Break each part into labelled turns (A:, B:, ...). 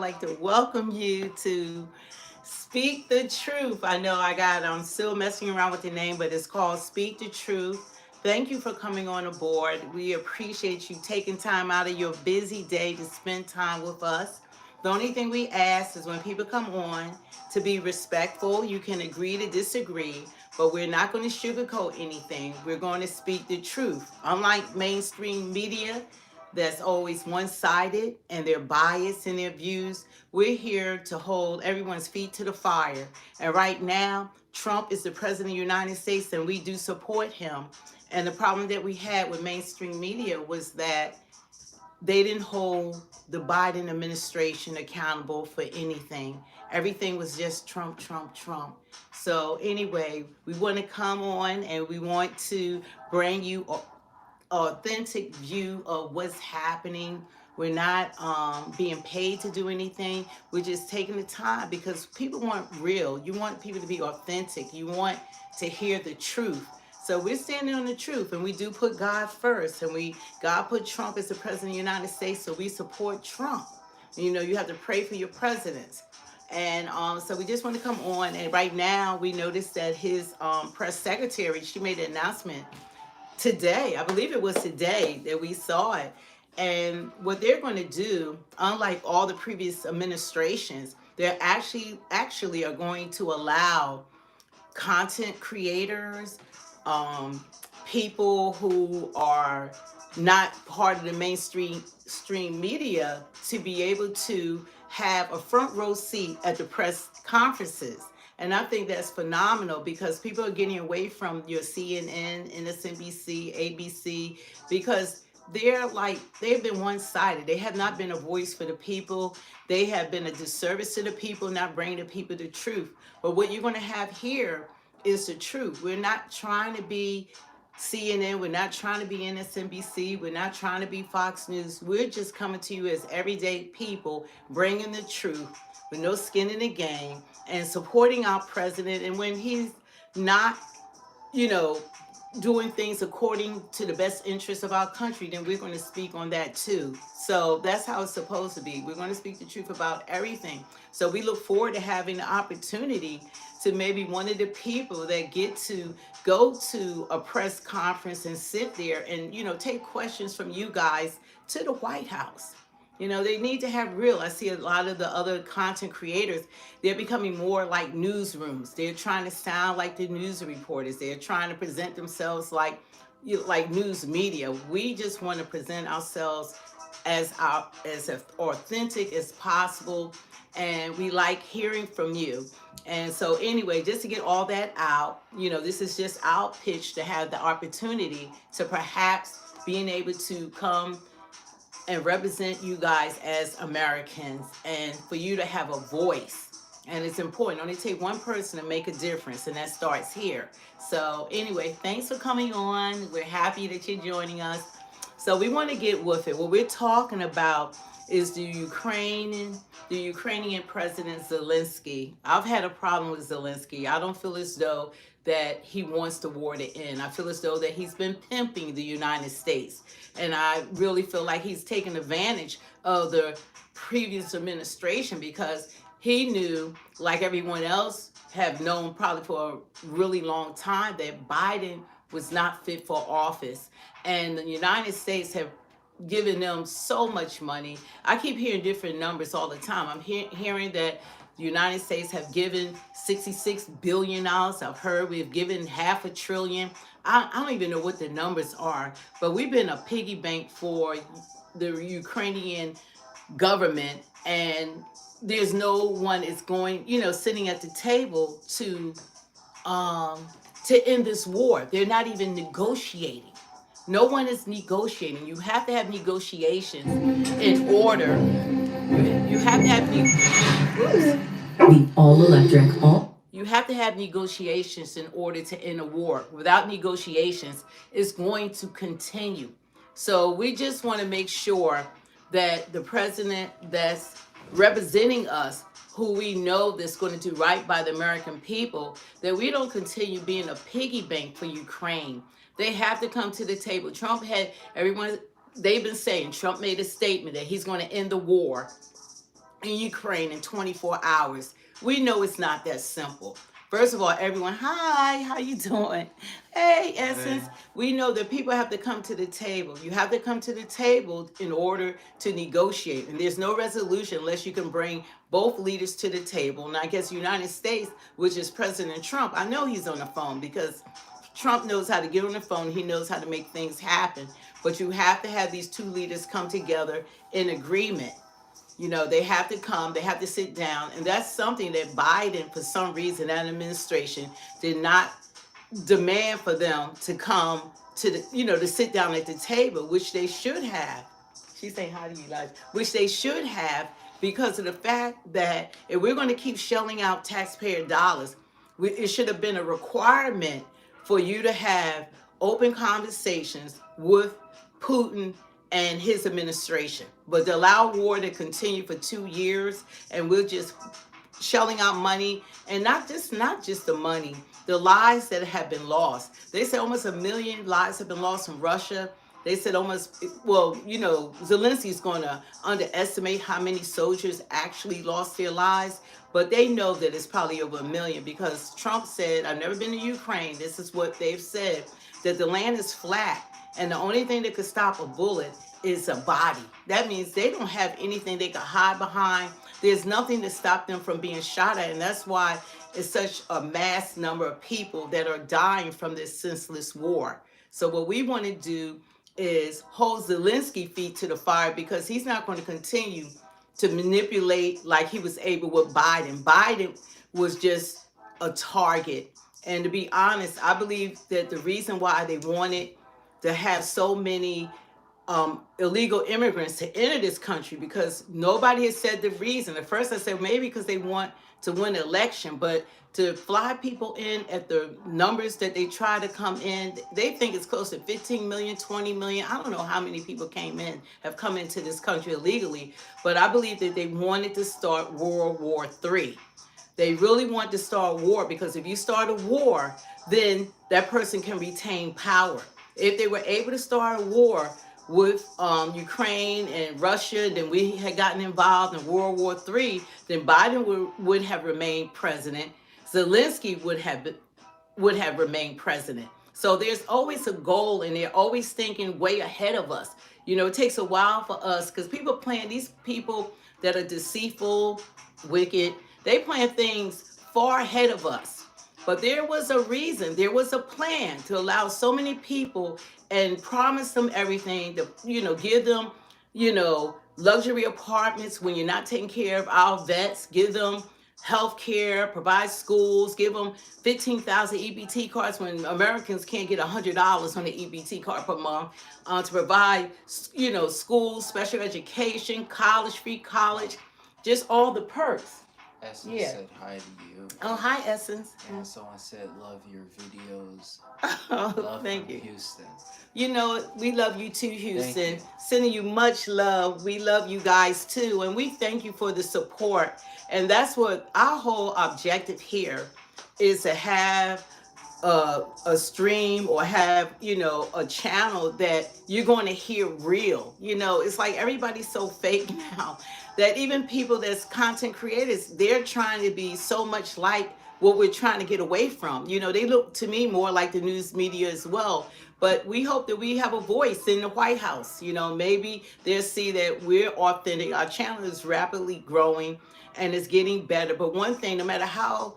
A: like to welcome you to Speak the Truth. I'm still messing around with the name, but it's called Speak the Truth. Thank you for coming on aboard. We appreciate you taking time out of your busy day to spend time with us. The only thing we ask is when people come on to be respectful. You can agree to disagree, but we're not going to sugarcoat anything. We're going to speak the truth. Unlike mainstream media, that's always one-sided and they're biased in their views. We're here to hold everyone's feet to the fire. And right now, Trump is the president of the United States and we do support him. And the problem that we had with mainstream media was that they didn't hold the Biden administration accountable for anything. Everything was just Trump, Trump, Trump. So anyway, we want to come on and we want to bring you authentic view of what's happening. We're not being paid to do anything. We're just taking the time because people want real. You want people to be authentic. You want to hear the truth. So we're standing on the truth, and we do put God first. And God put Trump as the president of the United States, so we support Trump. You know, you have to pray for your presidents. And so we just want to come on. And right now, we noticed that his press secretary, she made an announcement today. I believe it was today that we saw it. And what they're going to do, unlike all the previous administrations, they're actually are going to allow content creators, people who are not part of the mainstream media to be able to have a front row seat at the press conferences. And I think that's phenomenal because people are getting away from your CNN, MSNBC, ABC, because they've been one-sided. They have not been a voice for the people. They have been a disservice to the people, not bringing the people the truth. But what you're going to have here is the truth. We're not trying to be CNN. We're not trying to be MSNBC. We're not trying to be Fox News. We're just coming to you as everyday people, bringing the truth with no skin in the game and supporting our president. And when he's not, you know, doing things according to the best interests of our country, then we're going to speak on that too. So that's how it's supposed to be. We're going to speak the truth about everything. So we look forward to having the opportunity to maybe one of the people that get to go to a press conference and sit there and, you know, take questions from you guys to the White House. You know, they need to have real. I see a lot of the other content creators, they're becoming more like newsrooms. They're trying to sound like the news reporters. They're trying to present themselves like news media. We just want to present ourselves as authentic as possible. And we like hearing from you. And so anyway, just to get all that out, you know, this is just our pitch to have the opportunity to perhaps being able to come and represent you guys as Americans and for you to have a voice. And it's important. Only take one person to make a difference, and that starts here. So anyway, thanks for coming on. We're happy that you're joining us. So we want to get with it. What we're talking about is the Ukrainian President Zelensky. I've had a problem with Zelensky. I don't feel as though that he wants the war to end. I feel as though that he's been pimping the United States. And I really feel like he's taken advantage of the previous administration because he knew, like everyone else have known probably for a really long time, that Biden was not fit for office. And the United States have given them so much money. I keep hearing different numbers all the time. I'm hearing that the United States have given $66 billion. I've heard we've given $500 billion. I don't even know what the numbers are, but we've been a piggy bank for the Ukrainian government, and there's no one is going, you know, sitting at the table to end this war. They're not even negotiating. No one is negotiating. You have to have negotiations in order. You have to have
B: the all electric all.
A: You have to have negotiations in order to end a war. Without negotiations, it's going to continue. So we just want to make sure that the president that's representing us, who we know that's going to do right by the American people, that we don't continue being a piggy bank for Ukraine. They have to come to the table. Trump had they've been saying, Trump made a statement that he's going to end the war. in Ukraine in 24 hours. We know it's not that simple. First of all, everyone, hi, how you doing? Hey, Essence. We know that people have to come to the table. You have to come to the table in order to negotiate. And there's no resolution unless you can bring both leaders to the table. And I guess United States, which is President Trump, I know he's on the phone because Trump knows how to get on the phone. He knows how to make things happen. But you have to have these two leaders come together in agreement. You know, they have to come, they have to sit down. And that's something that Biden, for some reason, that administration did not demand for them to come to the, to sit down at the table, which they should have. She's saying, how do you like? Which they should have, because of the fact that if we're going to keep shelling out taxpayer dollars, it should have been a requirement for you to have open conversations with Putin and his administration. But to allow war to continue for 2 years, and we're just shelling out money, and not just the money, the lives that have been lost. They say almost 1 million lives have been lost in Russia. They said almost, well, Zelensky's going to underestimate how many soldiers actually lost their lives, but they know that it's probably over 1 million, because Trump said, I've never been to Ukraine. This is what they've said, that the land is flat, and the only thing that could stop a bullet is a body. That means they don't have anything they can hide behind. There's nothing to stop them from being shot at, and that's why it's such a mass number of people that are dying from this senseless war. So what we want to do is hold Zelensky feet to the fire, because he's not going to continue to manipulate like he was able with Biden. Biden was just a target. And to be honest, I believe that the reason why they wanted to have so many illegal immigrants to enter this country, because nobody has said the reason. At first I said maybe because they want to win the election, but to fly people in at the numbers that they try to come in, they think it's close to 15 million, 20 million. I don't know how many people have come into this country illegally, but I believe that they wanted to start World War III. They really want to start war, because if you start a war, then that person can retain power. If they were able to start a war with Ukraine and Russia, then we had gotten involved in World War III, then Biden would have remained president. Zelensky would have remained president. So there's always a goal, and they're always thinking way ahead of us. It takes a while for us, because these people that are deceitful, wicked, they plan things far ahead of us. But there was a reason, there was a plan to allow so many people and promise them everything, to, give them, luxury apartments when you're not taking care of our vets, give them health care, provide schools, give them 15,000 EBT cards when Americans can't get $100 on the EBT card per month, to provide, schools, special education, college, free college, just all the perks.
C: Essence said hi to you.
A: Oh, hi, Essence.
C: Yeah, someone said love your videos.
A: Oh,
C: Love
A: thank
C: from
A: you.
C: Houston.
A: We love you too, Houston.
C: You.
A: Sending you much love. We love you guys too. And we thank you for the support. And that's what our whole objective here is, to have a stream, or have, a channel that you're going to hear real. It's like everybody's so fake now that even people that's content creators, they're trying to be so much like what we're trying to get away from. They look to me more like the news media as well. But we hope that we have a voice in the White House. Maybe they'll see that we're authentic. Our channel is rapidly growing and it's getting better. But one thing, no matter how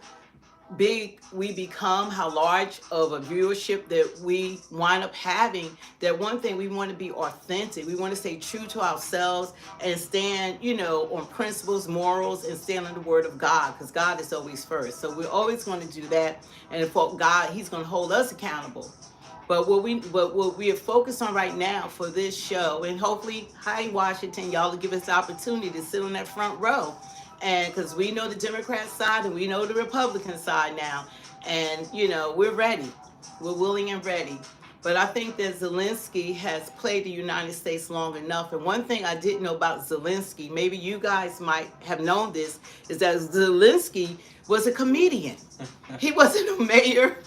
A: big we become, how large of a viewership that we wind up having, that one thing, we want to be authentic. We want to stay true to ourselves and stand, on principles, morals, and stand on the word of God, because God is always first. So we're always going to do that. And for God, he's going to hold us accountable. But what we are focused on right now for this show, and hopefully, hi Washington, y'all will give us the opportunity to sit on that front row. And because we know the Democrat side and we know the Republican side now. And, we're ready. We're willing and ready. But I think that Zelensky has played the United States long enough. And one thing I didn't know about Zelensky, maybe you guys might have known this, is that Zelensky was a comedian. He wasn't a mayor.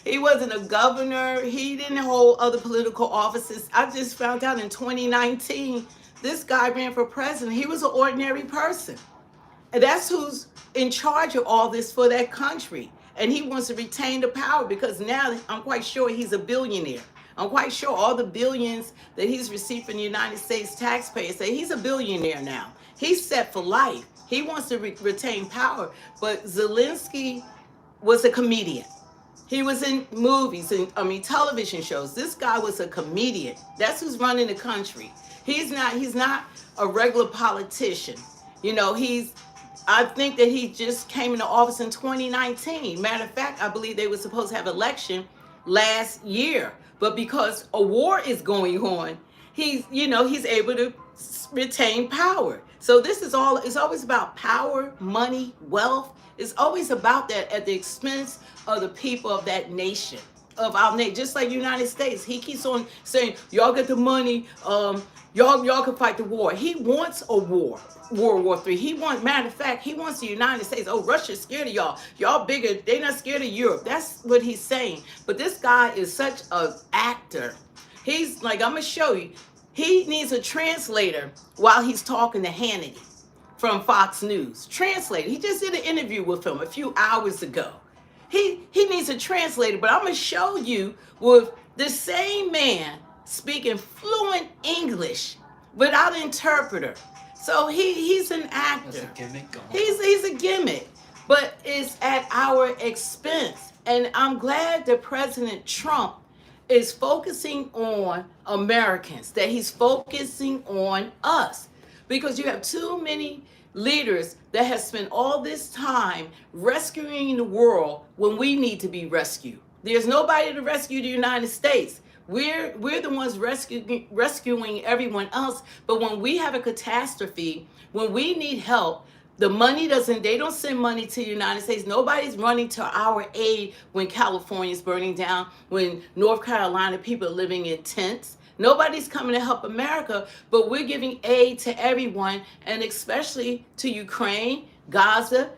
A: He wasn't a governor. He didn't hold other political offices. I just found out in 2019, this guy ran for president. He was an ordinary person. And that's who's in charge of all this for that country. And he wants to retain the power because now I'm quite sure he's a billionaire. I'm quite sure all the billions that he's received from the United States taxpayers say he's a billionaire now. He's set for life. He wants to retain power. But Zelensky was a comedian. He was in movies and television shows. This guy was a comedian. That's who's running the country. He's not a regular politician. You know, I think that he just came into office in 2019. Matter of fact, I believe they were supposed to have election last year. But because a war is going on, he's able to retain power. So this is all, it's always about power, money, wealth. It's always about that at the expense of the people of that nation, of our nation. Just like the United States, he keeps on saying, y'all get the money, y'all can fight the war. He wants a war. World War III. Matter of fact, he wants the United States. Oh, Russia's scared of y'all. Y'all bigger. They're not scared of Europe. That's what he's saying. But this guy is such an actor. He's like, I'm going to show you. He needs a translator while he's talking to Hannity from Fox News. Translator. He just did an interview with him a few hours ago. He needs a translator, but I'm going to show you with the same man speaking fluent English without an interpreter. So he's an actor.
C: That's a gimmick going on.
A: He's a gimmick, but it's at our expense. And I'm glad that President Trump is focusing on Americans, that he's focusing on us. Because you have too many leaders that have spent all this time rescuing the world when we need to be rescued. There's nobody to rescue the United States. We're the ones rescuing everyone else. But when we have a catastrophe, when we need help, the money they don't send money to the United States. Nobody's running to our aid when California's burning down, when North Carolina people are living in tents. Nobody's coming to help America, but we're giving aid to everyone, and especially to Ukraine, Gaza,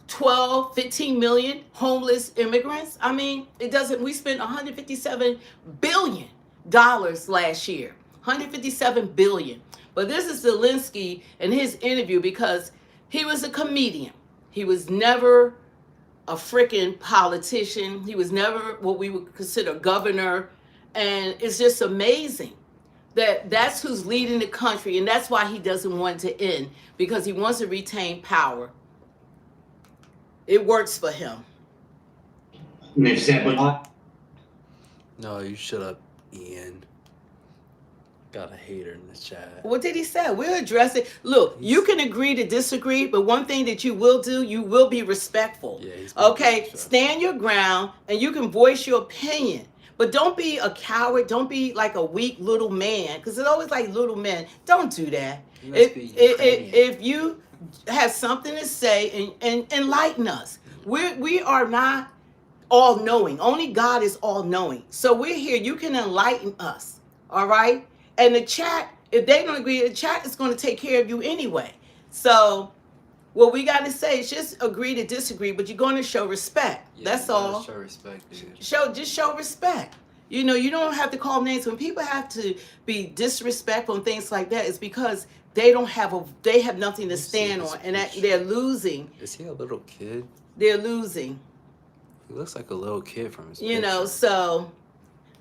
A: 12, 15 million homeless immigrants. I mean, we spent $157 billion last year. $157 billion. But this is Zelensky and his interview because he was a comedian. He was never a freaking politician. He was never what we would consider governor. And it's just amazing that's who's leading the country. And that's why he doesn't want to end, because he wants to retain power. It works for him.
C: No, you shut up, Ian. Got a hater in the chat.
A: What did he say? We'll address it. Look, you can agree to disagree, but one thing that you will do, you will be respectful.
C: Yeah,
A: okay? Stand your ground, and you can voice your opinion. But don't be a coward. Don't be like a weak little man, because it's always like little men. Don't do that. If you have something to say and enlighten us. We are not all knowing. Only God is all knowing. So we're here. You can enlighten us. All right? And the chat, if they don't agree, the chat is going to take care of you anyway. So what we got to say is just agree to disagree, but you're going to show respect.
C: Yeah,
A: that's all.
C: Show respect, dude.
A: Just show respect. You know, you don't have to call names. When people have to be disrespectful and things like that, it's because they have nothing to stand on, and they're losing.
C: Is he a little kid?
A: They're losing.
C: He looks like a little kid from his
A: You know, so,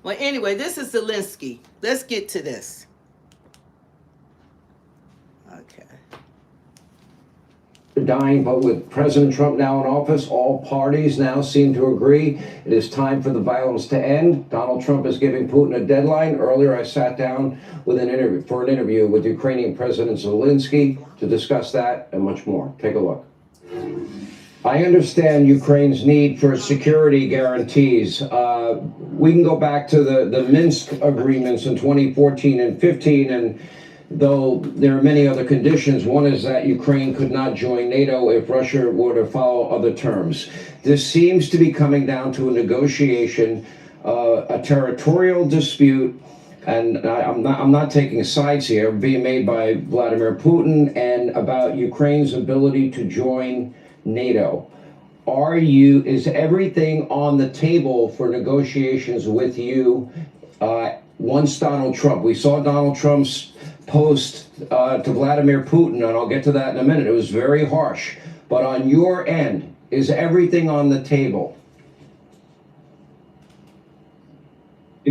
A: well, anyway, this is Zelensky. Let's get to this. Okay.
D: Dying, but with President Trump now in office, all parties now seem to agree it is time for the violence to end. Donald Trump is giving Putin a deadline. Earlier, I sat down with an interview with Ukrainian President Zelensky to discuss that and much more. Take a look. I understand Ukraine's need for security guarantees. We can go back to the Minsk agreements in 2014 and 15, and though there are many other conditions, one is that Ukraine could not join NATO if Russia were to follow other terms. This seems to be coming down to a negotiation, a territorial dispute, and I'm not taking sides here, being made by Vladimir Putin, and about Ukraine's ability to join NATO. Is everything on the table for negotiations with you once Donald Trump? We saw Donald Trump's post to Vladimir Putin, and I'll get to that in a minute. It was very harsh. But on your end, is everything on the table?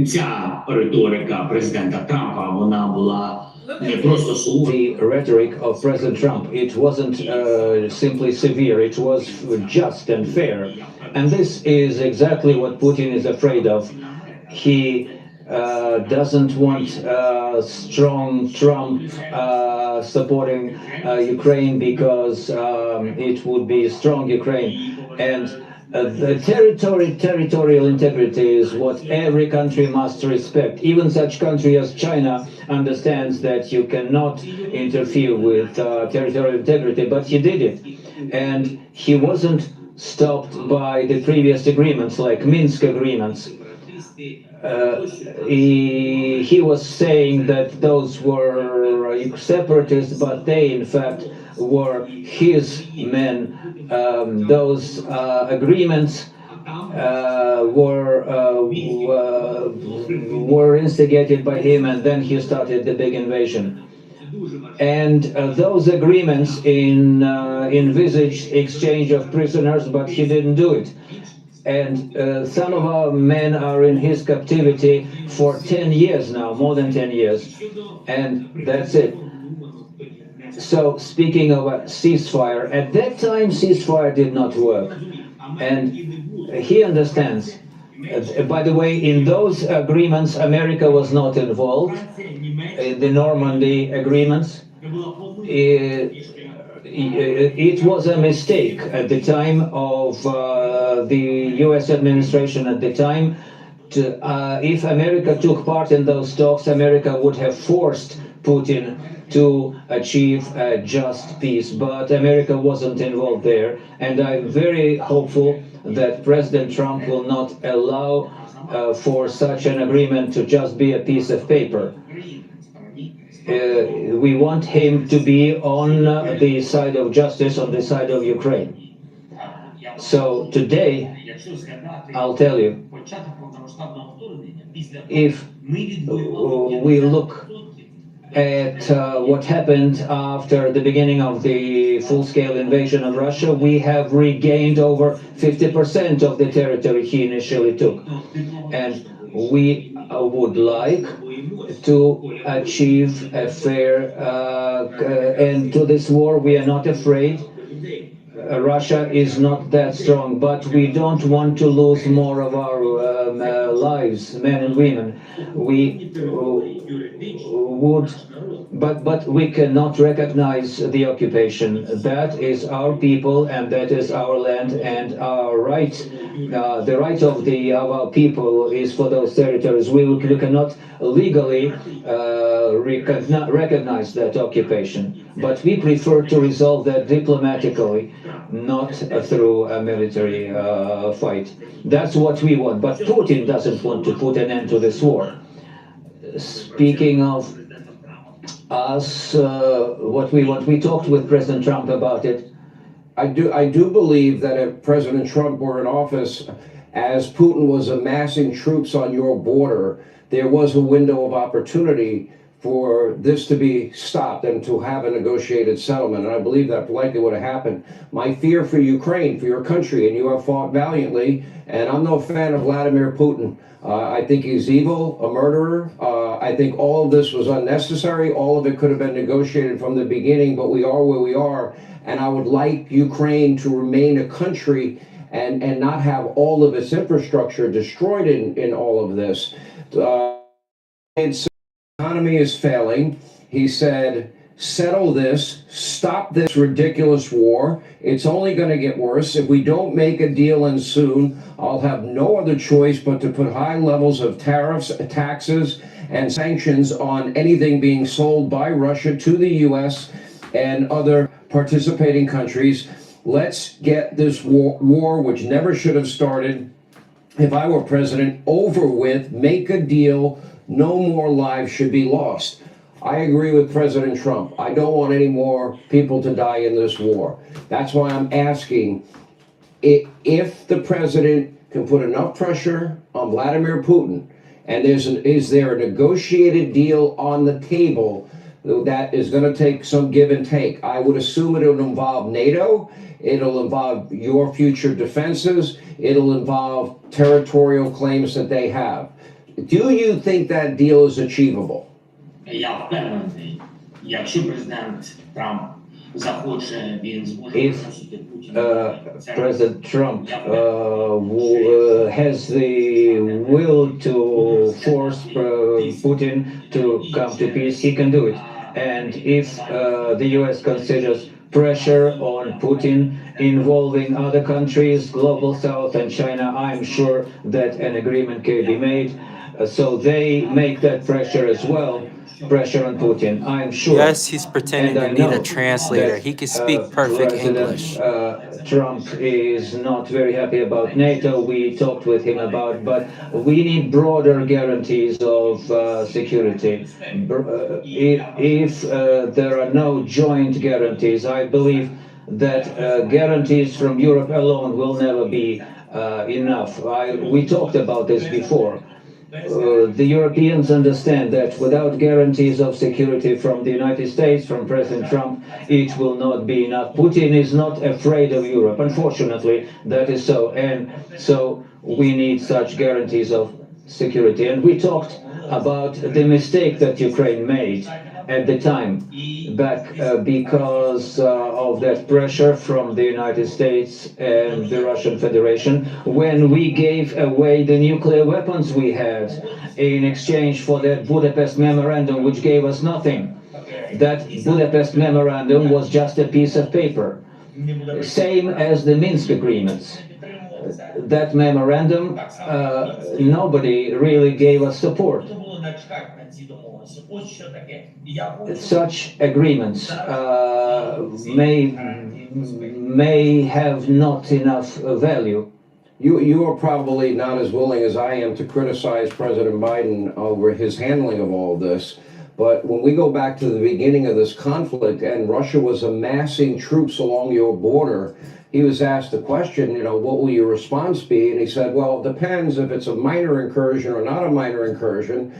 E: Ця риторика президента Трампа, вона була не просто суворою.
F: The rhetoric of President Trump, it wasn't simply severe, it was just and fair. And this is exactly what Putin is afraid of. He doesn't want strong Trump supporting Ukraine because it would be strong Ukraine. And the territorial integrity is what every country must respect. Even such country as China understands that you cannot interfere with territorial integrity, but he did it. And he wasn't stopped by the previous agreements, like Minsk agreements. He was saying that those were separatists, but they in fact were his men. Those agreements were instigated by him, and then he started the big invasion. And those agreements envisaged exchange of prisoners, but he didn't do it. And some of our men are in his captivity for 10 years now, more than 10 years. And that's it. So speaking of a ceasefire, at that time ceasefire did not work. And he understands. By the way, in those agreements, America was not involved. In the Normandy agreements, it was a mistake at the time of the US administration at the time. If America took part in those talks, America would have forced Putin to achieve a just peace, but America wasn't involved there. And I'm very hopeful that President Trump will not allow for such an agreement to just be a piece of paper. We want him to be on the side of justice, on the side of Ukraine. So today, I'll tell you, if we look at what happened after the beginning of the full-scale invasion of Russia, we have regained over 50% of the territory he initially took. And we would like to achieve a fair end to this war. We are not afraid. Russia is not that strong, but we don't want to lose more of our lives, men and women. We would, but we cannot recognize the occupation. That is our people, and that is our land, and our right. The right of our people is for those territories. We cannot legally recognize that occupation, but we prefer to resolve that diplomatically, not through a military fight. That's what we want, but Putin doesn't want to put an end to this war. Speaking of us, what we want, we talked with President Trump about it.
D: I do believe that if President Trump were in office, as Putin was amassing troops on your border, there was a window of opportunity for this to be stopped and to have a negotiated settlement. And I believe that likely would have happened. My fear for Ukraine, for your country, and you have fought valiantly, and I'm no fan of Vladimir Putin. I think he's evil, a murderer. I think all of this was unnecessary. All of it could have been negotiated from the beginning, but we are where we are. And I would like Ukraine to remain a country and not have all of its infrastructure destroyed in all of this. The economy is failing. He said, settle this, stop this ridiculous war. It's only going to get worse. If we don't make a deal in soon, I'll have no other choice but to put high levels of tariffs, taxes, and sanctions on anything being sold by Russia to the U.S. and other participating countries. Let's get this war, which never should have started, if I were president, over with, make a deal. No more lives should be lost. I agree with President Trump. I don't want any more people to die in this war. That's why I'm asking if the president can put enough pressure on Vladimir Putin, and is there a negotiated deal on the table that is going to take some give and take. I would assume it'll involve NATO, it'll involve your future defenses, it'll involve territorial claims that they have. Do you think that deal is achievable?
E: Я впевнений, якщо президент Трамп захоче, він зможе
F: If
E: примусити Путіна.
F: President Trump has the will to force Putin to come to peace, he can do it. And if the US considers pressure on Putin involving other countries, Global South and China, I'm sure that an agreement can be made. So they make that pressure as well, pressure on Putin, I'm sure.
C: Yes, he's pretending
F: And
C: to
F: I
C: need a
F: know
C: translator.
F: that,
C: He can speak perfect
F: President,
C: English.
F: Trump is not very happy about NATO. We talked with him about, but we need broader guarantees of security. If there are no joint guarantees, I believe that guarantees from Europe alone will never be enough. We talked about this before. The Europeans understand that without guarantees of security from the United States, from President Trump, it will not be enough. Putin is not afraid of Europe. Unfortunately, that is so. And so we need such guarantees of security. And we talked about the mistake that Ukraine made at the time back because of that pressure from the United States and the Russian Federation when we gave away the nuclear weapons we had in exchange for that Budapest Memorandum, which gave us nothing. That Budapest Memorandum was just a piece of paper, same as the Minsk agreements. That memorandum, nobody really gave us support. Such agreements may have not enough value.
D: You are probably not as willing as I am to criticize President Biden over his handling of all of this. But when we go back to the beginning of this conflict and Russia was amassing troops along your border, he was asked the question, what will your response be? And he said, well, it depends if it's a minor incursion or not a minor incursion.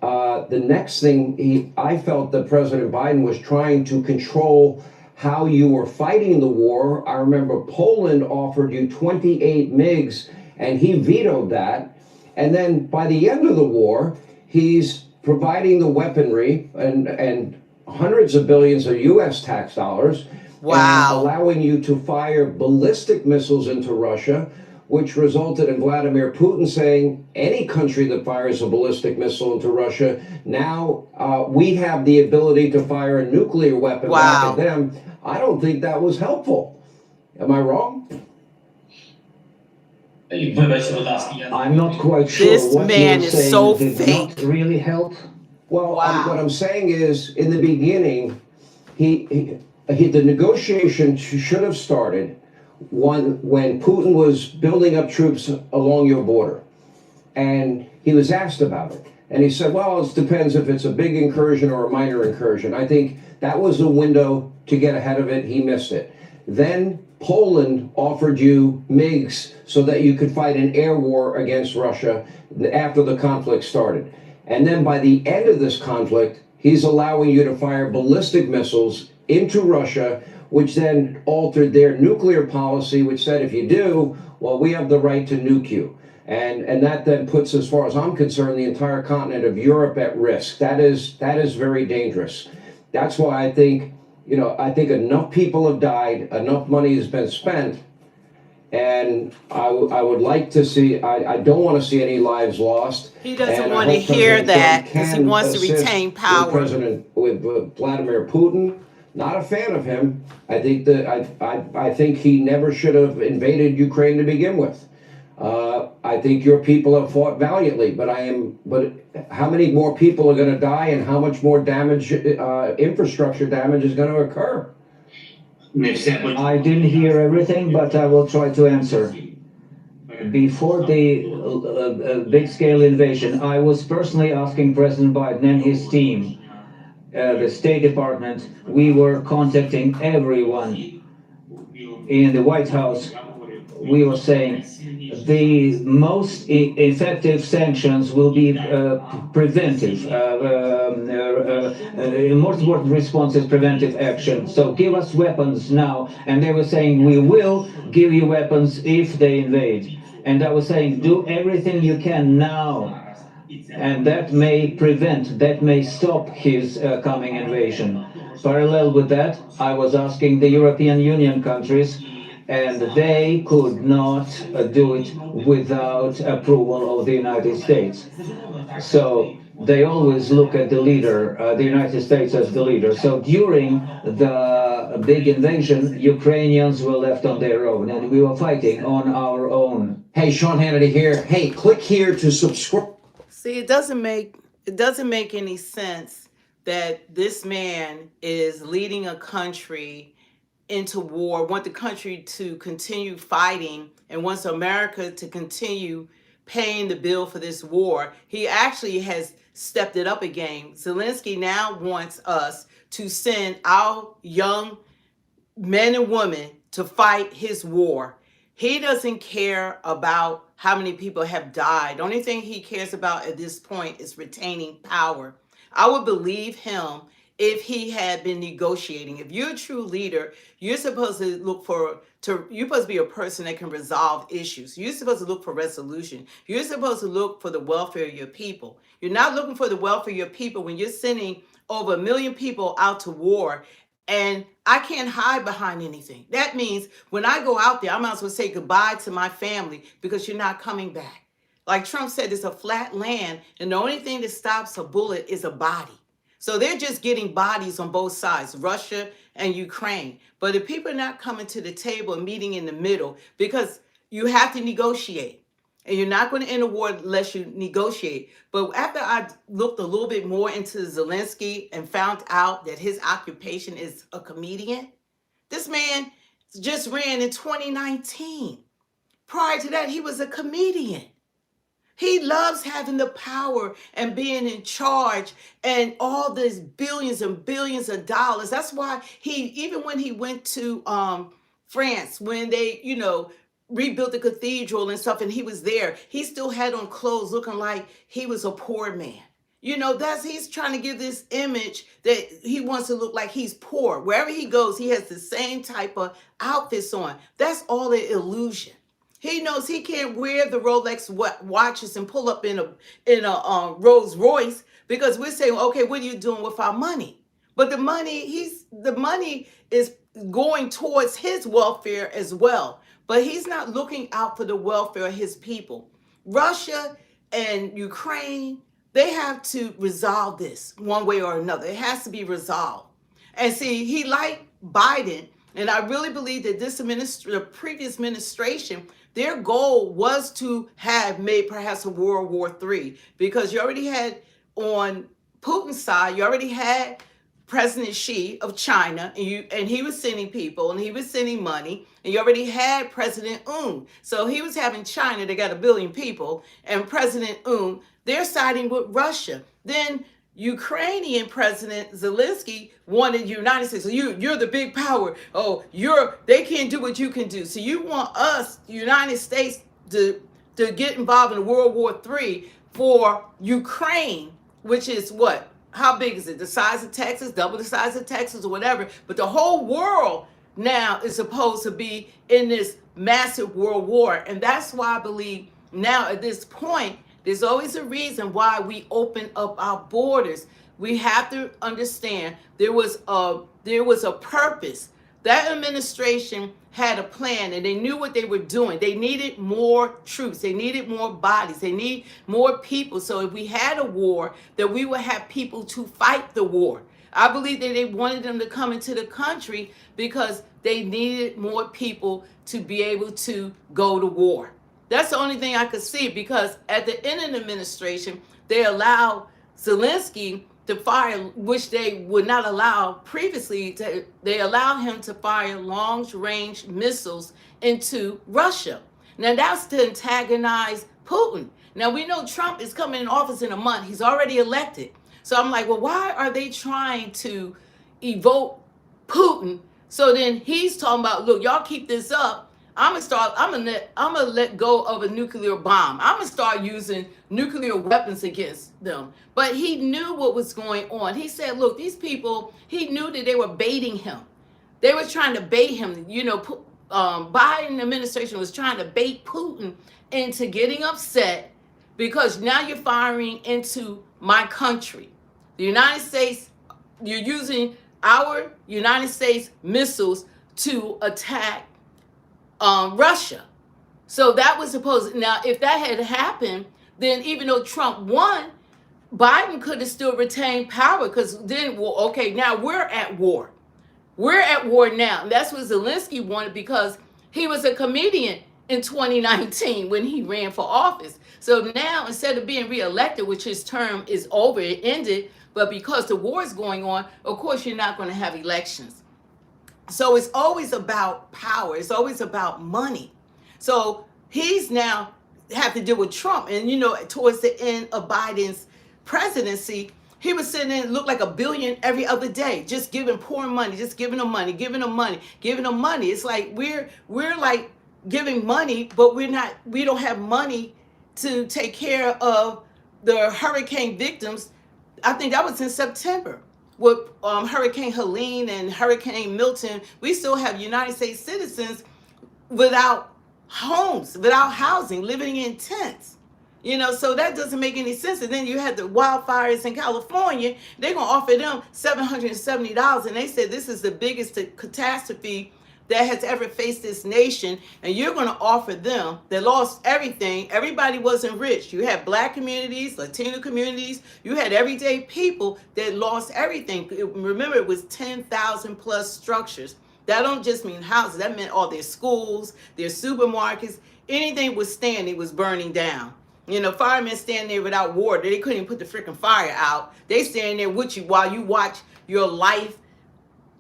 D: The next thing, I felt that President Biden was trying to control how you were fighting the war. I remember Poland offered you 28 MiGs, and he vetoed that. And then by the end of the war, he's providing the weaponry and hundreds of billions of U.S. tax dollars.
A: Wow.
D: And allowing you to fire ballistic missiles into Russia, which resulted in Vladimir Putin saying any country that fires a ballistic missile into Russia, now we have the ability to fire a nuclear weapon back at them. I don't think that was helpful. Am I wrong?
F: I'm not quite sure
A: This
F: what
A: man
F: you're
A: is
F: saying
A: so
F: did
A: fake.
F: not really help.
D: Well, what I'm saying is, in the beginning, the negotiation should have started when Putin was building up troops along your border. And he was asked about it. And he said, well, it depends if it's a big incursion or a minor incursion. I think that was a window to get ahead of it. He missed it. Then Poland offered you MiGs so that you could fight an air war against Russia after the conflict started. And then by the end of this conflict, he's allowing you to fire ballistic missiles into Russia, which then altered their nuclear policy, which said if you do, well, we have the right to nuke you. And that then puts, as far as I'm concerned, the entire continent of Europe at risk. That is very dangerous. That's why I think, I think enough people have died, enough money has been spent, and I would like to see, I don't want to see any lives lost.
A: He doesn't want to hear that because he wants to retain power.
D: With Vladimir Putin, not a fan of him. I think I think he never should have invaded Ukraine to begin with. I think your people have fought valiantly, but how many more people are going to die and how much more damage, infrastructure damage is going to occur?
F: I didn't hear everything, but I will try to answer. Before the big-scale invasion, I was personally asking President Biden and his team, the State Department, we were contacting everyone in the White House. We were saying the most effective sanctions will be preventive. Most important response is preventive action. So give us weapons now. And they were saying, we will give you weapons if they invade. And I was saying, do everything you can now. And that may stop his coming invasion. Parallel with that, I was asking the European Union countries, and they could not do it without approval of the United States. So they always look at the leader, the United States as the leader. So during the big invasion, Ukrainians were left on their own, and we were fighting on our own.
D: Hey, Sean Hannity here. Hey, click here to subscribe.
A: See, it doesn't make any sense that this man is leading a country into war, want the country to continue fighting, and wants America to continue paying the bill for this war. He actually has stepped it up again. Zelensky now wants us to send our young men and women to fight his war. He doesn't care about how many people have died. The only thing he cares about at this point is retaining power. I would believe him if he had been negotiating. If you're a true leader, you're supposed to you're supposed to be a person that can resolve issues. You're supposed to look for resolution. You're supposed to look for the welfare of your people. You're not looking for the welfare of your people when you're sending over 1 million people out to war. And I can't hide behind anything. That means when I go out there, I might as well say goodbye to my family because you're not coming back. Like Trump said, it's a flat land, and the only thing that stops a bullet is a body. So they're just getting bodies on both sides, Russia and Ukraine. But if people are not coming to the table and meeting in the middle, because you have to negotiate. And you're not going to end a war unless you negotiate. But after I looked a little bit more into Zelensky and found out that his occupation is a comedian, this man just ran in 2019. Prior to that, he was a comedian. He loves having the power and being in charge and all these billions and billions of dollars. That's why even when he went to France, when they, rebuilt the cathedral and stuff, and he was there, he still had on clothes looking like he was a poor man. He's trying to give this image that he wants to look like he's poor. Wherever he goes, he has the same type of outfits on. That's all an illusion. He knows he can't wear the Rolex watches and pull up in a Rolls Royce because we're saying, okay, what are you doing with our money? But the money is going towards his welfare as well. But he's not looking out for the welfare of his people. Russia and Ukraine, they have to resolve this one way or another. It has to be resolved. And see, he like Biden, and I really believe that the previous administration, their goal was to have made perhaps a World War III, because you already had on Putin's side, you already had President Xi of China, and he was sending people and he was sending money, and you already had President Un. So he was having China, they got 1 billion people, and President Un, they're siding with Russia. Then Ukrainian President Zelensky wanted United States. So you're the big power. Oh, they can't do what you can do. So you want us, the United States, to get involved in World War III for Ukraine, which is what? How big is it? The size of Texas, double the size of Texas or whatever. But the whole world now is supposed to be in this massive world war. And that's why I believe now at this point, there's always a reason why we open up our borders. We have to understand there was a purpose. That administration had a plan, and they knew what they were doing. They needed more troops. They needed more bodies. They need more people. So if we had a war, that we would have people to fight the war. I believe that they wanted them to come into the country because they needed more people to be able to go to war. That's the only thing I could see, because at the end of the administration, they allowed Zelensky to fire, which they would not allow previously. They allowed him to fire long-range missiles into Russia. Now that's to antagonize Putin. Now we know Trump is coming in office in a month. He's already elected. So I'm like, well, why are they trying to evoke Putin? So then he's talking about, look, y'all keep this up, I'm gonna let go of a nuclear bomb. I'm gonna start using nuclear weapons against them. But he knew what was going on. He said, look, these people, he knew that they were baiting him. They were trying to bait him. Biden administration was trying to bait Putin into getting upset because now you're firing into my country. The United States, you're using our United States missiles to attack Russia. So that was supposed. Now, if that had happened, then even though Trump won, Biden could have still retained power because then, well, okay, now we're at war. We're at war now. And that's what Zelensky wanted because he was a comedian in 2019 when he ran for office. So now, instead of being reelected, which his term is over, it ended, but because the war is going on, of course, you're not going to have elections. So it's always about power. It's always about money. So he's now have to deal with Trump. And, towards the end of Biden's presidency, he was sitting there and looked like $1 billion every other day, just giving poor money, just giving them money, giving them money, giving them money. It's like we're like giving money, but we don't have money to take care of the hurricane victims. I think that was in September with Hurricane Helene and Hurricane Milton. We still have United States citizens without homes, without housing, living in tents. So that doesn't make any sense. And then you had the wildfires in California. They're going to offer them $770. And they said this is the biggest catastrophe that has ever faced this nation. And you're going to offer them, they lost everything. Everybody wasn't rich. You had black communities, Latino communities. You had everyday people that lost everything. Remember, it was 10,000 plus structures. That don't just mean houses. That meant all their schools, their supermarkets. Anything was standing was burning down. Firemen stand there without water. They couldn't even put the freaking fire out. They stand there with you while you watch your life,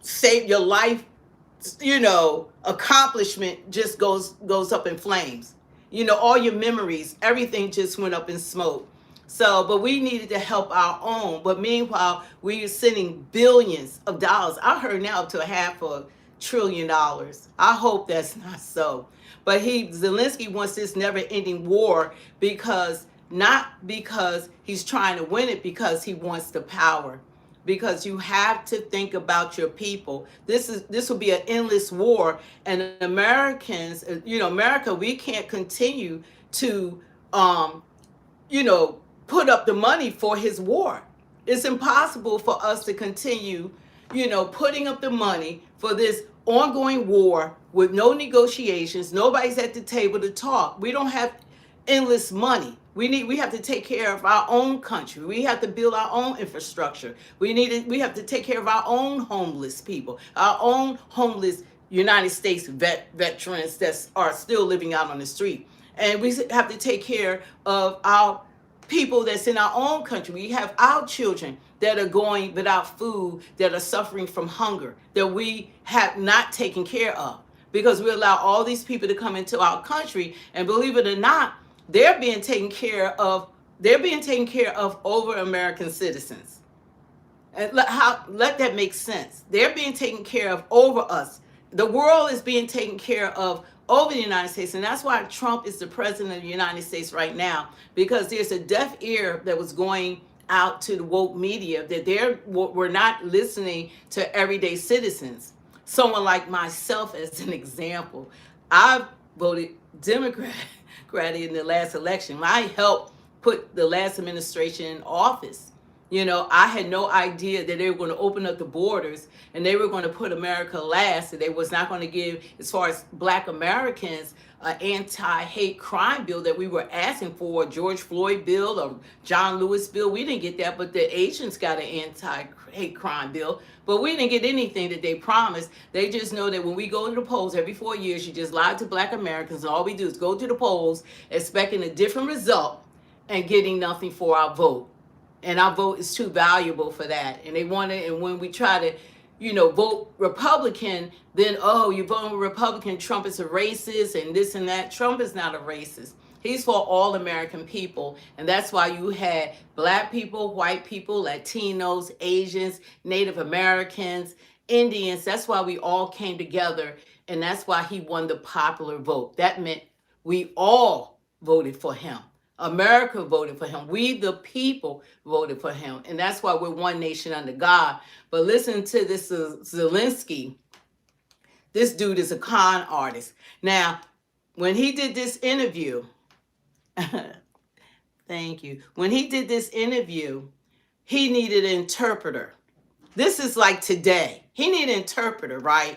A: save your life, accomplishment just goes up in flames. All your memories, everything just went up in smoke. So, but we needed to help our own. But meanwhile, we are sending billions of dollars. I heard now up to $500 billion. I hope that's not so. But Zelensky wants this never-ending war not because he's trying to win it, because he wants the power. Because you have to think about your people. This will be an endless war, and Americans, America, we can't continue to, put up the money for his war. It's impossible for us to continue, putting up the money for this ongoing war with no negotiations. Nobody's at the table to talk. We don't have endless money. We have to take care of our own country. We have to build our own infrastructure. We have to take care of our own homeless people, our own homeless United States veterans that are still living out on the street. And we have to take care of our people that's in our own country. We have our children that are going without food, that are suffering from hunger, that we have not taken care of, because we allow all these people to come into our country, and believe it or not, they're being taken care of over American citizens. And let that make sense. They're being taken care of over us. The world is being taken care of over the United States. And that's why Trump is the president of the United States right now, because there's a deaf ear that was going out to the woke media, that we're not listening to everyday citizens. Someone like myself, as an example, I voted Democrat in the last election. I helped put the last administration in office. I had no idea that they were going to open up the borders and they were going to put America last, and they was not going to give, as far as Black Americans, an anti-hate crime bill that we were asking for, a George Floyd bill, or John Lewis bill. We didn't get that, but the Asians got an anti-hate crime bill. But we didn't get anything that they promised. They just know that when we go to the polls every 4 years, you just lie to Black Americans, and all we do is go to the polls expecting a different result and getting nothing for our vote. And our vote is too valuable for that. And they want it, and when we try to, vote Republican, then, you vote Republican, Trump is a racist and this and that. Trump is not a racist. He's for all American people. And that's why you had Black people, white people, Latinos, Asians, Native Americans, Indians. That's why we all came together And that's why he won the popular vote. That meant we all voted for him. America voted for him. We, the people, voted for him. And that's why we're one nation under God. But listen to this Zelensky. This dude is a con artist. Now, when he did this interview, thank you. When he did this interview, he needed an interpreter. This is like today. He needed an interpreter, right?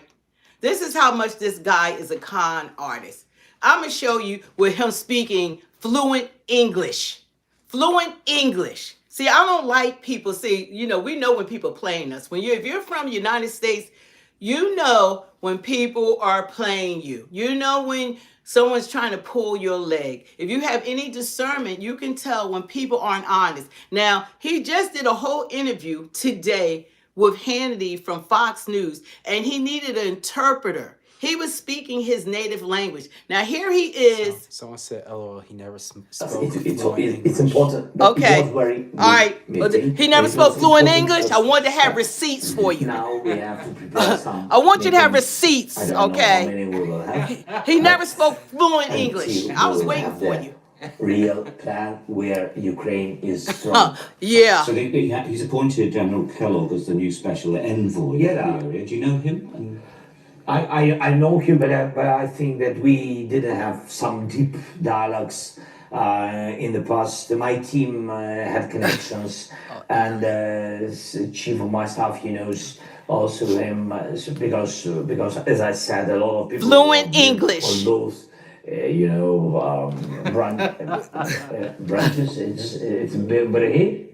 A: This is how much this guy is a con artist. I'm going to show you with him speaking fluent English. Fluent English. See, I don't like people. See, we know when people playing us. If you're from the United States, you know when people are playing you. You know when someone's trying to pull your leg. If you have any discernment, you can tell when people aren't honest. Now, he just did a whole interview today with Hannity from Fox News, and he needed an interpreter. He was speaking his native language. Now here he is.
C: Someone said, "LOL, he never spoke
G: It's
C: fluent English."
G: important.
A: Okay.
G: It was very
A: All right.
G: meeting.
A: He never
G: It
A: spoke
G: was
A: fluent
G: important
A: English. I
G: because
A: wanted to have receipts for you.
G: Now we have to prepare some.
A: I want you to have
G: meetings.
A: receipts,
G: I don't know how
A: okay?
G: many we will have.
A: He never spoke fluent
G: And
A: English.
G: we
A: I was
G: will
A: waiting
G: have
A: for
G: the
A: you.
G: Real plan where Ukraine is strong.
A: Yeah.
H: So he's appointed General Kellogg as the new special envoy
G: Yeah.
H: for the area. Do you know him?
G: I know him, but I think that we didn't have some deep dialogues in the past. My team had connections, and chief of my staff, he knows also him because as I said, a lot of people
A: Fluent English.
G: on those branches. It's very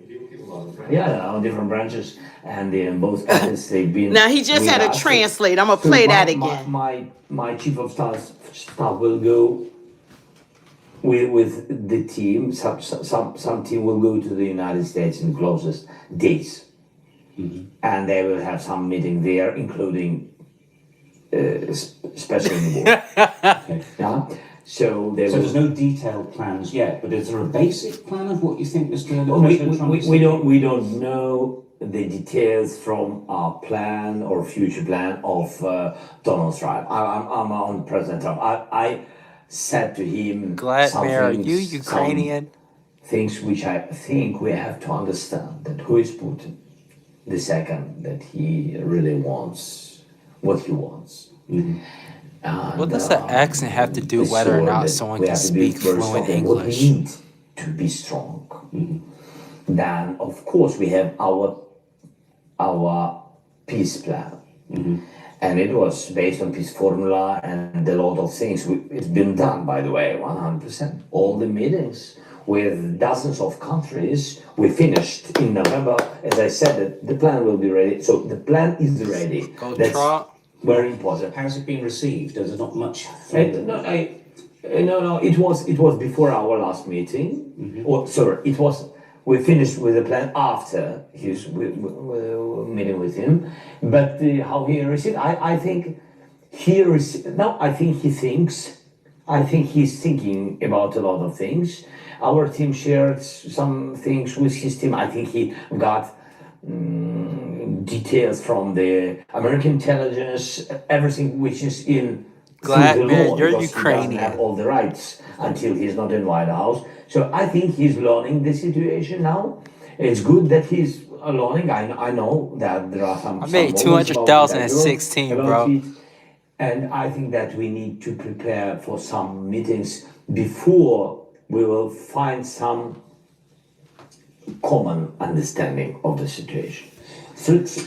G: on different branches, and in both cases they've been.
A: Now he just had to translate. I'm gonna play that again.
G: My chief of staff will go with the team. Some team will go to the United States in closest days, and they will have some meeting there, including special envoy.
H: Okay.
G: Yeah. So
H: there's no detailed plans yet, but is there a basic plan of what you think Mr. President Trump is
G: we don't know the details from our plan or future plan of Donald Trump. I'm on President Trump. I said to him,
C: Vladimir, are you Ukrainian?
G: Things which I think we have to understand that who is Putin. The second, that he really wants what he wants.
H: Mm-hmm.
C: What does the accent have to do whether or not someone can speak fluent English?
G: We need to be strong. Mm-hmm. Then, of course, we have our peace plan. Mm-hmm. And it was based on peace formula and a lot of things. It's been done, by the way, 100%. All the meetings with dozens of countries, we finished in November. As I said, the plan will be ready. So the plan is ready. That's very important.
H: How's it been received? There's not much.
G: No, it was before our last meeting. Mm-hmm. We finished with the plan after his meeting with him. But how he received, I think he's thinking about a lot of things. Our team shared some things with his team. I think he got details from the American intelligence, everything which is in
C: Glad,
G: the
C: man,
G: law,
C: you're
G: because
C: Ukrainian.
G: He doesn't have all the rights until he's not in White House. So I think he's learning the situation now. It's good that he's learning. I know that there are some.
C: I made 200,000 at 16, bro.
G: And I think that we need to prepare for some meetings before we will find some common understanding of the situation.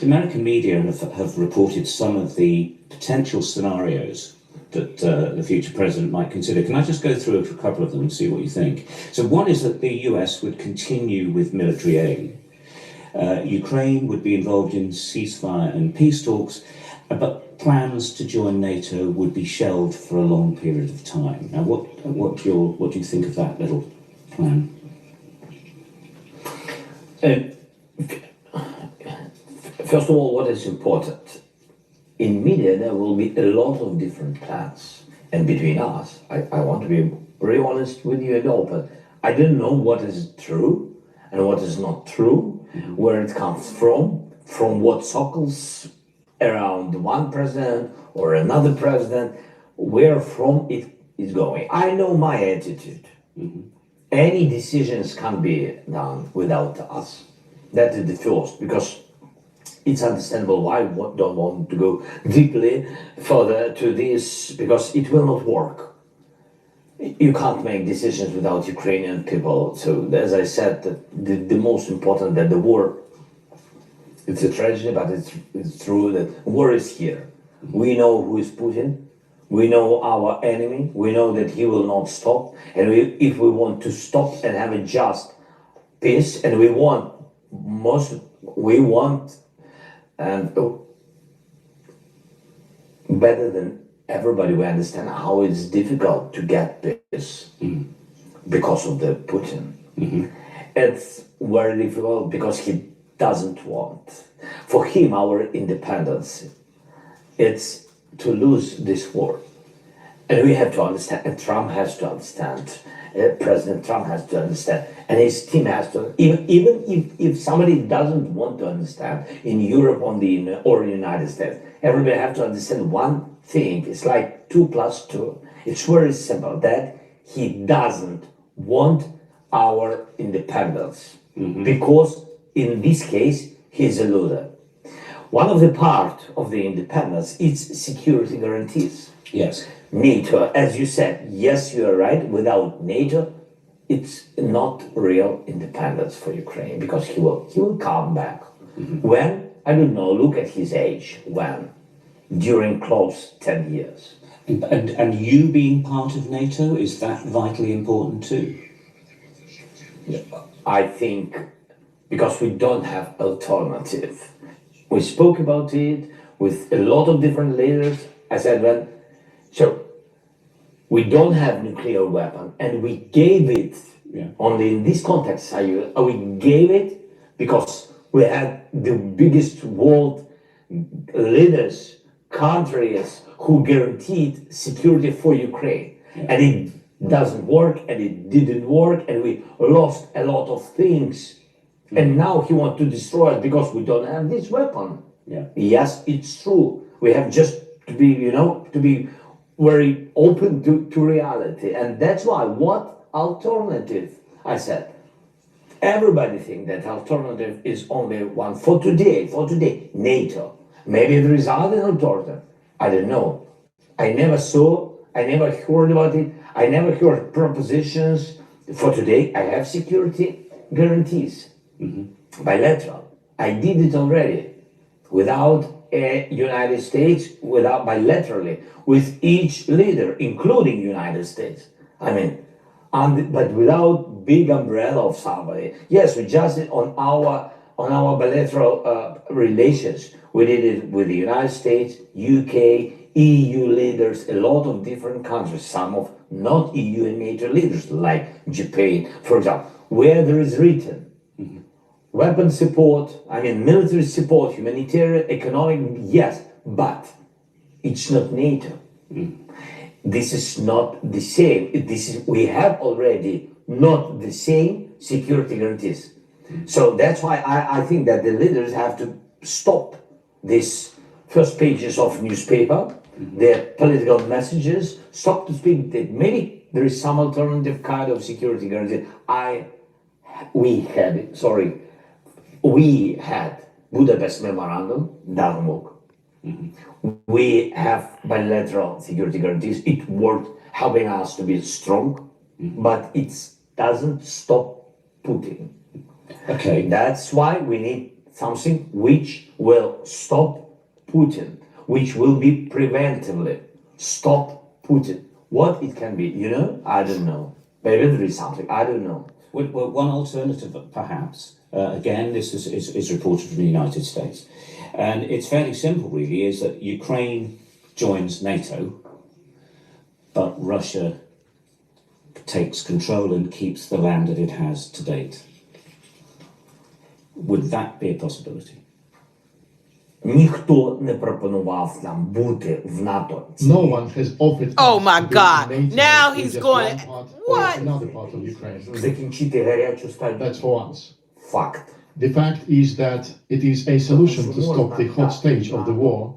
H: American media have reported some of the potential scenarios that the future president might consider. Can I just go through a couple of them and see what you think? So one is that the US would continue with military aid. Ukraine would be involved in ceasefire and peace talks, but plans to join NATO would be shelved for a long period of time. Now, what do you think of that little plan?
G: First of all, what is important? In media, there will be a lot of different plans. And between us, I want to be very honest with you and open. I don't know what is true and what is not true, where it comes from what circles, around one president or another president, where from it is going. I know my attitude. Any decisions can't be done without us. That is the first, because it's understandable why we don't want to go deeply further to this, because it will not work. You can't make decisions without Ukrainian people. So as I said, the most important that the war, it's a tragedy, but it's true that war is here. We know who is Putin. We know our enemy. We know that he will not stop. And if we want to stop and have a just peace, and we want, and better than everybody, we understand how it's difficult to get peace because of the Putin. It's very difficult because he doesn't want. For him, our independence, it's to lose this war. And we have to understand, and Trump has to understand, President Trump has to understand, and his team has to, even if somebody doesn't want to understand in Europe or in the United States, everybody has to understand one thing. It's like 2 + 2. It's very simple, that he doesn't want our independence, because in this case, he's a loser. One of the part of the independence is security guarantees.
H: Yes.
G: NATO, as you said, yes, you are right. Without NATO, it's not real independence for Ukraine, because he will come back. When? I don't know. Look at his age. When? During close 10 years.
H: And you being part of NATO, is that vitally important too?
G: I think because we don't have alternative. We spoke about it with a lot of different leaders. I said, so we don't have nuclear weapon, and we gave it only in this context. We gave it because we had the biggest world leaders, countries who guaranteed security for Ukraine, and it doesn't work, and it didn't work, and we lost a lot of things. And now he wants to destroy us because we don't have this weapon. Yes, it's true. We have just to be very open to reality. And that's why, what alternative? I said, everybody think that alternative is only one for today, NATO. Maybe there is other alternative. I don't know. I never saw, I never heard about it. I never heard propositions. For today, I have security guarantees. Bilateral. I did it already without United States, without bilaterally with each leader, including United States. I mean, but without big umbrella of somebody. Yes, we just did on our bilateral relations. We did it with the United States, UK, EU leaders, a lot of different countries, some of not EU and NATO leaders, like Japan, for example, where there is written weapon support, military support, humanitarian, economic, yes, but it's not NATO. This is not the same. We have already not the same security guarantees. So that's why I think that the leaders have to stop these first pages of newspaper, their political messages, stop to speak that maybe there is some alternative kind of security guarantee. We had Budapest Memorandum, doesn't work. We have bilateral security guarantees. It worked, helping us to be strong, but it doesn't stop Putin.
H: Okay.
G: That's why we need something which will stop Putin, which will be preventively stop Putin. What it can be, I don't know. Maybe there is something, I don't know.
H: Well, one alternative, perhaps, again, this is reported from the United States, and it's fairly simple, really, is that Ukraine joins NATO, but Russia takes control and keeps the land that it has to date. Would that be a possibility?
G: Ніхто не пропонував нам бути в НАТО.
I: No one has offered.
A: Oh
I: us
A: my
I: to be
A: God.
I: in NATO
A: Now
I: with
A: he's
I: just
A: going.
I: one part or
A: What?
I: another part of Ukraine.
G: Закінчити гарячу стадію.
I: That's for once.
G: Факт.
I: The fact is that it is a solution to stop the hot stage of the war,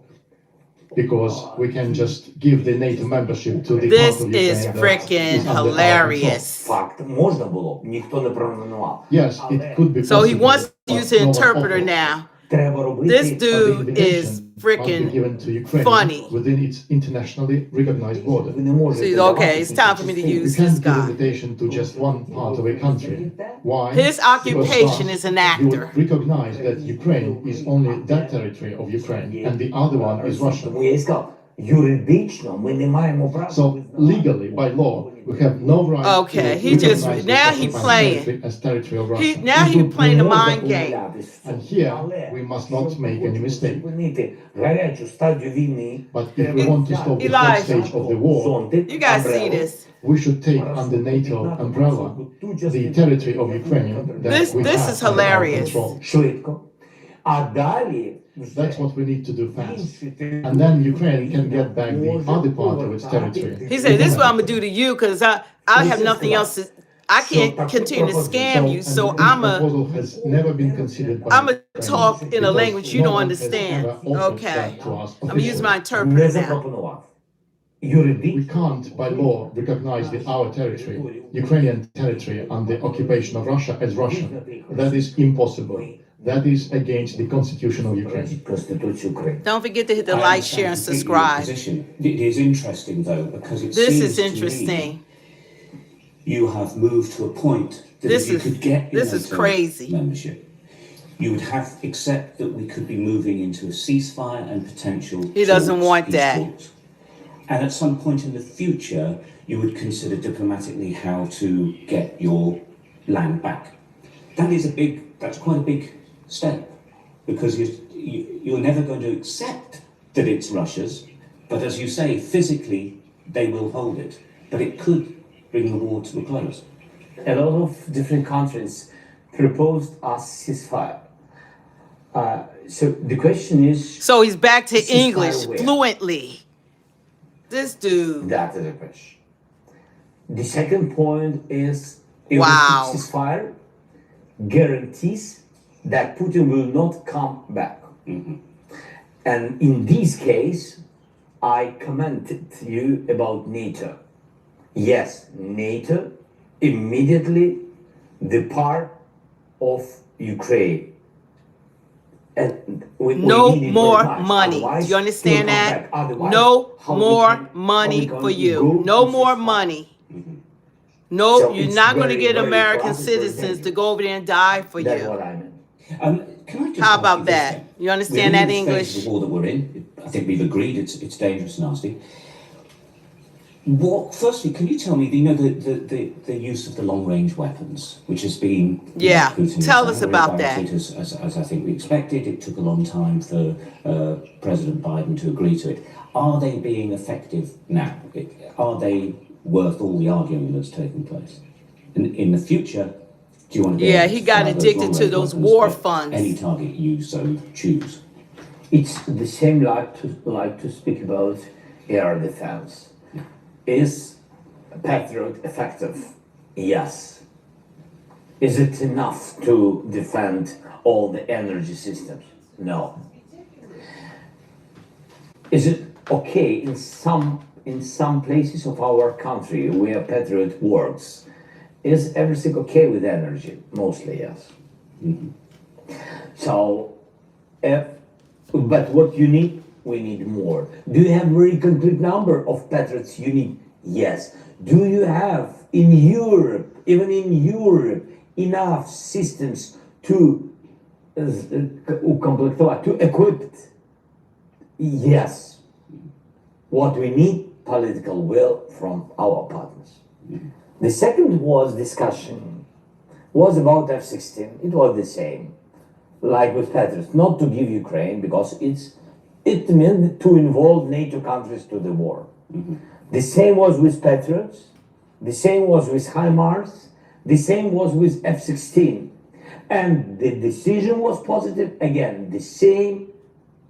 I: because we can just give the NATO membership to the
A: This
I: part of
A: is
I: Ukraine that
A: freaking
I: is under our control.
A: hilarious.
G: Факт, можна було, ніхто не променував.
I: Yes, it could be
A: So he
I: possible,
A: wants to
I: but
A: use an
I: no one
A: interpreter
I: offered.
A: now.
G: Треба робити.
A: This
I: But the
A: dude is
I: invitation must be
A: freaking
I: given to Ukraine
A: funny.
I: within its internationally recognized border.
G: Ви не можете
A: See,
G: давати
A: okay, it's time for me to
G: частину.
I: You
A: use
I: can't
A: this
I: give
A: guy.
I: invitation to just one part of a country. Why?
A: His occupation
I: Because
A: is an
I: you
A: actor.
I: would recognize that Ukraine is only that territory of Ukraine, and the other one is Russia.
G: Тому я і сказав, юридично ми не маємо права.
I: So legally, by law, we have no right
A: Okay,
I: to
A: he just
I: recognize
A: now
I: this
A: he
I: occupied
A: playing.
I: territory as territory of Russia.
A: Now he playing the mind game.
I: And here we must not make any mistake.
G: Зупинити гарячу стадію війни.
I: But if we want to stop the
A: Eli,
I: hot stage of the war,
A: You guys see this?
I: we should take under NATO umbrella the territory of Ukraine that we
A: This
I: have
A: is
I: under our
A: hilarious.
I: control.
G: Швидко. А далі
I: That's what we need to do fast. And then Ukraine can get back the other part of its territory.
A: He said, "This is what I'm gonna do to you, because I have nothing else to. I can't continue to scam you. So
I: and this
A: I'm
I: proposal has never been considered by
A: I'ma
I: Ukraine
A: talk in a
I: because
A: language you
I: no
A: don't
I: one has
A: understand.
I: ever offered
A: Okay.
I: that to us
A: I'm gonna use my
I: officially.
G: не
A: interpreter now.
G: запропонував.
I: We
G: Юридично.
I: can't, by law, recognize our territory, Ukrainian territory, under occupation of Russia as Russian. That is impossible. That is against the constitution of Ukraine.
G: Конституцію України.
A: Don't forget to hit the
H: I
A: like, share, and
H: understand completely your
A: subscribe.
H: position. It is interesting though, because it
A: This
H: seems
A: is
H: to me
A: interesting.
H: you have moved to a point that
A: This
H: if you
A: is-
H: could get
A: this is
H: NATO
A: crazy.
H: membership, you would have to accept that we could be moving into a ceasefire and potential.
A: He doesn't
H: talks,
A: want
H: peace
A: that.
H: talks. And at some point in the future, you would consider diplomatically how to get your land back. That's quite a big step, because you're never going to accept that it's Russia's, but as you say, physically they will hold it. But it could bring the war to a close.
G: A lot of different countries proposed a ceasefire. So the question is,
A: So he's back to
G: Ceasefire
A: English
G: where?
A: fluently. This dude.
G: that is the question. The second point is, if
A: Wow.
G: the ceasefire guarantees that Putin will not come back. And in this case, I commented you about NATO. Yes, NATO immediately the part of Ukraine. And
A: No
G: we need
A: more
G: very much.
A: money. Do
G: Otherwise,
A: you understand
G: he'll come
A: that?
G: back. Otherwise,
A: No
G: how we
A: more
G: can-
A: money
G: how we
A: for
G: can
A: you.
G: go
A: No
G: to
A: more
G: ceasefire.
A: money. No,
G: So
A: you're
G: it's
A: not going to
G: very,
A: get
G: very
A: American
G: classic,
A: citizens
G: very
A: to go over there and die for
G: That's
A: you.
G: what I meant.
H: Can I just
A: How
H: ask
A: about
H: you this
A: that?
H: then?
A: You understand
H: We're
A: that
H: in the stage
A: English?
H: of the war that we're in. I think we've agreed it's dangerous and nasty. Firstly, can you tell me, the use of the long-range weapons, which has been
A: Yeah,
H: Putin
A: tell
H: has
A: us
H: done
A: about
H: very
A: that.
H: badly, as I think we expected. It took a long time for President Biden to agree to it. Are they being effective now? Are they worth all the arguing that's taking place? In the future, do you want to be
A: Yeah,
H: able
A: he
H: to
A: got
H: fire those
A: addicted to
H: long-range
A: those
H: weapons
A: war
H: at
A: funds.
H: any target you so choose?
G: It's the same like to speak about air defense. Is Patriot effective? Yes. Is it enough to defend all the energy systems? No. Is it okay in some places of our country where Patriot works? Is everything okay with energy? Mostly yes. So, but what you need, we need more. Do you have very concrete number of Patriots you need? Yes. Do you have in Europe, even in Europe, enough systems to equip? Yes. What we need, political will from our partners. The second discussion was about F-16. It was the same, like with Patriots, not to give Ukraine because it meant to involve NATO countries to the war. The same was with Patriots, the same was with HIMARS, the same was with F-16. And the decision was positive, again, the same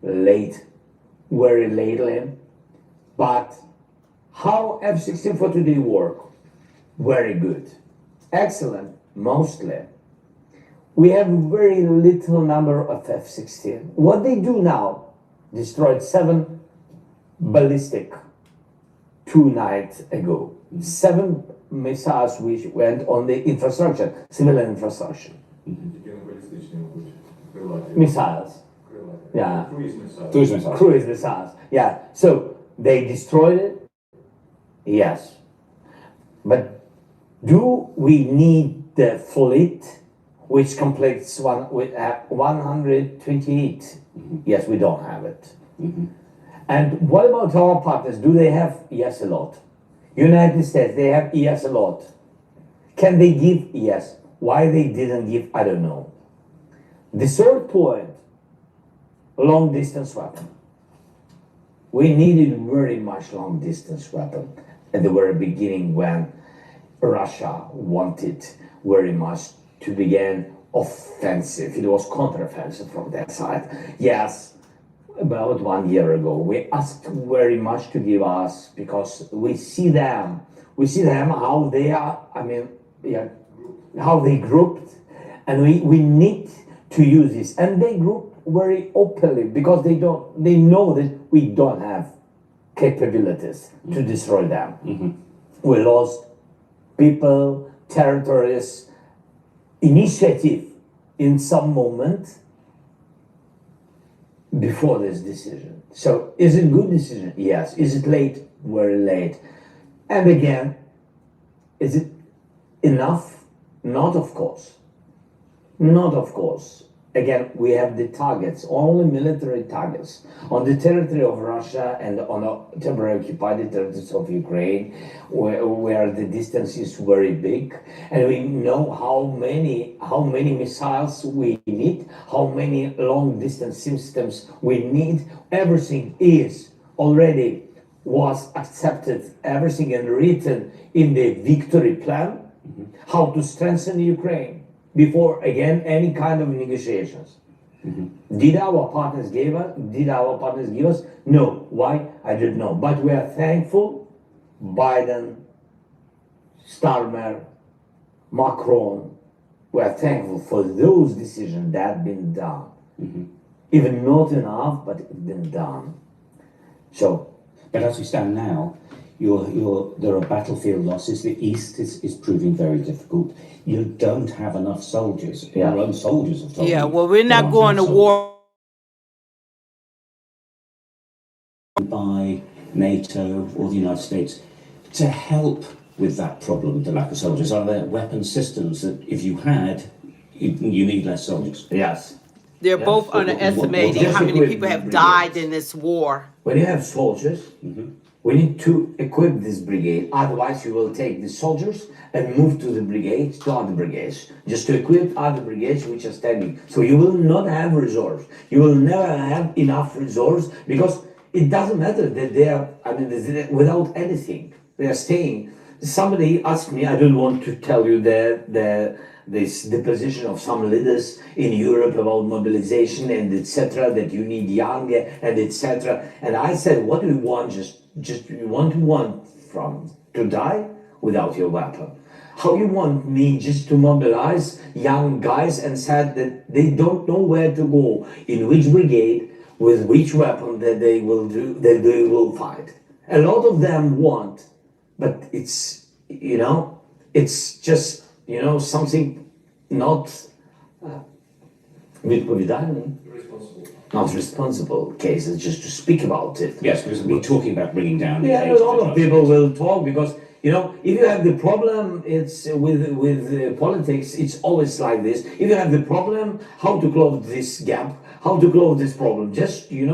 G: very lately. But how F-16 for today work? Very good. Excellent, mostly. we have very little number of F-16. What they do now, destroyed 7 ballistic 2 nights ago. 7 missiles which went on the infrastructure, civilian infrastructure. Missiles. Yeah.
H: Cruise missiles.
G: Cruise missiles. Yeah. So they destroyed it. Yes. But do we need the fleet which completes with 128? Yes, we don't have it. And what about our partners? Do they have? Yes, a lot. United States, they have? Yes, a lot. Can they give? Yes. Why they didn't give, I don't know. The third point, long distance weapon. We needed very much long distance weapon at the very beginning when Russia wanted very much to begin offensive. It was counteroffensive from that side. Yes, about 1 year ago, we asked very much to give us because we see them how they are, how they grouped, and we need to use this. And they group very openly because they know that we don't have capabilities to destroy them. We lost people, territories, initiative in some moment before this decision. So is it a good decision? Yes. Is it late? Very late. And again, is it enough? Not of course. Not of course. Again, we have the targets, only military targets on the territory of Russia and on the temporarily occupied territories of Ukraine, where the distance is very big, and we know how many missiles we need, how many long distance systems we need. Everything is already was accepted, everything and written in the victory plan, how to strengthen Ukraine. Before again any kind of negotiations. Did our partners give us? No. Why? I don't know. But we are thankful. Biden, Starmer, Macron. We are thankful for those decisions that have been done. Even not enough, but it's been done. So,
H: but as we stand now, there are battlefield losses. The east is proving very difficult. You don't have enough soldiers.
G: Yeah.
H: Your own soldiers have told
A: Yeah,
H: you
A: well, we're
H: there
A: not
H: aren't
A: going to
H: enough
A: war.
H: by NATO or the United States to help with that problem, the lack of soldiers. Are there weapon systems that if you had, you need less soldiers?
G: yes.
A: They're
G: Yes.
A: both underestimating
G: Just
A: how many
G: equip
A: people
G: the
A: have died
G: brigades.
A: in this war.
G: When you have soldiers, we need to equip this brigade. Otherwise, you will take the soldiers and move to the brigades, to other brigades, just to equip other brigades which are standing. So you will not have reserves. You will never have enough reserves because it doesn't matter that they are, without anything. They are staying. Somebody asked me, I don't want to tell you the position of some leaders in Europe about mobilization and etc. that you need young and etc. And I said, what do you want? Just you want from to die without your weapon? How you want me just to mobilize young guys and said that they don't know where to go, in which brigade, with which weapon that they will fight? A lot of them want, but it's it's just something not not responsible cases just to speak about it.
H: Yes, because we're talking about bringing down the
G: Yeah,
H: age
G: a
H: of
G: lot of
H: adultery.
G: people will talk because if you have the problem, it's with politics. It's always like this. If you have the problem, how to close this gap, how to close this problem? Just you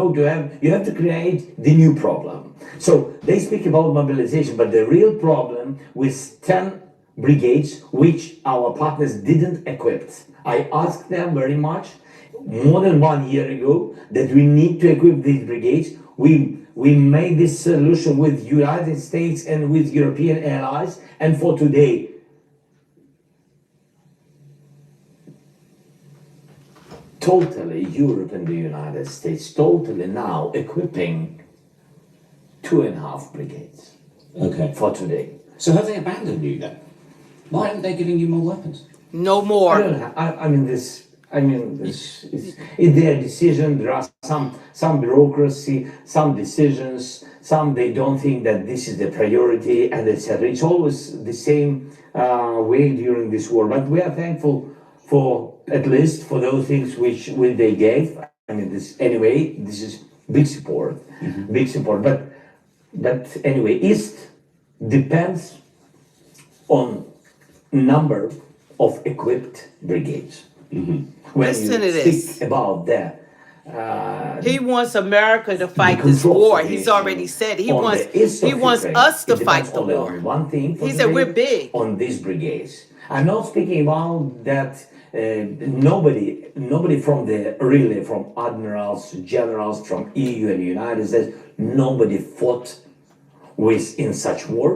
G: have to create the new problem. So they speak about mobilization, but the real problem with 10 brigades which our partners didn't equip. I asked them very much more than 1 year ago that we need to equip these brigades. We made this solution with United States and with European allies, and for today, totally Europe and the United States totally now equipping 2.5 brigades.
H: Okay.
G: For today.
H: So have they abandoned you then? Why aren't they giving you more weapons?
A: No
G: I
A: more.
G: don't know. I mean this. I mean, this is their decision. There are some bureaucracy, some decisions, some they don't think that this is the priority, and etc. It's always the same way during this war. But we are thankful for at least for those things which they gave. I mean, this anyway. This is big support, big support. But anyway, East depends on number of equipped brigades. When
A: Listen
G: you
A: to this.
G: speak about that,
A: He wants America to fight
G: the
A: this
G: control
A: war.
G: situation
A: He's already said he
G: on
A: wants
G: the east of Ukraine,
A: us to
G: it depends
A: fight the
G: only
A: war.
G: on one thing. For
A: He said
G: today,
A: we're big.
G: on these brigades. I'm not speaking about that. Nobody from from admirals, generals from EU and United States, nobody fought in such war,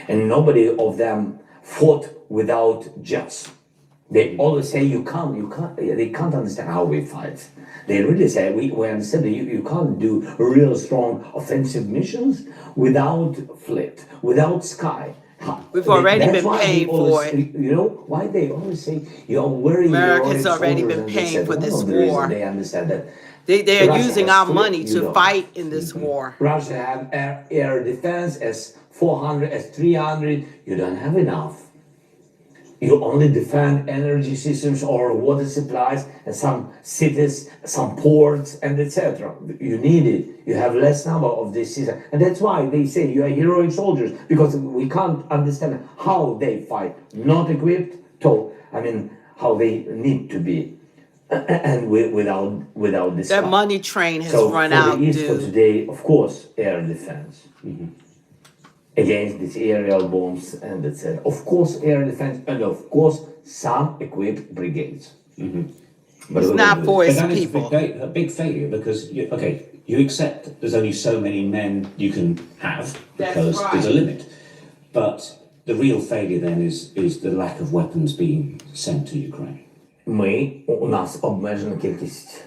G: and nobody of them fought without just. They always say you can't, they can't understand how we fight. They really say, we understand that you can't do real strong offensive missions without fleet, without sky.
A: We've already
G: That's
A: been
G: why they
A: paying for
G: always-
A: it.
G: You know why they always say you're wearing
A: America's already been paying for this war.
G: They understand that
A: They are
G: Russia
A: using
G: has
A: our
G: fleet,
A: money
G: you
A: to
G: don't.
A: fight in this war.
G: Russia have air defense as 400, as 300. You don't have enough. You only defend energy systems or water supplies and some cities, some ports, and etc. You need it. You have less number of these systems. And that's why they say you are heroic soldiers, because we can't understand how they fight. Not equipped, how they need to be. And without this.
A: That money train has
G: So
A: run
G: for
A: out,
G: the East for
A: dude.
G: today, of course, air defense against these aerial bombs and etc. Of course, air defense, and of course, some equipped brigades. But
A: It's
G: we
A: not
G: will do
A: for
G: it.
A: his
H: But that is
A: people.
H: a big failure because, you accept there's only so many men you can have because
A: That's
H: there's a
A: right.
H: limit. But the real failure then is the lack of weapons being sent to Ukraine.
G: У нас обмежена кількість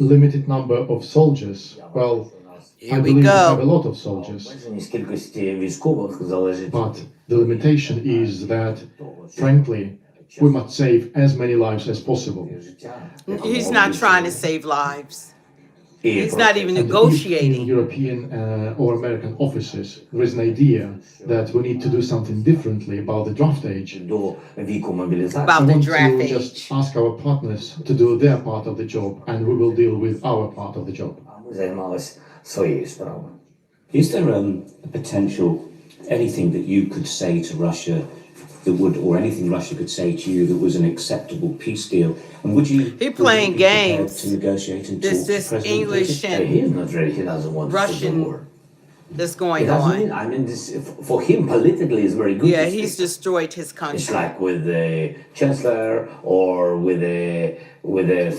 I: Limited number of soldiers. Well,
A: Here
I: I
A: we
I: believe we have a
A: go.
I: lot of soldiers,
G: обмеженість кількості військових залежить
I: but the limitation is that, frankly, we must save as many lives as possible.
A: He's not trying to save lives. He's not even
I: And if in
A: negotiating.
I: European or American offices there is an idea that we need to do something differently about the draft age,
G: до віку мобілізації.
A: About
I: I
A: the
I: want
A: draft
I: to
A: age.
I: just ask our partners to do their part of the job, and we will deal with our part of the job.
G: Ми займалися своєю справою.
H: Is there a potential, anything that you could say to Russia that would, or anything Russia could say to you that was an acceptable peace deal? And would you
A: playing
H: be prepared
A: games.
H: to negotiate and
A: This
H: talk to
A: this
H: President
A: English
H: Putin?
A: and
G: He's not ready. He doesn't want to see the
A: Russian
G: war.
A: that's
G: He
A: going
G: doesn't
A: on.
G: mean, this for him politically is very good.
A: Yeah,
G: to
A: he's
G: speak.
A: destroyed his
G: It's
A: country.
G: like with the chancellor or with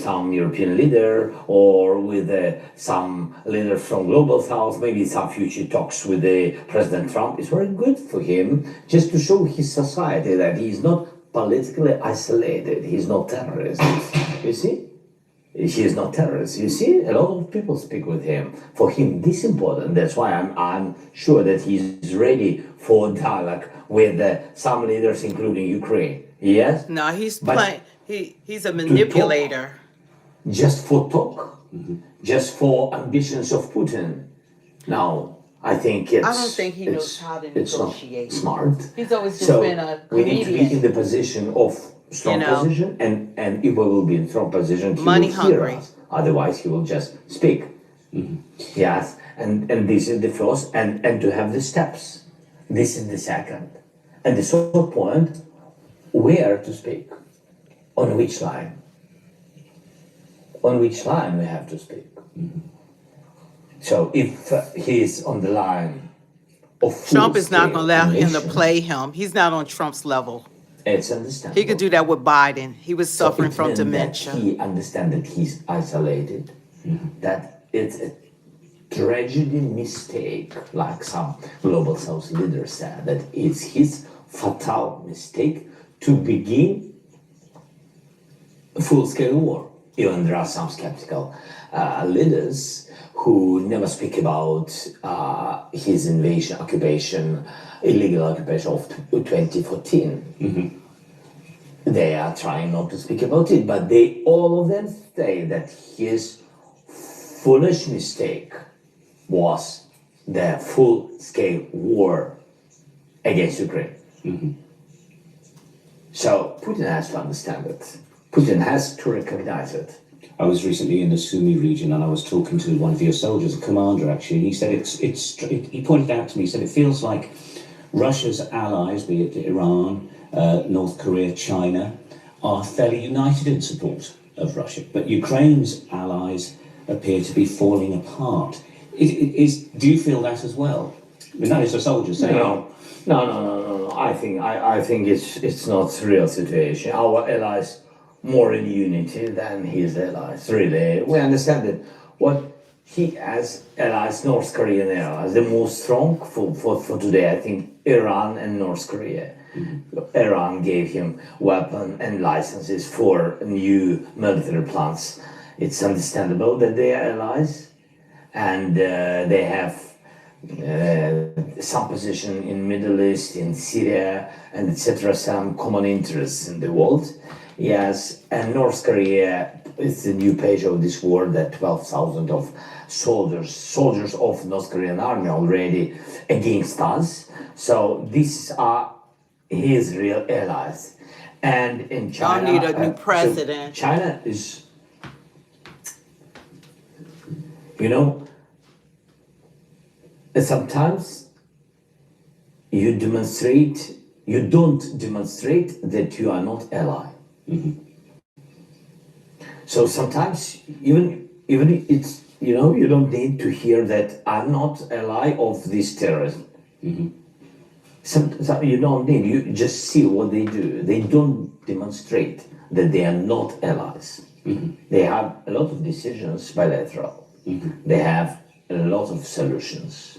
G: some European leader or with some leader from global south, maybe some future talks with President Trump. It's very good for him just to show his society that he's not politically isolated. He's not terrorist. You see? He is not terrorist. You see, a lot of people speak with him. For him, this is important. That's why I'm sure that he's ready for dialogue with some leaders, including Ukraine. Yes,
A: No, he's
G: But
A: playing. He's a manipulator.
G: just for talk, just for ambitions of Putin. Now, I think it's.
A: I don't think he knows how to
G: It's not
A: negotiate.
G: smart.
A: He's always just
G: So
A: been a
G: we need to be in
A: comedian.
G: the position of strong
A: You know.
G: position, and if we will be in strong position, he
A: Money
G: will hear
A: hungry.
G: us. Otherwise, he will just speak. Yes, and this is the first, and to have the steps. This is the second, and the third point: where to speak, on which line. On which line we have to speak. So if he is on the line of
A: Trump is not going to allow him to
G: nation,
A: play him. He's not on Trump's level.
G: it's understandable.
A: He could do that with Biden. He was suffering
G: So it
A: from
G: means
A: dementia.
G: That he understands that he's isolated, that it's a tragedy mistake, like some global south leaders said, that it's his fatal mistake to begin full-scale war. Even there are some skeptical leaders who never speak about his illegal occupation of 2014. They are trying not to speak about it, but they all of them say that his foolish mistake was the full-scale war against Ukraine. So Putin has to understand it. Putin has to recognize it.
H: I was recently in the Sumy region and I was talking to one of your soldiers, a commander actually, and he said he pointed out to me, he said it feels like Russia's allies, be it Iran, North Korea, China, are fairly united in support of Russia, but Ukraine's allies appear to be falling apart. Do you feel that as well? I mean, that is a soldier saying.
G: No. I think it's not a real situation. Our allies more in unity than his allies. Really, we understand that what he has allies, North Korean allies, the most strong for today. I think Iran and North Korea. Iran gave him weapon and licenses for new military plants. It's understandable that they are allies, and they have some position in Middle East, in Syria, and etc. Some common interests in the world. Yes, and North Korea is the new page of this war. That 12,000 of soldiers of North Korean army already against us. So these are his real allies. And in China,
A: Y'all need a new president.
G: So China is, you know, sometimes you don't demonstrate that you are not ally. So sometimes even it's, you know, you don't need to hear that I'm not ally of this terrorism. Sometimes you don't need, you just see what they do. They don't demonstrate that they are not allies. They have a lot of decisions bilateral. They have a lot of solutions.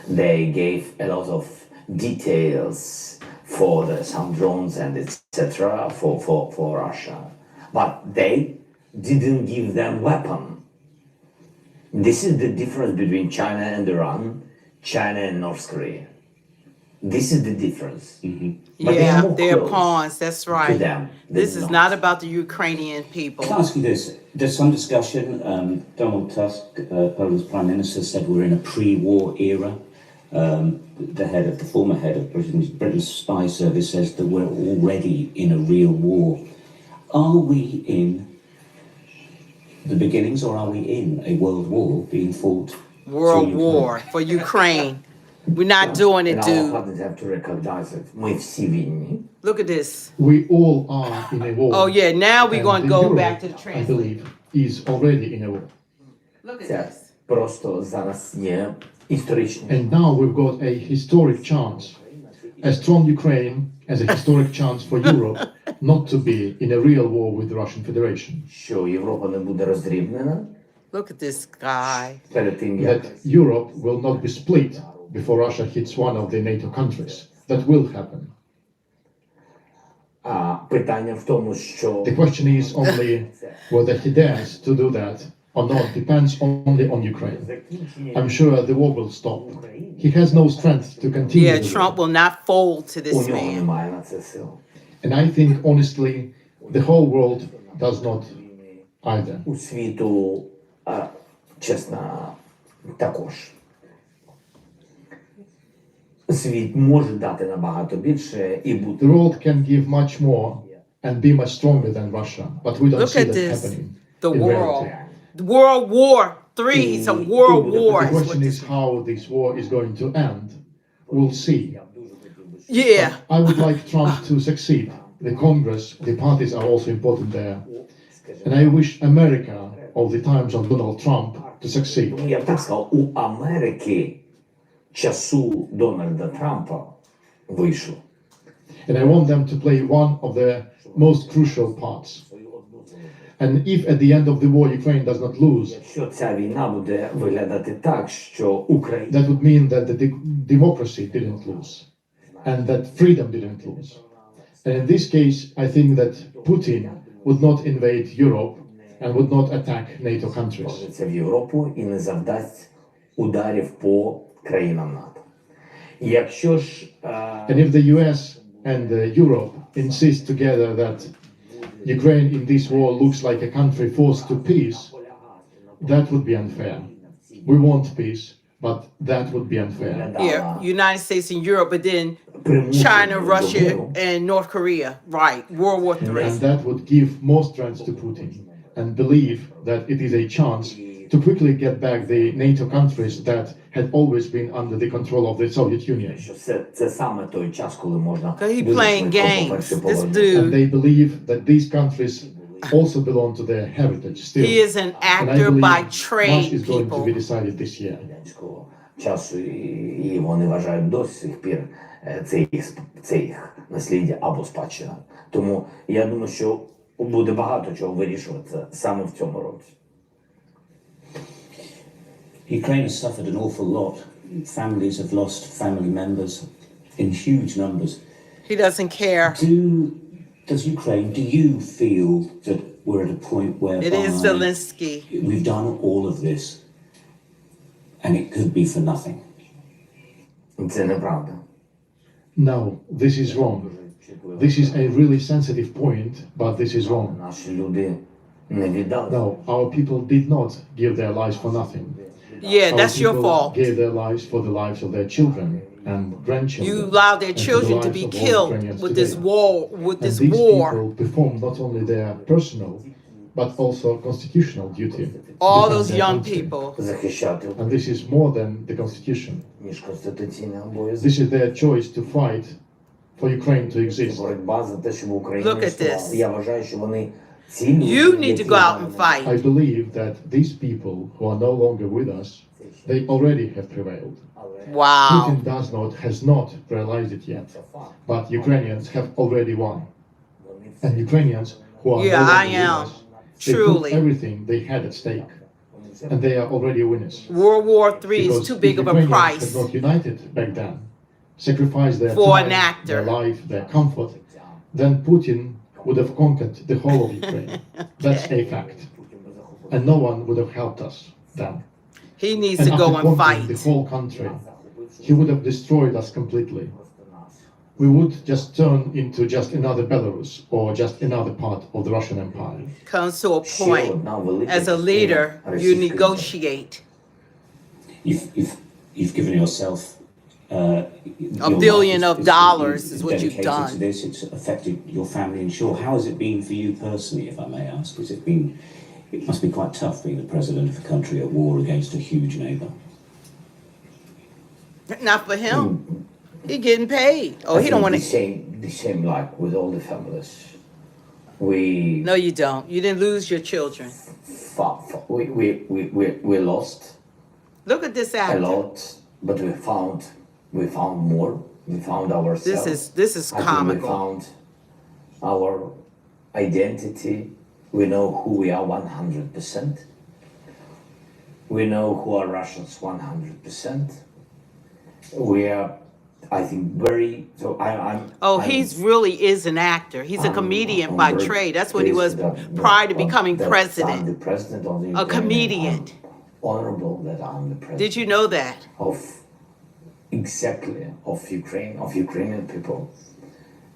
G: They gave a lot of details for some drones and etc. for Russia, but they didn't give them weapon. This is the difference between China and Iran, China and North Korea. This is the difference. But
A: Yeah,
G: more
A: they're
G: close
A: pawns. That's
G: to
A: right.
G: them
A: This
G: than
A: is not about the Ukrainian people.
H: Can I ask you this? There's some discussion, Donald Tusk, Poland's Prime Minister, said we're in a pre-war era. The former head of Britain's spy service says that we're already in a real war. Are we in the beginnings, or are we in a world war being fought?
A: World war for Ukraine. We're not doing it,
G: and our
A: dude.
G: partners have to recognize it. Ми всі винні.
A: Look at this.
I: We all are in a war.
A: Oh yeah, now we're
I: And
A: going to
I: the
A: go
I: Europe,
A: back to the
I: I
A: translate.
I: believe, is already in a war.
A: Look at
G: Це
A: this.
G: просто зараз є історичний.
I: And now we've got a historic chance, a strong Ukraine as a historic chance for Europe not to be in a real war with the Russian Federation.
G: Що Європа не буде роздрібнена
A: Look at this guy.
G: перед тим, як
I: That Europe will not be split before Russia hits one of the NATO countries. That will happen.
G: питання в тому, що
I: The question is only whether he dares to do that or not depends only on Ukraine. I'm sure the war will stop. He has no strength to continue.
A: Yeah,
I: the war.
A: Trump will not fold to
G: у
A: this
G: нього
A: man.
G: немає на це сил.
I: And I think, honestly, the whole world does not either.
G: У світу, чесно, також. Світ може дати набагато більше і бути.
I: The world can give much more and be much stronger than Russia, but we don't
A: Look
I: see
A: at
I: that
A: this.
I: happening.
A: The
I: in
A: world.
I: reality.
A: The World War III. It's a world war.
I: The
A: is what
I: question
A: this-
I: is how this war is going to end. We'll see.
A: Yeah.
I: I would like Trump to succeed. The Congress, the parties are also important there. And I wish America, of the times of Donald Trump, to succeed.
G: Я б так сказав, у Америки часу Дональда Трампа вийшло.
I: And I want them to play one of the most crucial parts. And if at the end of the war Ukraine does not lose,
G: Якщо ця війна буде виглядати так, що Україна
I: that would mean that the democracy didn't lose and that freedom didn't lose. And in this case, I think that Putin would not invade Europe and would not attack NATO countries.
G: вторгнеться в Європу і не завдасть ударів по країнам НАТО. Якщо ж
I: And if the US and Europe insist together that Ukraine in this war looks like a country forced to peace, that would be unfair. We want peace, but that would be unfair.
A: Yeah, United States and Europe, but then China, Russia, and North Korea. Right, World War III.
I: And that would give more strength to Putin and believe that it is a chance to quickly get back the NATO countries that had always been under the control of the Soviet Union.
A: Because he's playing games. This
I: And
A: dude,
I: they believe that these countries also belong to their heritage still.
A: he is an
I: And I
A: actor
I: believe
A: by
I: much
A: trade,
I: is going to
A: people.
I: be decided this year.
G: Часу, і вони вважають до сих пір це їх насліддя або спадщина. Тому я думаю, що буде багато чого вирішуватися саме в цьому році.
H: Ukraine has suffered an awful lot. Families have lost family members in huge numbers.
A: He doesn't care.
H: Does Ukraine, do you feel that we're at a point whereby
A: It is Zelensky.
H: we've done all of this and it could be for nothing?
G: Це неправда.
I: No, this is wrong. This is a really sensitive point, but this is wrong.
G: Наші люди не віддали.
I: No, our people did not give their lives for nothing.
A: Yeah,
I: Our
A: that's your
I: people
A: fault.
I: gave their lives for the lives of their children and grandchildren.
A: You allowed their
I: and for the
A: children to
I: lives
A: be
I: of all
A: killed
I: Ukrainians
A: with
I: today.
A: this war, with
I: And
A: this
I: these
A: war.
I: people perform not only their personal, but also constitutional duty. to
A: All
I: defend
A: those
I: their
A: young
I: country.
A: people.
G: Захищати,
I: And this is more than the constitution.
G: ніж конституційний обов'язок.
I: This is their choice to fight for Ukraine to
G: Це
I: exist.
G: боротьба за те, щоб Україна
A: Look at
G: існувала.
A: this.
G: Я вважаю, що вони ці люди,
A: You need to
G: які
A: go out and
G: зараз-
I: I
A: fight.
I: believe that these people who are no longer with us, they already have prevailed.
A: Wow.
I: Putin has not realized it yet, but Ukrainians have already won. And Ukrainians who are
A: Yeah,
I: no longer
A: I
I: with
A: am.
I: us, they
A: Truly.
I: put everything they had at stake, and they are already winners.
A: World War III
I: Because
A: is too
I: if
A: big of a
I: Ukrainians
A: price.
I: had not united back then, sacrificed their
A: For
I: time,
A: an actor.
I: their life, their comfort, then Putin would have conquered the whole of Ukraine. That's a fact. And no one would have helped us then.
A: He needs
I: And
A: to go
I: after
A: and
I: conquering the
A: fight.
I: whole country, he would have destroyed us completely. We would just turn into just another Belarus or just another part of the Russian Empire.
A: Comes to a
G: Ще
A: point.
G: одна велика
A: As a
G: частина
A: leader, you
G: російської
A: negotiate.
H: You've given yourself
A: $1 billion is what you've
H: dedicated
A: done.
H: to this. It's affected your family, and sure. How has it been for you personally, if I may ask? Has it been? It must be quite tough being the president of a country at war against a huge neighbour.
A: Not for him. He getting paid. Oh, he don't want to.
G: the same like with all the families. We
A: No, you don't. You didn't lose your children.
G: we lost
A: Look at this
G: a
A: actor.
G: lot, but we found more. We found ourselves.
A: This is
G: I think we
A: comical.
G: found our identity. We know who we are 100%. We know who are Russians 100%. We are, I think, very. So I'm.
A: Oh,
G: I'm-
A: he's really is an actor. He's a comedian by
G: very
A: trade. That's what he was
G: pleased
A: prior to
G: that
A: becoming
G: I'm the
A: president.
G: president of the
A: A
G: Ukraine, and
A: comedian.
G: I'm honorable that I'm the president.
A: Did you know that?
G: Of Ukrainian people,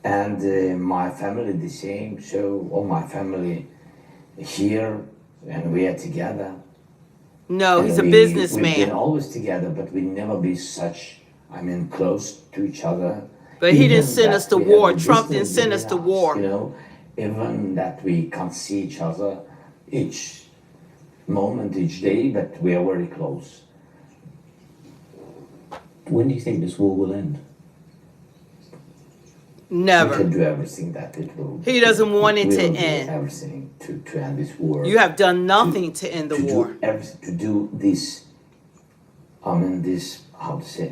G: and my family the same. So all my family here, and we are together.
A: No,
G: And
A: he's a
G: we've been
A: businessman.
G: always together, but we never be such. I mean, close to each other.
A: But he didn't
G: Even
A: send
G: that
A: us to
G: we
A: war.
G: have a
A: Trump
G: distance
A: didn't send us to
G: between
A: war.
G: You know, even that we can't see each other each moment, each day, but we are very close.
H: When do you think this war will end?
G: We
A: Never.
G: can do everything that it will.
A: He doesn't want it
G: we
A: to
G: will do
A: end.
G: Everything to end this war.
A: You have done nothing to end the
G: to
A: war.
G: do everything to do this. I mean, this how to say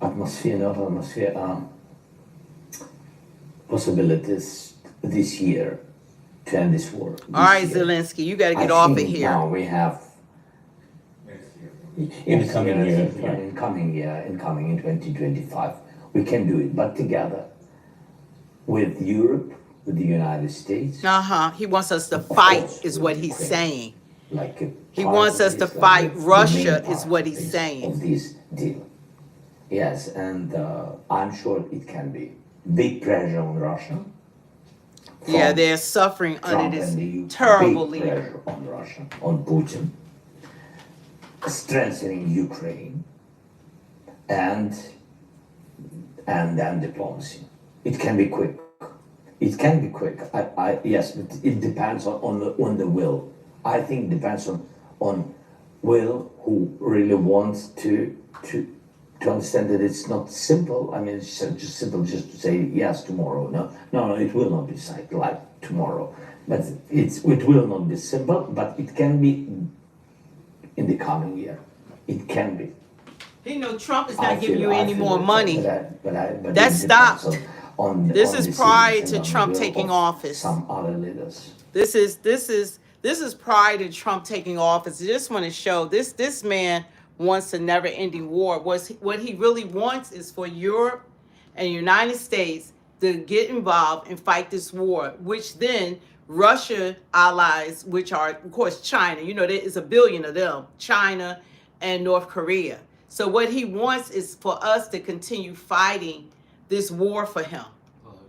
G: atmosphere, not atmosphere. Possibilities this year to end this war.
A: All right, Zelensky, you got to get off of here.
G: Now we have.
H: In the coming year,
G: In coming in 2025, we can do it, but together with Europe, with the United States.
A: He wants us to fight,
G: course,
A: is what he's
G: Ukraine.
A: saying.
G: Like
A: He
G: part
A: wants
G: of
A: us to
G: this,
A: fight
G: the
A: Russia,
G: main
A: is
G: part
A: what
G: of
A: he's
G: this-
A: saying.
G: Of this deal. Yes, and I'm sure it can be big pressure on Russia.
A: Yeah,
G: From
A: they're suffering
G: Trump
A: under this
G: and the EU,
A: terrible
G: big
A: leader.
G: pressure on Russia, on Putin, strengthening Ukraine, and then diplomacy. It can be quick. It can be quick. Yes, but it depends on the will. I think it depends on will who really wants to understand that it's not simple. I mean, it's just simple just to say yes tomorrow. No, it will not be like tomorrow. But it will not be simple, but it can be in the coming year. It can be.
A: You know, Trump is
G: I
A: not giving
G: feel-
A: you
G: I
A: any
G: feel
A: more
G: it,
A: money.
G: but
A: That
G: it depends
A: stopped.
G: on
A: This
G: on
A: is
G: the
A: prior
G: cities
A: to
G: and on
A: Trump
G: the will
A: taking
G: of
A: office.
G: some other leaders.
A: This is prior to Trump taking office. I just want to show this man wants a never-ending war. What he really wants is for Europe and the United States to get involved and fight this war, which then Russia allies, which are of course China. You know, there is a billion of them, China and North Korea. So what he wants is for us to continue fighting this war for him.
C: Look,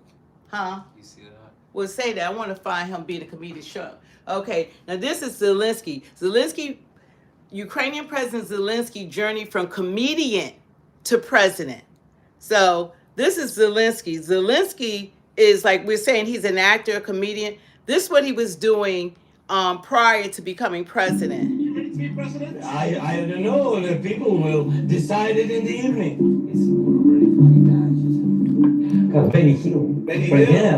A: Huh?
C: you see that?
A: Well, say that. I want to find him being a comedic show. Okay, now this is Zelensky. Ukrainian President Zelensky journeyed from comedian to president. So this is Zelensky. Zelensky is, like we're saying, he's an actor, a comedian. This is what he was doing prior to becoming president.
J: I don't know. The people will decide it in the evening.
G: Benny Hill.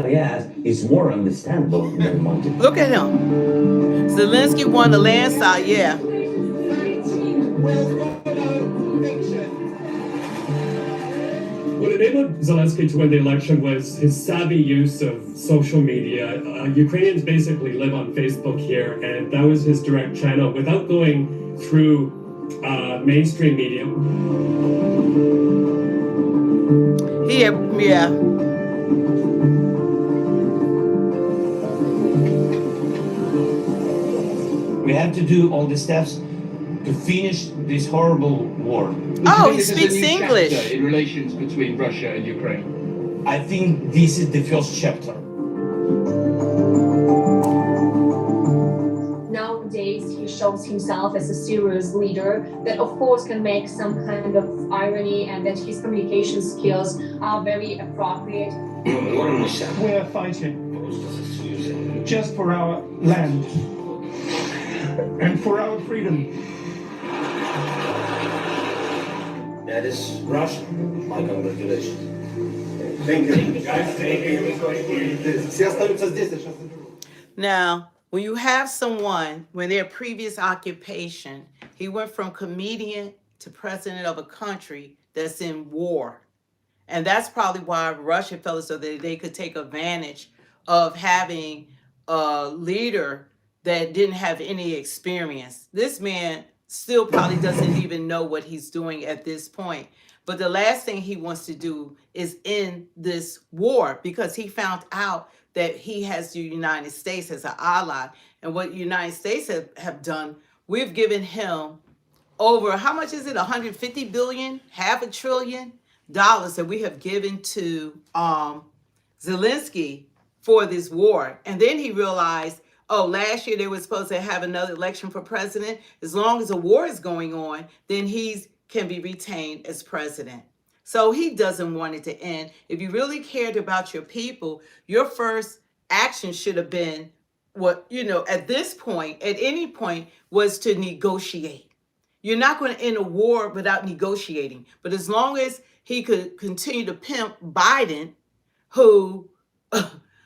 G: Yes, it's more understandable than Monty.
A: Look at him. Zelensky won the landslide, yeah.
K: What enabled Zelensky to win the election was his savvy use of social media. Ukrainians basically live on Facebook here, and that was his direct channel without going through mainstream media.
A: Yeah.
J: We have to do all the steps to finish this horrible war.
A: Oh, he speaks English.
L: In relations between Russia and Ukraine.
J: I think this is the first chapter.
M: Nowadays, he shows himself as a serious leader that, of course, can make some kind of irony, and that his communication skills are very appropriate.
N: We are fighting just for our land and for our freedom.
J: That is Russia. My congratulations.
N: Thank you. Guys, thank you.
A: Now, when you have someone, when their previous occupation, he went from comedian to president of a country that's in war. And that's probably why Russia felt so that they could take advantage of having a leader that didn't have any experience. This man still probably doesn't even know what he's doing at this point. But the last thing he wants to do is end this war, because he found out that he has the United States as an ally. And what the United States have done, we've given him over, how much is it? 150 billion, $500 billion that we have given to Zelensky for this war. And then he realized, oh, last year they were supposed to have another election for president. As long as a war is going on, then he can be retained as president. So he doesn't want it to end. If you really cared about your people, your first action should have been, at this point, at any point, was to negotiate. You're not going to end a war without negotiating. But as long as he could continue to pimp Biden, who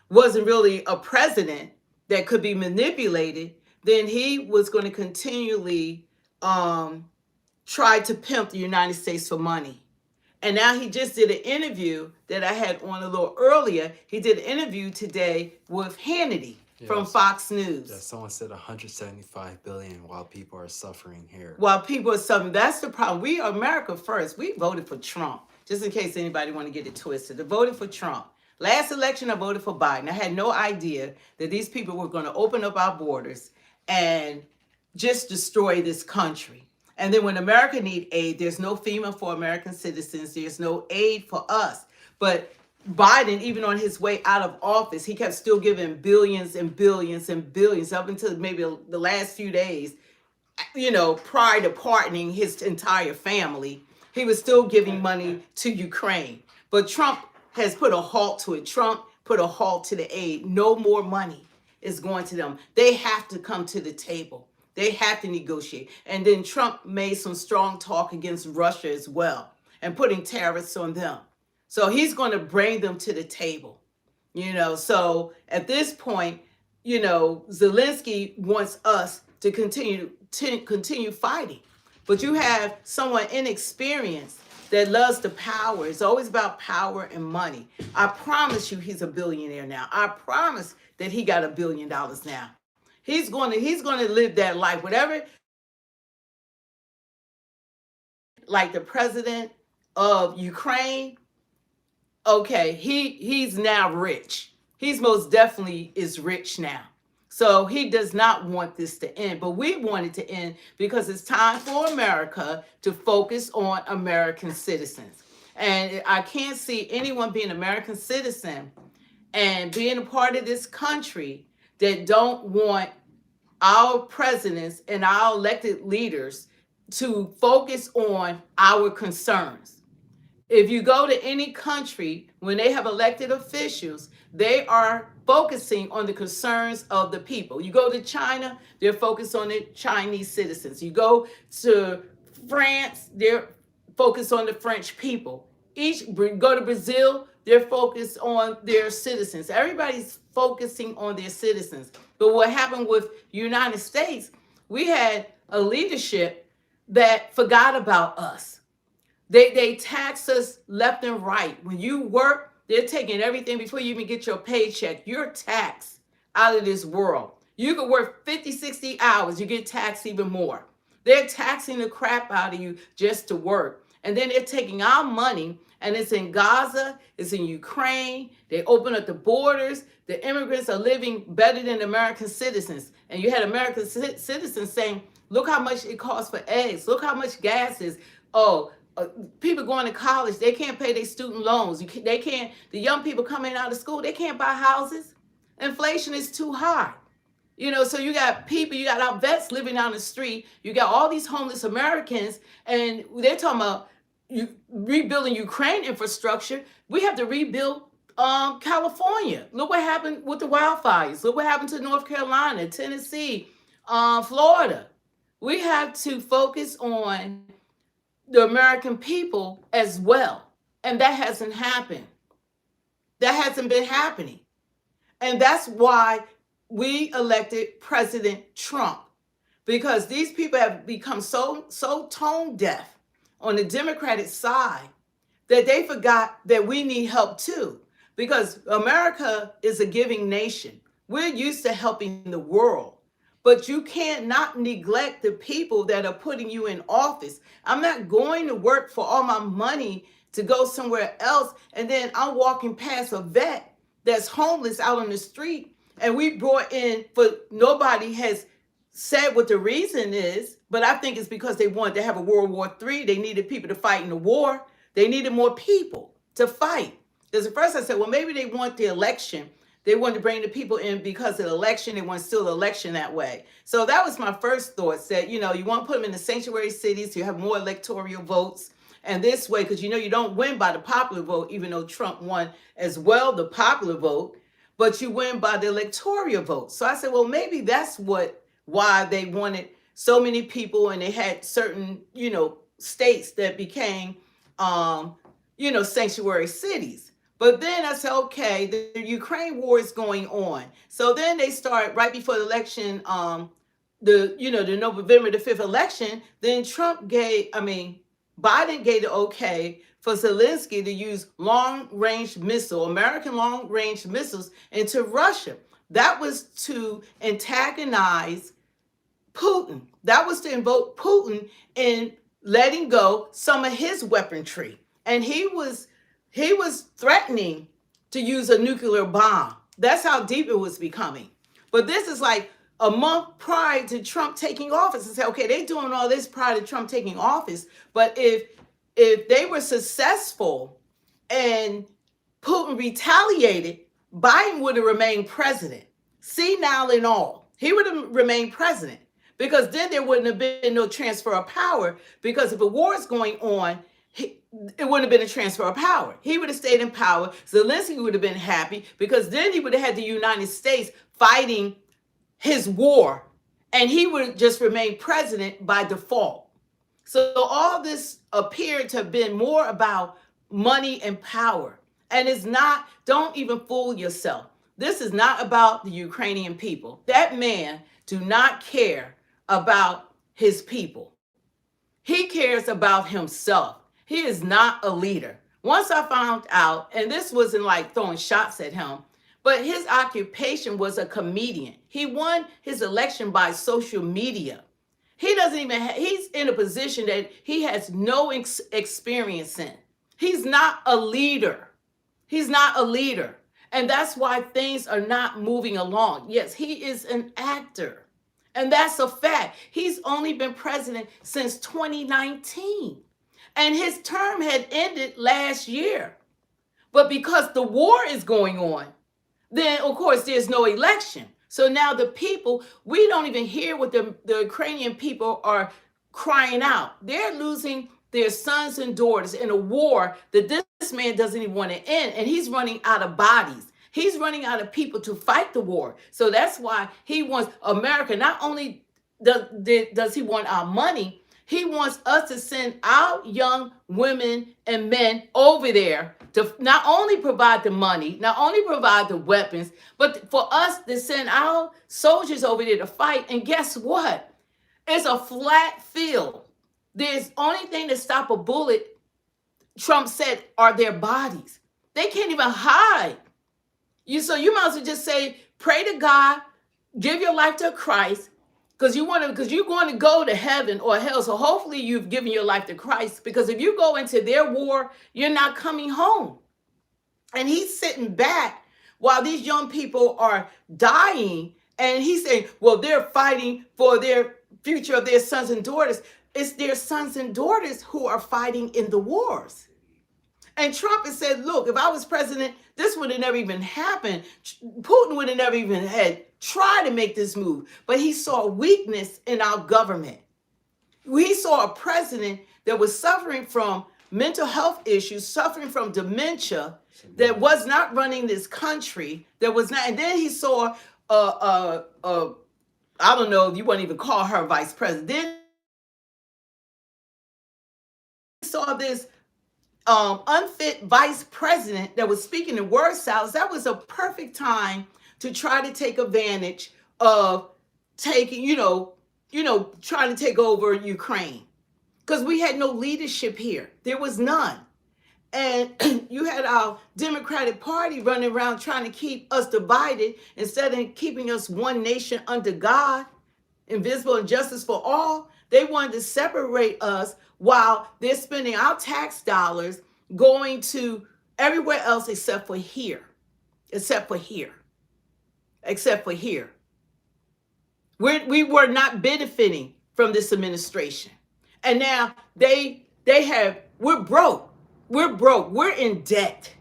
A: wasn't really a president that could be manipulated, then he was going to continually try to pimp the United States for money. And now he just did an interview that I had on a little earlier. He did an interview today with Hannity from Fox News.
C: Yeah, someone said 175 billion while people are suffering here.
A: While people are suffering, that's the problem. We are America first. We voted for Trump, just in case anybody want to get it twisted. They voted for Trump. Last election, I voted for Biden. I had no idea that these people were going to open up our borders and just destroy this country. And then when America need aid, there's no FEMA for American citizens. There's no aid for us. But Biden, even on his way out of office, he kept still giving billions and billions and billions up until maybe the last few days, prior to pardoning his entire family. He was still giving money to Ukraine. But Trump has put a halt to it. Trump put a halt to the aid. No more money is going to them. They have to come to the table. They have to negotiate. And then Trump made some strong talk against Russia as well and putting tariffs on them. So he's going to bring them to the table. So at this point, Zelensky wants us to continue fighting. But you have someone inexperienced that loves the power. It's always about power and money. I promise you he's a billionaire now. I promise that he got $1 billion now. He's going to live that life. Whatever, like the president of Ukraine, okay, he's now rich. He's most definitely is rich now. So he does not want this to end, but we want it to end because it's time for America to focus on American citizens. And I can't see anyone being an American citizen and being a part of this country that don't want our presidents and our elected leaders to focus on our concerns. If you go to any country, when they have elected officials, they are focusing on the concerns of the people. You go to China, they're focused on the Chinese citizens. You go to France, they're focused on the French people. Go to Brazil, they're focused on their citizens. Everybody's focusing on their citizens. But what happened with the United States, we had a leadership that forgot about us. They tax us left and right. When you work, they're taking everything before you even get your paycheck. You're taxed out of this world. You could work 50, 60 hours, you get taxed even more. They're taxing the crap out of you just to work. And then they're taking our money, and it's in Gaza, it's in Ukraine. They open up the borders. The immigrants are living better than American citizens. And you had American citizens saying, look how much it costs for eggs. Look how much gas is. People going to college, they can't pay their student loans. The young people coming out of school, they can't buy houses. Inflation is too high. So you got our vets living on the street. You got all these homeless Americans, and they're talking about rebuilding Ukraine infrastructure. We have to rebuild California. Look what happened with the wildfires. Look what happened to North Carolina, Tennessee, Florida. We have to focus on the American people as well. And that hasn't happened. That hasn't been happening. And that's why we elected President Trump, because these people have become so tone deaf on the Democratic side that they forgot that we need help too, because America is a giving nation. We're used to helping the world. But you can't not neglect the people that are putting you in office. I'm not going to work for all my money to go somewhere else, and then I'm walking past a vet that's homeless out on the street, and we brought in, but nobody has said what the reason is, but I think it's because they wanted to have a World War III. They needed people to fight in the war. They needed more people to fight. Because at first I said, well, maybe they want the election. They wanted to bring the people in because of the election. They want still the election that way. So that was my first thoughts, that, you want to put them in the sanctuary cities to have more electoral votes. And this way, because you don't win by the popular vote, even though Trump won as well the popular vote, but you win by the electoral vote. So I said, well, maybe that's why they wanted so many people, and they had certain, states that became, sanctuary cities. But then I said, okay, the Ukraine war is going on. So then they start right before the election, the November the 5th election. Then Biden gave the okay for Zelensky to use American long-range missiles into Russia. That was to antagonize Putin. That was to invoke Putin in letting go some of his weaponry. And he was threatening to use a nuclear bomb. That's how deep it was becoming. But this is like a month prior to Trump taking office, and say, okay, they're doing all this prior to Trump taking office. But if they were successful and Putin Putin retaliated, Biden would have remained president, senile and all. He would have remained president because then there wouldn't have been no transfer of power, because if a war is going on, it wouldn't have been a transfer of power. He would have stayed in power. Zelensky would have been happy because then he would have had the United States fighting his war, and he would just remain president by default. So all this appeared to have been more about money and power. And it's not, don't even fool yourself. This is not about the Ukrainian people. That man do not care about his people. He cares about himself. He is not a leader. Once I found out, and this wasn't like throwing shots at him, but his occupation was a comedian. He won his election by social media. He doesn't even he's in a position that he has no experience in. He's not a leader. He's not a leader. And that's why things are not moving along. Yes, he is an actor. And that's a fact. He's only been president since 2019. And his term had ended last year. But because the war is going on, then of course there's no election. So now the people, we don't even hear what the Ukrainian people are crying out. They're losing their sons and daughters in a war that this man doesn't even want to end. And he's running out of bodies. He's running out of people to fight the war. So that's why he wants America. Not only does he want our money, he wants us to send our young women and men over there to not only provide the money, not only provide the weapons, but for us to send our soldiers over there to fight. And guess what? It's a flat field. There's only thing to stop a bullet, Trump said, are their bodies. They can't even hide. So you might as well just say, pray to God, give your life to Christ, because you're going to go to heaven or hell. So hopefully you've given your life to Christ, because if you go into their war, you're not coming home. And he's sitting back while these young people are dying. And he's saying, well, they're fighting for their future of their sons and daughters. It's their sons and daughters who are fighting in the wars. And Trump has said, look, if I was president, this would have never even happened. Putin would have never even had tried to make this move. But he saw weakness in our government. We saw a president that was suffering from mental health issues, suffering from dementia, that was not running this country, that was not. And then he saw, I don't know if you wouldn't even call her vice president. Then he saw this unfit vice president that was speaking in word salads. That was a perfect time to try to take advantage of taking, trying to take over Ukraine. Because we had no leadership here. There was none. And you had our Democratic Party running around trying to keep us divided instead of keeping us one nation under God, invisible and justice for all. They wanted to separate us while they're spending our tax dollars going to everywhere else except for here. Except for here. Except for here. We were not benefiting from this administration. And now we're broke. We're broke. We're in debt.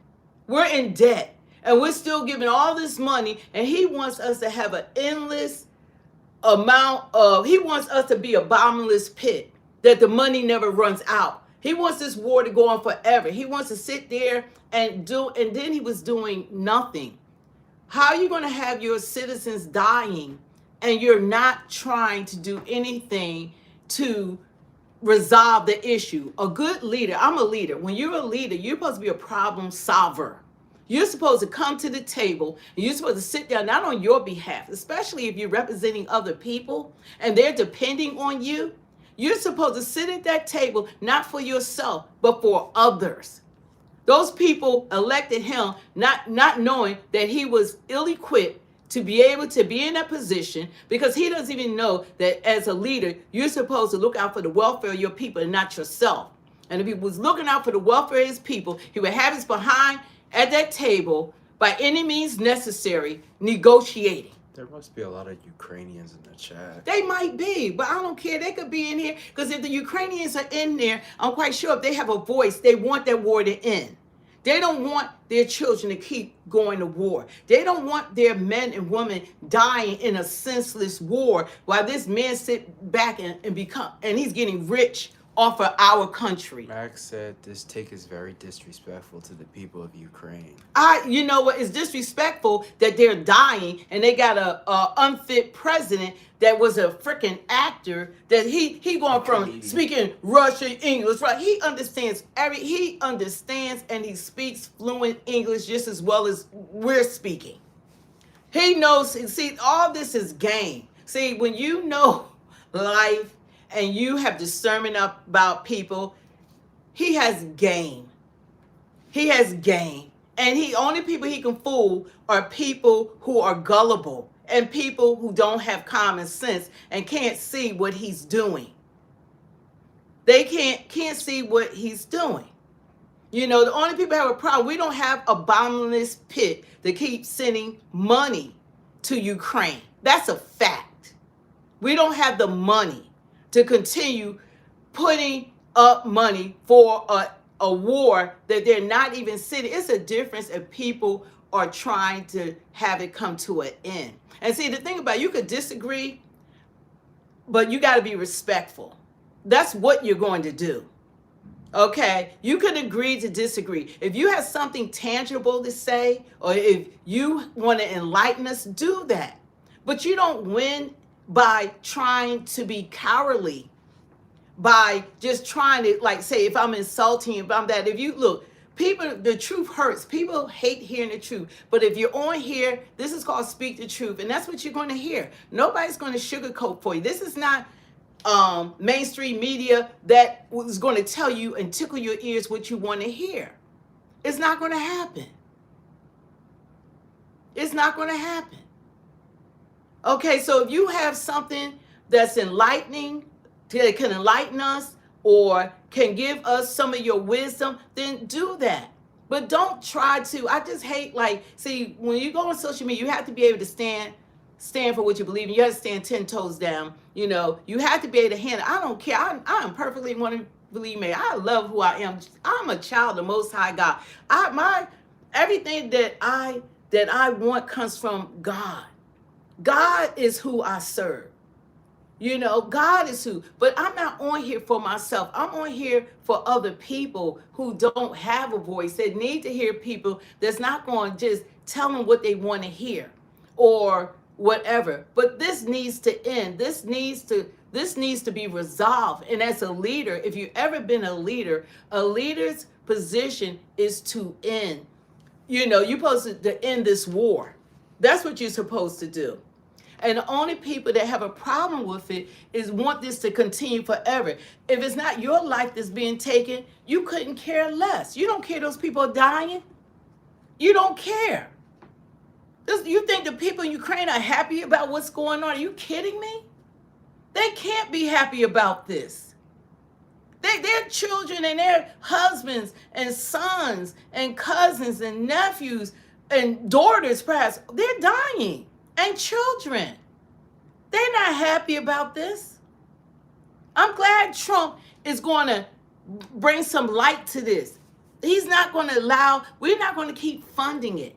A: We're in debt. And we're still giving all this money. And he wants us to have an endless he wants us to be a bottomless pit, that the money never runs out. He wants this war to go on forever. He wants to sit there and then he was doing nothing. How are you going to have your citizens dying and you're not trying to do anything to resolve the issue? A good leader, I'm a leader. When you're a leader, you're supposed to be a problem solver. You're supposed to come to the table and you're supposed to sit down, not on your behalf, especially if you're representing other people and they're depending on you. You're supposed to sit at that table, not for yourself, but for others. Those people elected him not knowing that he was ill-equipped to be able to be in that position, because he doesn't even know that as a leader, you're supposed to look out for the welfare of your people and not yourself. And if he was looking out for the welfare of his people, he would have his behind at that table by any means necessary, negotiating.
C: There must be a lot of Ukrainians in the chat.
A: They might be, but I don't care. They could be in here, because if the Ukrainians are in there, I'm quite sure if they have a voice, they want that war to end. They don't want their children to keep going to war. They don't want their men and women dying in a senseless war while this man sit back and he's getting rich off of our country.
C: Max said this take is very disrespectful to the people of Ukraine.
A: You know what? It's disrespectful that they're dying and they got a unfit president that was a freaking actor, that he going from speaking Russian, English, right? He understands and he speaks fluent English just as well as we're speaking. He knows, see, all this is game. See, when you know life and you have discernment about people, he has game. He has game. And only people he can fool are people who are gullible and people who don't have common sense and can't see what he's doing. They can't see what he's doing. You know, the only people have a problem, we don't have a bottomless pit that keeps sending money to Ukraine. That's a fact. We don't have the money to continue putting up money for a war that they're not even sitting. It's a difference if people are trying to have it come to an end. And see, the thing about it, you could disagree, but you got to be respectful. That's what you're going to do. Okay? You can agree to disagree. If you have something tangible to say, or if you want to enlighten us, do that. But you don't win by trying to be cowardly, by just trying to, like, say, if I'm insulting, if I'm that, if you look, people, the truth hurts. People hate hearing the truth. But if you're on here, this is called Speak the Truth, and that's what you're going to hear. Nobody's going to sugarcoat for you. This is not mainstream media that is going to tell you and tickle your ears what you want to hear. It's not going to happen. It's not going to happen. Okay, so if you have something that's enlightening, that can enlighten us or can give us some of your wisdom, then do that. But don't try to, I just hate, like, see, when you go on social media, you have to be able to stand for what you believe in. You have to stand 10 toes down. You know, you have to be able to handle. I don't care. I am perfectly want to believe me. I love who I am. I'm a child of the Most High God. Everything that I want comes from God. God is who I serve. You know, God is who. But I'm not on here for myself. I'm on here for other people who don't have a voice, that need to hear people that's not going to just tell them what they want to hear or whatever. But this needs to end. This needs to be resolved. And as a leader, if you've ever been a leader's position is to end. You know, you're supposed to end this war. That's what you're supposed to do. And the only people that have a problem with it is want this to continue forever. If it's not your life that's being taken, you couldn't care less. You don't care those people are dying. You don't care. You think the people in Ukraine are happy about what's going on? Are you kidding me? They can't be happy about this. Their children and their husbands and sons and cousins and nephews and daughters, perhaps, they're dying. And children. They're not happy about this. I'm glad Trump is going to bring some light to this. He's not going to we're not going to keep funding it.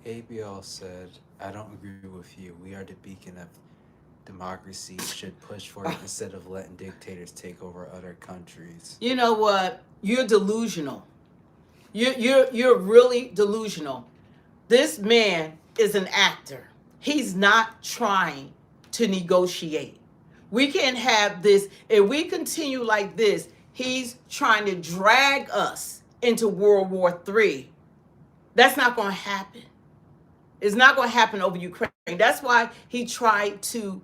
C: ABL said, I don't agree with you. We are the beacon of democracy, should push for it instead of letting dictators take over other countries.
A: You know what? You're delusional. You're really delusional. This man is an actor. He's not trying to negotiate. We can't have this. If we continue like this, he's trying to drag us into World War III. That's not going to happen. It's not going to happen over Ukraine. That's why he tried to,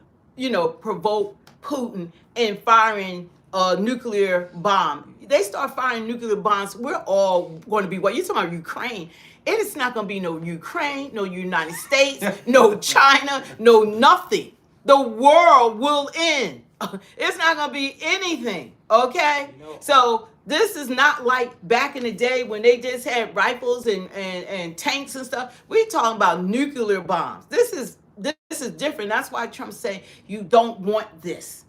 A: provoke Putin and firing a nuclear bomb. They start firing nuclear bombs, we're all going to be what? You're talking about Ukraine. It is not going to be no Ukraine, no United States, no China, no nothing. The world will end. It's not going to be anything, okay? So this is not like back in the day when they just had rifles and tanks and stuff. We're talking about nuclear bombs. This is different. That's why Trump said you don't want this.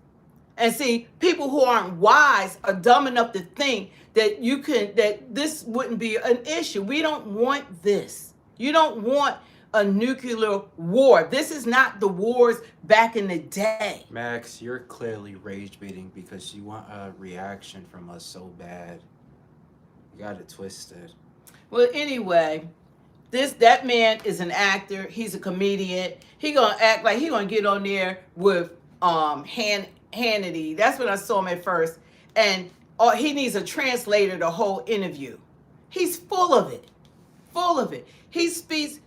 A: And see, people who aren't wise are dumb enough to think that this wouldn't be an issue. We don't want this. You don't want a nuclear war. This is not the wars back in the day.
C: Max, you're clearly rage baiting because you want a reaction from us so bad. You got it twisted.
A: Well, anyway, that man is an actor. He's a comedian. He gonna act like he gonna get on there with Hannity. That's when I saw him at first, and he needs a translator the whole interview. He's full of it, full of it. He speaks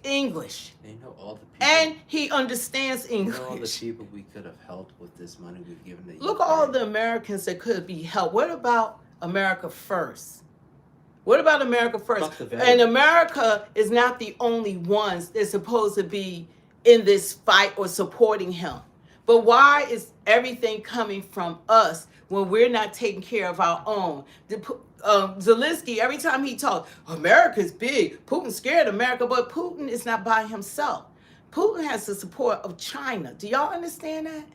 A: English.
C: And you know all the people.
A: And he understands English.
C: You know all the people we could have helped with this money we've given to
A: Look at all the Americans that could be helped. What about America first? What about America first? And America is not the only ones that's supposed to be in this fight or supporting him. But why is everything coming from us when we're not taking care of our own? Zelensky, every time he talks, America's big. Putin's scared of America, but Putin is not by himself. Putin has the support of China. Do y'all understand that?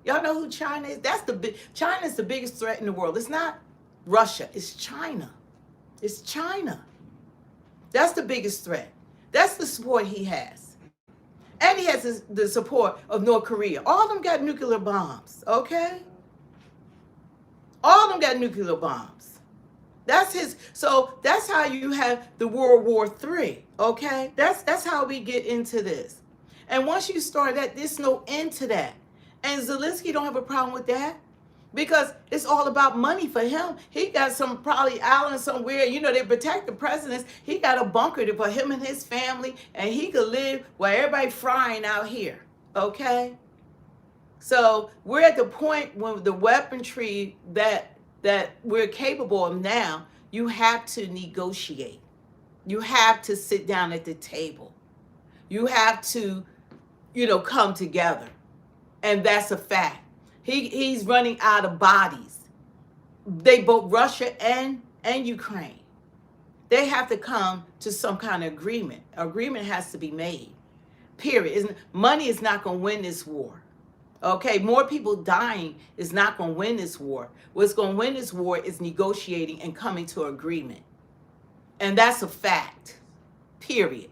A: Y'all know who China is? China is the biggest threat in the world. It's not Russia. It's China. It's China. That's the biggest threat. That's the support he has. And he has the support of North Korea. All of them got nuclear bombs, okay? All of them got nuclear bombs. So that's how you have the World War III, okay? That's how we get into this. And once you start that, there's no end to that. And Zelensky don't have a problem with that. Because it's all about money for him. He got some probably island somewhere. You know, they protect the presidents. He got a bunker for him and his family. And he could live where everybody frying out here. Okay? So we're at the point when the weaponry that we're capable of now, you have to negotiate. You have to sit down at the table. You have to, come together. And that's a fact. He's running out of bodies. They both, Russia and Ukraine. They have to come to some kind of agreement. Agreement has to be made. Period. Money is not going to win this war. Okay, more people dying is not going to win this war. What's going to win this war is negotiating and coming to agreement. And that's a fact. Period.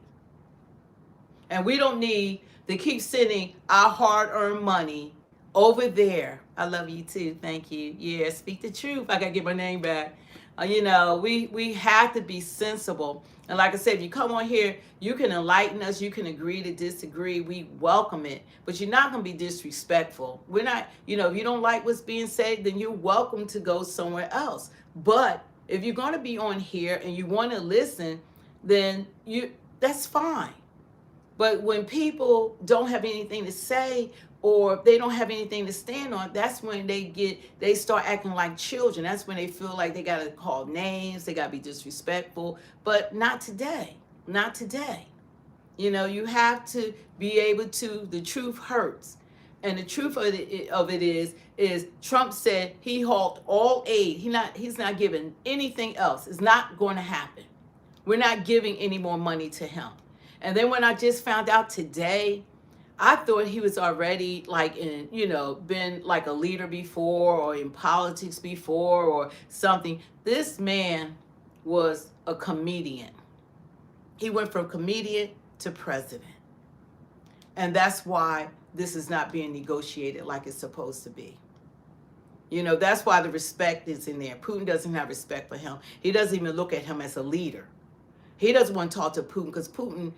A: And we don't need to keep sending our hard-earned money over there. I love you too. Thank you. Yeah, speak the truth. I got to get my name back. We have to be sensible. And like I said, if you come on here, you can enlighten us. You can agree to disagree. We welcome it. But you're not going to be disrespectful. We're not, if you don't like what's being said, then you're welcome to go somewhere else. But if you're going to be on here and you want to listen, then that's fine. But when people don't have anything to say, or they don't have anything to stand on, that's when they start acting like children. That's when they feel like they got to call names, they got to be disrespectful. But not today. Not today. You have to be able to, the truth hurts. And the truth of it is Trump said he halt all aid. He's not giving anything else. It's not going to happen. We're not giving any more money to him. And then when I just found out today, I thought he was already been like a leader before or in politics before or something. This man was a comedian. He went from comedian to president. And that's why this is not being negotiated like it's supposed to be. That's why the respect is in there. Putin doesn't have respect for him. He doesn't even look at him as a leader. He doesn't want to talk to Putin because Putin,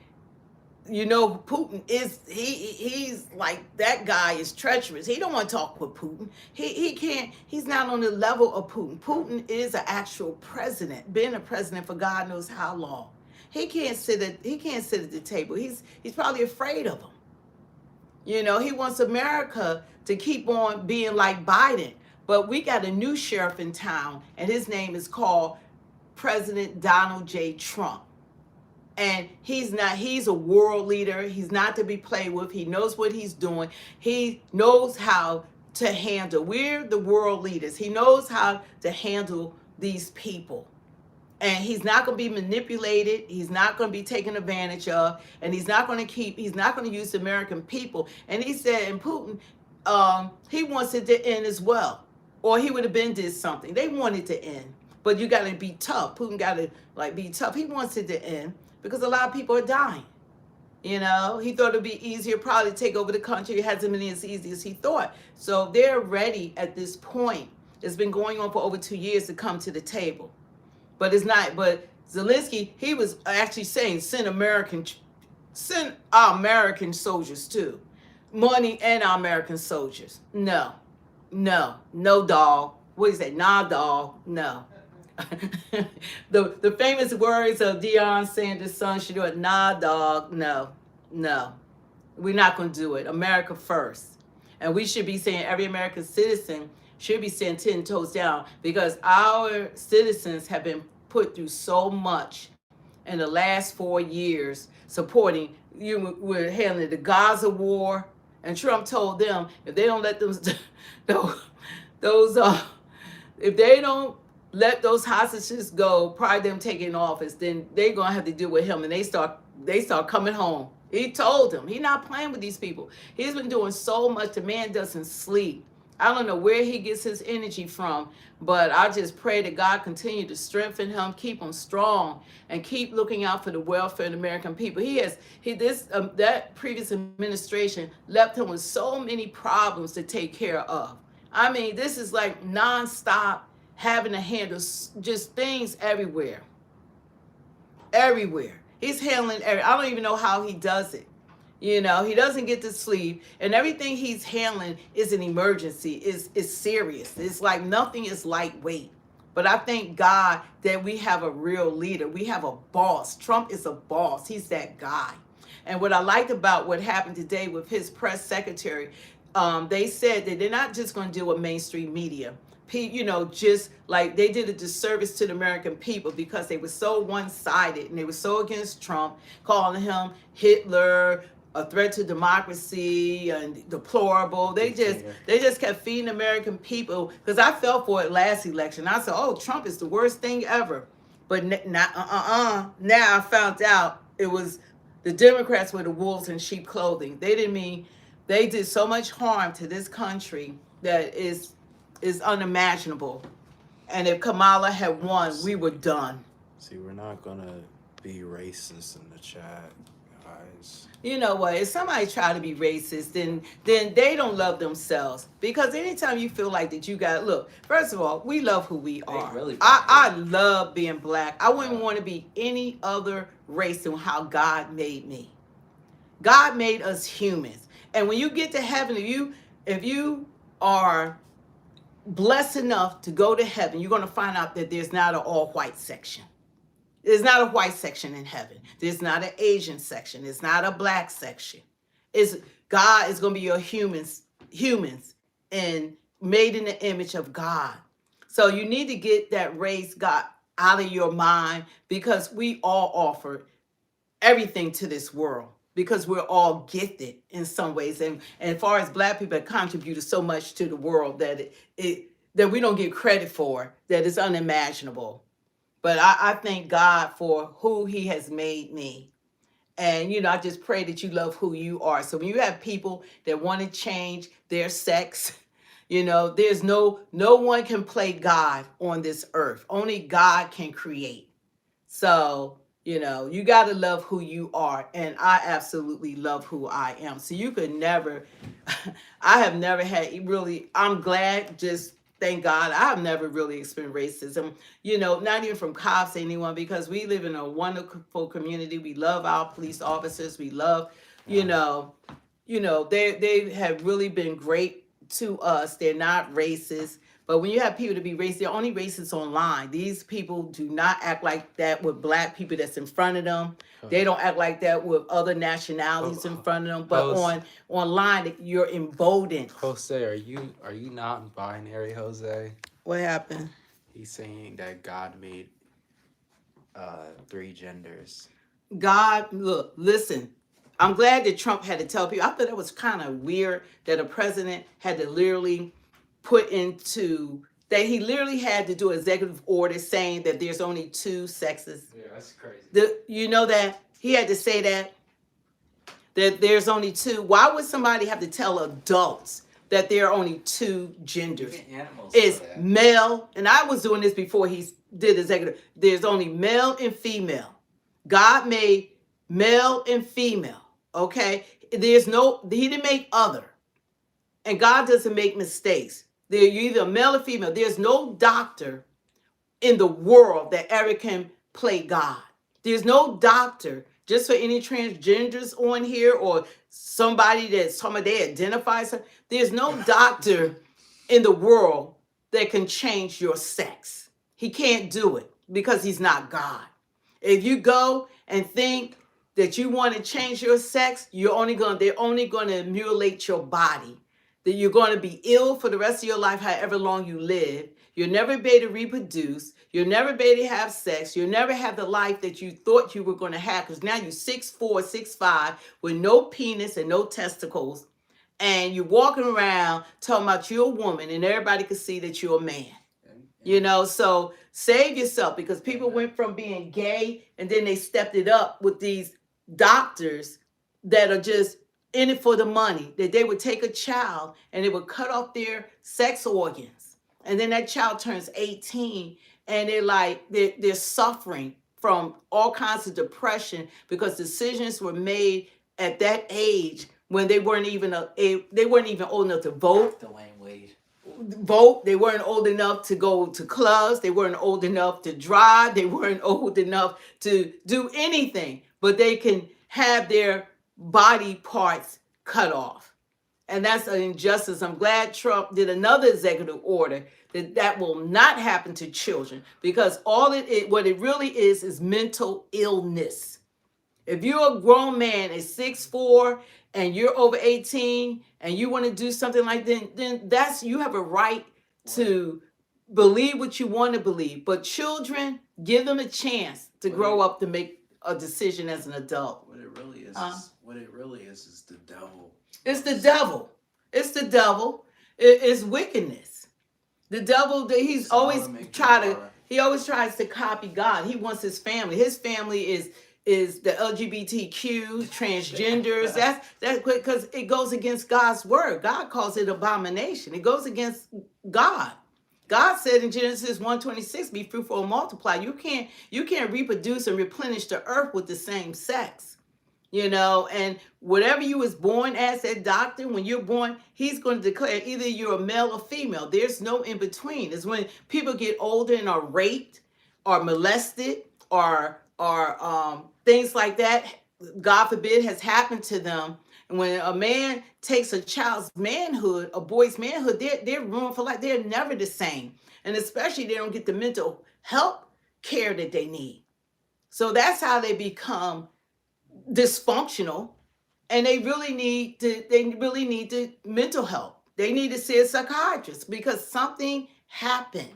A: Putin is, he's like, that guy is treacherous. He don't want to talk with Putin. He can't, he's not on the level of Putin. Putin is an actual president, been a president for God knows how long. He can't sit at the table. He's probably afraid of him. He wants America to keep on being like Biden. But we got a new sheriff in town, and his name is called President Donald J. Trump. And he's a world leader. He's not to be played with. He knows what he's doing. He knows how to handle. We're the world leaders. He knows how to handle these people. And he's not going to be manipulated. He's not going to be taken advantage of. And he's not going to use the American people. And he said, and Putin, he wants it to end as well. or he would have been did something. They wanted to end, but you got to be tough. Putin got to be tough. He wants it to end because a lot of people are dying. You know, he thought it'd be easier probably to take over the country. It hasn't been as easy as he thought. So they're ready at this point. It's been going on for over 2 years to come to the table. But it's not. But Zelensky, he was actually saying send our American soldiers too. Money and our American soldiers. No, dog. What is that? Nah, dog. No. the famous words of Deion Sanders' son should do it. Nah, dog. No. We're not going to do it. America first. And we should be saying every American citizen should be saying 10 toes down, because our citizens have been put through so much in the last 4 years supporting you. We're handling the Gaza war, and Trump told them if they don't let if they don't let those hostages go prior to them taking office, then they're gonna have to deal with him. And they start coming home. He told them he's not playing with these people. He's been doing so much. The man doesn't sleep. I don't know where he gets his energy from, but I just pray that God continue to strengthen him, keep him strong, and keep looking out for the welfare of the American people. That previous administration left him with so many problems to take care of. I mean, this is like nonstop having to handle just things everywhere. He's handling I don't even know how he does it. You know, he doesn't get to sleep, and everything he's handling is an emergency, is serious. It's like nothing is lightweight. But I thank God that we have a real leader. We have a boss. Trump is a boss. He's that guy. And what I liked about what happened today with his press secretary, they said that they're not just going to deal with mainstream media. You know, just like they did a disservice to the American people because they were so one-sided and they were so against Trump, calling him Hitler, a threat to democracy, and deplorable. They just kept feeding American people, because I fell for it last election. I said, oh, Trump is the worst thing ever. But now I found out it was the Democrats were the wolves in sheep clothing. They did so much harm to this country that is unimaginable. And if Kamala had won, we were done.
C: See, we're not gonna be racist in the chat, guys.
A: You know what? If somebody try to be racist, then they don't love themselves. Because anytime you feel like that, you got look. First of all, we love who we are. I love being black. I wouldn't want to be any other race than how God made me. God made us humans, and when you get to heaven, if you are blessed enough to go to heaven, you're going to find out that there's not an all-white section. There's not a white section in heaven. There's not an Asian section. There's not a black section. God is going to be your humans and made in the image of God. So you need to get that race God out of your mind, because we all offer everything to this world, because we're all gifted in some ways. And as far as black people have contributed so much to the world that that we don't get credit for, that is unimaginable. But I thank God for who he has made me. And, you know, I just pray that you love who you are. So when you have people that want to change their sex, you know, there's no one can play God on this earth. Only God can create. So, you know, you got to love who you are. And I absolutely love who I am. So you could never, I have never had really, I'm glad, just thank God, I have never really experienced racism, you know, not even from cops, anyone, because we live in a wonderful community. We love our police officers. We love, you know, they have really been great to us. They're not racist. But when you have people to be racist, they're only racist online. These people do not act like that with black people that's in front of them. They don't act like that with other nationalities in front of them. But online, you're emboldened.
C: Jose, are you not binary, Jose?
A: What happened?
C: He's saying that God made 3 genders.
A: God, look, listen. I'm glad that Trump had to tell people. I thought that was kind of weird that a president had to literally put into that he literally had to do an executive order saying that there's only 2 sexes.
C: Yeah, that's crazy.
A: You know that he had to say that there's only 2. Why would somebody have to tell adults that there are only two genders.
C: Even animals
A: It's
C: know that.
A: male, and I was doing this before he did executive. There's only male and female. God made male and female. Okay, he didn't make other, and God doesn't make mistakes. You're either male or female. There's no doctor in the world that ever can play God. There's no doctor, just for any transgenders on here or somebody that's talking about they identify. There's no doctor in the world that can change your sex. He can't do it because he's not God. If you go and think that you want to change your sex, they're only going to mutilate your body. That you're going to be ill for the rest of your life, however long you live. You'll never be able to reproduce. You'll never be able to have sex. You'll never have the life that you thought you were going to have, because now you're 6'4", 6'5", with no penis and no testicles. And you're walking around talking about you're a woman, and everybody can see that you're a man. You know, so save yourself, because people went from being gay and then they stepped it up with these doctors that are just in it for the money, that they would take a child and they would cut off their sex organs. And then that child turns 18 and they're suffering from all kinds of depression because decisions were made at that age when they weren't even old enough to vote.
C: Dwayne Wade.
A: They weren't old enough to go to clubs. They weren't old enough to drive. They weren't old enough to do anything, but they can have their body parts cut off. And that's an injustice. I'm glad Trump did another executive order that will not happen to children, because what it really is mental illness. If you're a grown man at 6'4" and you're over 18 and you want to do something like that, then you have a right to believe what you want to believe. But children, give them a chance to grow up to make a decision as an adult.
C: What it really is the devil.
A: It's the devil. It's the devil. It's wickedness. The devil, he always tries to copy God. He wants his family. His family is the LGBTQ, transgenders. That's because it goes against God's word. God calls it abomination. It goes against God. God said in Genesis 1:26, be fruitful and multiply. You can't reproduce and replenish the earth with the same sex. You know, and whatever you was born as, that doctor, when you're born, he's going to declare either you're a male or female. There's no in between. It's when people get older and are raped or molested or things like that, God forbid, has happened to them. And when a man takes a child's manhood, a boy's manhood, they're ruined for life. They're never the same. And especially they don't get the mental health care that they need. So that's how they become dysfunctional, and they really need to mental health. They need to see a psychiatrist because something happened.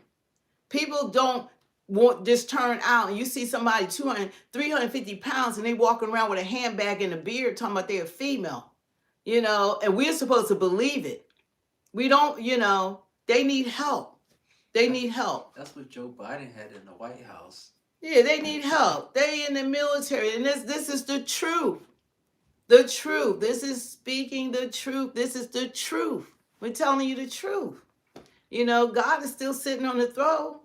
A: People don't just turn out and you see somebody 200, 350 pounds and they walking around with a handbag and a beard talking about they're female, you know, and we're supposed to believe it. We don't, you know, they need help. They need help.
C: That's what Joe Biden had in the White House.
A: Yeah, they need help. They in the military, and this is the truth. The truth. This is speaking the truth. This is the truth. We're telling you the truth. You know, God is still sitting on the throne.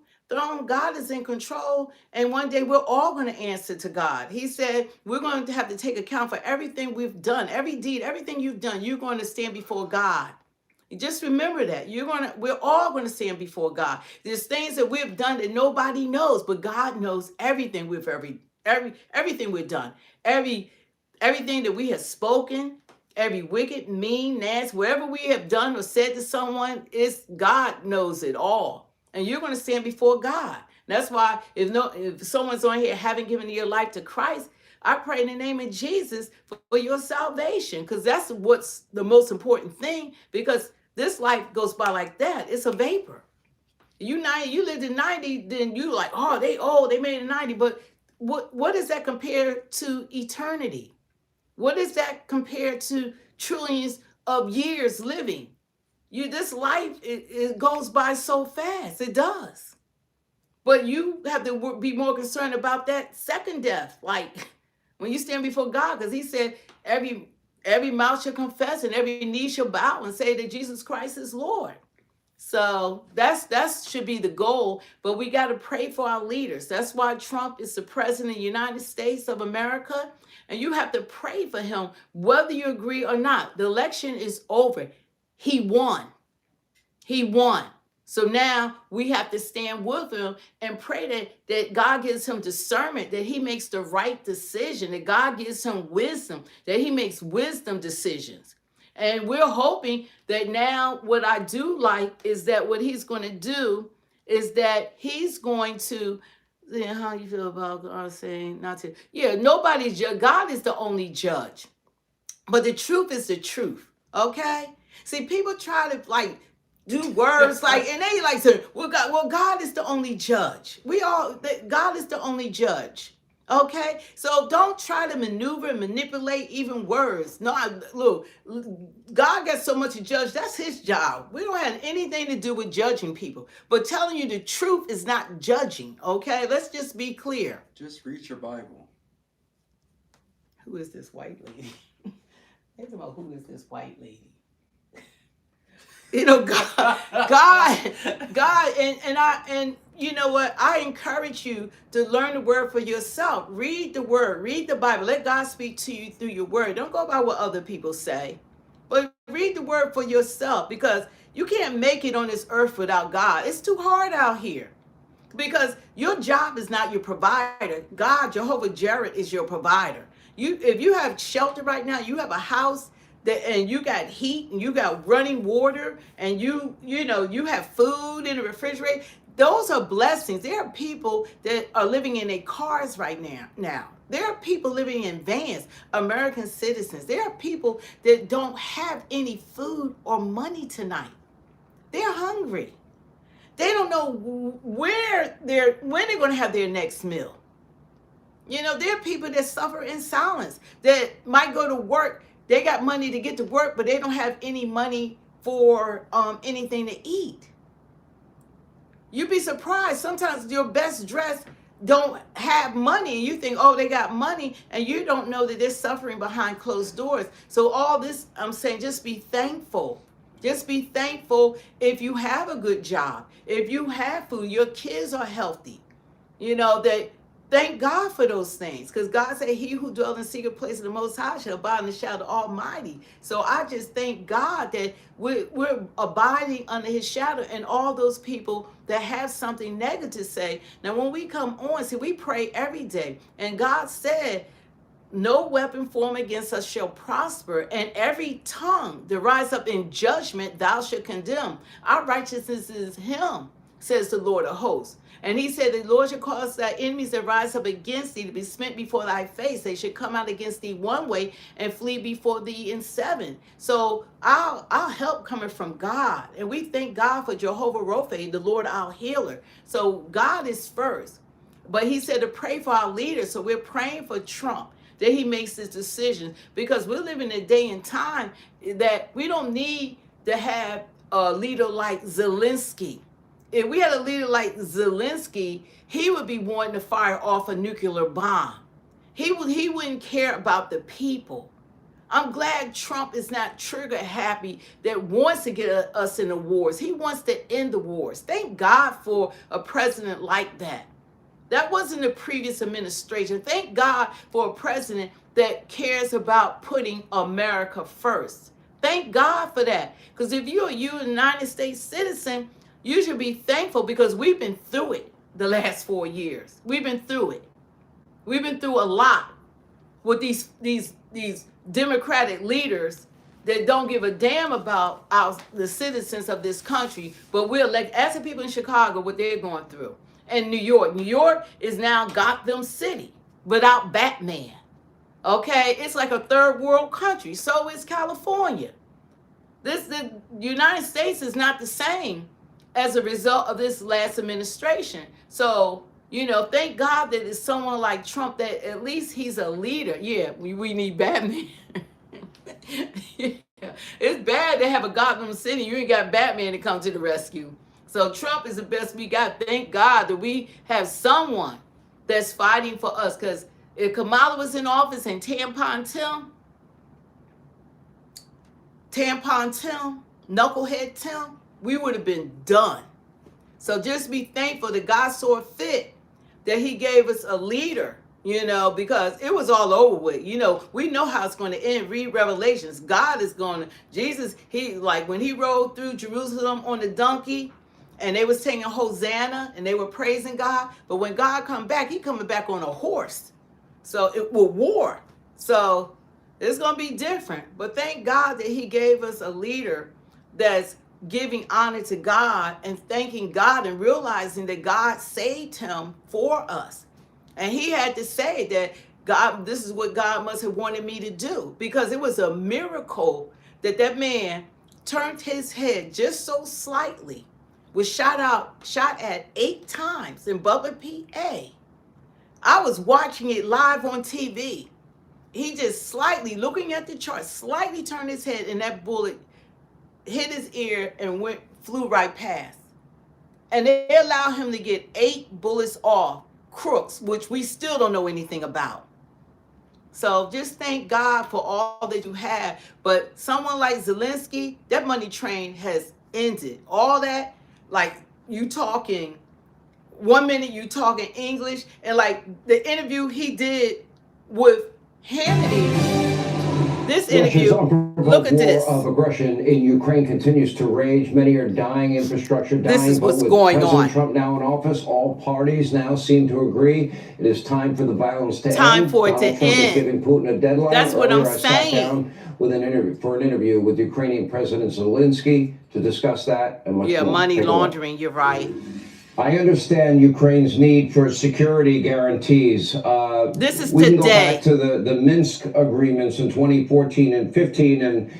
A: God is in control, and one day we're all going to answer to God. He said we're going to have to take account for everything we've done, every deed, everything you've done. You're going to stand before God. Just remember that we're all going to stand before God. There's things that we've done that nobody knows, but God knows everything everything we've done, everything that we have spoken, every wicked, mean, nasty, whatever we have done or said to someone, God knows it all, and you're going to stand before God. That's why if someone's on here haven't given your life to Christ, I pray in the name of Jesus for your salvation, because that's what's the most important thing, because this life goes by like that. It's a vapor. You lived in 90, then you like, they made it 90. But what is that compared to eternity? What is that compared to trillions of years living? This life, it goes by so fast. It does. But you have to be more concerned about that second death, like when you stand before God, because he said every every mouth shall confess and every knee shall bow and say that Jesus Christ is Lord. So that should be the goal, but we got to pray for our leaders. That's why Trump is the president of the United States of America, and you have to pray for him whether you agree or not. The election is over. He won. He won. So now we have to stand with him and pray that God gives him discernment, that he makes the right decision, that God gives him wisdom, that he makes wisdom decisions. And we're hoping that now what I do like is that what he's going to do is that he's going to, how you feel about God saying not to, nobody's judge. God is the only judge. But the truth is the truth. Okay? See, people try to like do words like, and they like say, well, God is the only judge. God is the only judge. Okay, so don't try to maneuver and manipulate even words. No, look, God got so much to judge. That's his job. We don't have anything to do with judging people. But telling you the truth is not judging. Okay, let's just be clear.
C: Just read your Bible.
A: Who is this white lady? Think about who is this white lady? God, and you know what? I encourage you to learn the word for yourself. Read the word, read the Bible. Let God speak to you through your word. Don't go by what other people say, but read the word for yourself, because you can't make it on this earth without God. It's too hard out here, because your job is not your provider. God, Jehovah Jireh, is your provider. If you have shelter right now, you have a house, and you got heat and you got running water and you have food in the refrigerator. Those are blessings. There are people that are living in their cars right now. There are people living in vans, American citizens. There are people that don't have any food or money tonight. They're hungry. They don't know when they're going to have their next meal. There are people that suffer in silence, that might go to work. They got money to get to work, but they don't have any money for anything to eat. You'd be surprised. Sometimes your best dressed don't have money. You think, oh, they got money, and you don't know that they're suffering behind closed doors. So all this, I'm saying, just be thankful. Just be thankful if you have a good job, if you have food, your kids are healthy. That. Thank God for those things, because God said, he who dwells in the secret place of the Most High shall abide in the shadow of the Almighty. So I just thank God that we're abiding under his shadow, and all those people that have something negative to say. Now, when we come on, see, we pray every day, and God said, no weapon formed against us shall prosper, and every tongue that rise up in judgment thou shalt condemn. Our righteousness is him, says the Lord of hosts. And he said, the Lord shall cause thy enemies that rise up against thee to be smitten before thy face. They should come out against thee one way and flee before thee in seven. So our help coming from God. And we thank God for Jehovah Rophe, the Lord our healer. So God is first. But he said to pray for our leaders. So we're praying for Trump, that he makes his decision, because we're living in a day and time that we don't need to have a leader like Zelensky. If we had a leader like Zelensky, he would be wanting to fire off a nuclear bomb. He wouldn't care about the people. I'm glad Trump is not trigger happy, that wants to get us in the wars. He wants to end the wars. Thank God for a president like that. That wasn't the previous administration. Thank God for a president that cares about putting America first. Thank God for that. Because if you're a United States citizen, you should be thankful, because we've been through it the last 4 years. We've been through it. We've been through a lot with these Democratic leaders that don't give a damn about the citizens of this country. But we're like, as the people in Chicago, what they're going through. And New York. New York is now Gotham City without Batman. Okay? It's like a third world country. So is California. The United States is not the same as a result of this last administration. So, thank God that it's someone like Trump, that at least he's a leader. Yeah, we need Batman. Yeah. It's bad to have a Gotham City. You ain't got Batman to come to the rescue. So Trump is the best we got. Thank God that we have someone that's fighting for us. Because if Kamala was in office and Tampon Tim, Tampon Tim, Knucklehead Tim, we would have been done. So just be thankful that God saw fit that he gave us a leader, because it was all over with. We know how it's going to end. Read Revelations. God is going to, Jesus, when he rode through Jerusalem on the donkey and they was singing Hosanna and they were praising God. But when God come back, he coming back on a horse. So it will war. So it's going to be different. But thank God that he gave us a leader that's giving honor to God and thanking God and realizing that God saved him for us. And he had to say that God, this is what God must have wanted me to do, because it was a miracle that man turned his head just so slightly, was shot at 8 times in Butler, PA. I was watching it live on TV. He just slightly, looking at the chart, slightly turned his head and that bullet hit his ear and flew right past. And they allowed him to get 8 bullets off, crooks, which we still don't know anything about. So just thank God for all that you have. But someone like Zelensky, that money train has ended. All that, like you talking, 1 minute you talking English, and like the interview he did with Hannity, this interview, look at this.
D: War of aggression in Ukraine continues to rage. Many are dying, infrastructure dying.
A: This is what's
D: but with
A: going
D: President
A: on.
D: Trump now in office, all parties now seem to agree it is time for the violence to end.
A: Time for it to
D: Donald Trump is
A: end.
D: giving Putin a deadline.
A: That's what I'm
D: Earlier, I sat
A: saying.
D: down with an interview with Ukrainian President Zelensky to discuss that and much more.
A: Money
D: Take a look.
A: laundering, you're right.
D: I understand Ukraine's need for security guarantees.
A: This is
D: we can go
A: today.
D: back to the Minsk agreements in 2014 and 15, and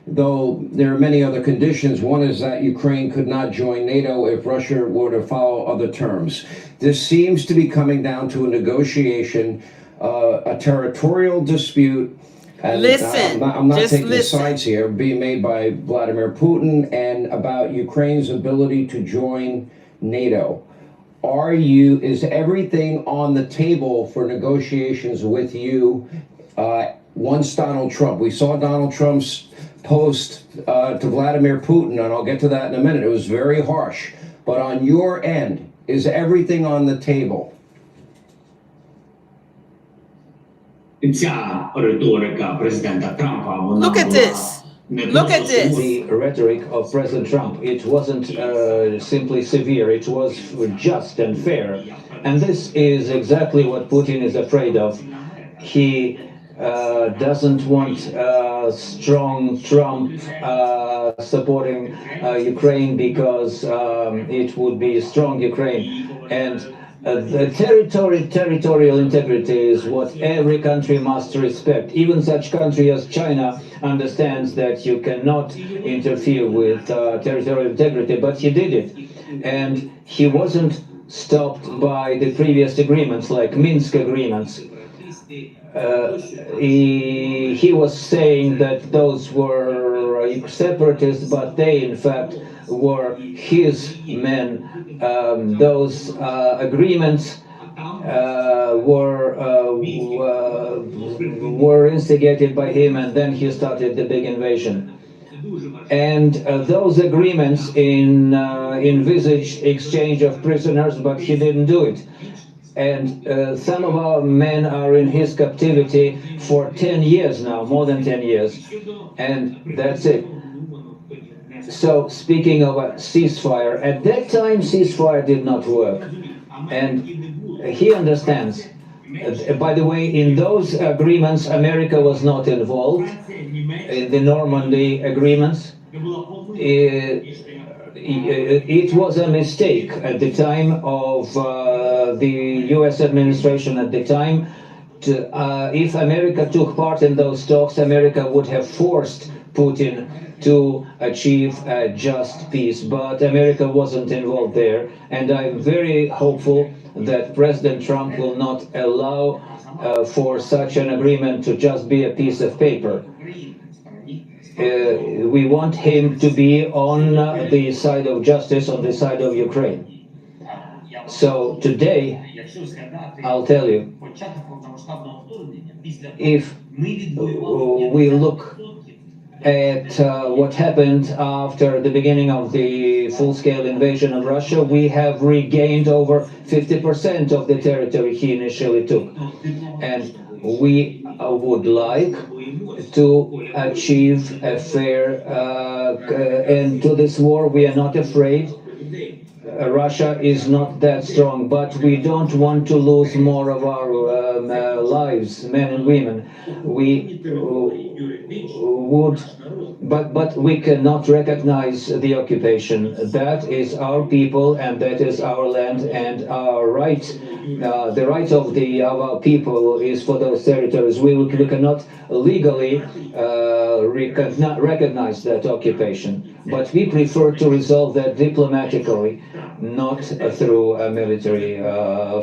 D: though there are many other conditions, one is that Ukraine could not join NATO if Russia were to follow other terms. This seems to be coming down to a negotiation, a territorial dispute. And
A: Listen,
D: I'm not
A: just
D: taking
A: listen.
D: sides here, being made by Vladimir Putin and about Ukraine's ability to join NATO. Is everything on the table for negotiations with you once Donald Trump? We saw Donald Trump's post to Vladimir Putin, and I'll get to that in a minute. It was very harsh. But on your end, is everything on the table?
E: Ця риторика президента Трампа, вона
A: Look at this. Look at this.
F: The rhetoric of President Trump, it wasn't simply severe, it was just and fair. And this is exactly what Putin is afraid of. He doesn't want strong Trump supporting Ukraine because it would be a strong Ukraine. And the territorial integrity is what every country must respect. Even such country as China understands that you cannot interfere with territorial integrity, but he did it. And he wasn't stopped by the previous agreements, like Minsk agreements. He was saying that those were separatists, but they in fact were his men. Those agreements were instigated by him, and then he started the big invasion. And those agreements envisaged exchange of prisoners, but he didn't do it. And some of our men are in his captivity for 10 years now, more than 10 years. And that's it. So speaking of a ceasefire, at that time ceasefire did not work. And he understands. By the way, in those agreements, America was not involved. In the Normandy agreements, it was a mistake at the time of the US administration at the time. If America took part in those talks, America would have forced Putin to achieve a just peace, but America wasn't involved there. And I'm very hopeful that President Trump will not allow for such an agreement to just be a piece of paper. We want him to be on the side of justice, on the side of Ukraine. So today, I'll tell you, if we look at what happened after the beginning of the full-scale invasion of Russia, we have regained over 50% of the territory he initially took. And we would like to achieve a fair end to this war. We are not afraid. Russia is not that strong, but we don't want to lose more of our lives, men and women. We would, but we cannot recognize the occupation. That is our people, and that is our land, and our right. The right of our people is for those territories. We cannot legally recognize that occupation, but we prefer to resolve that diplomatically, not through a military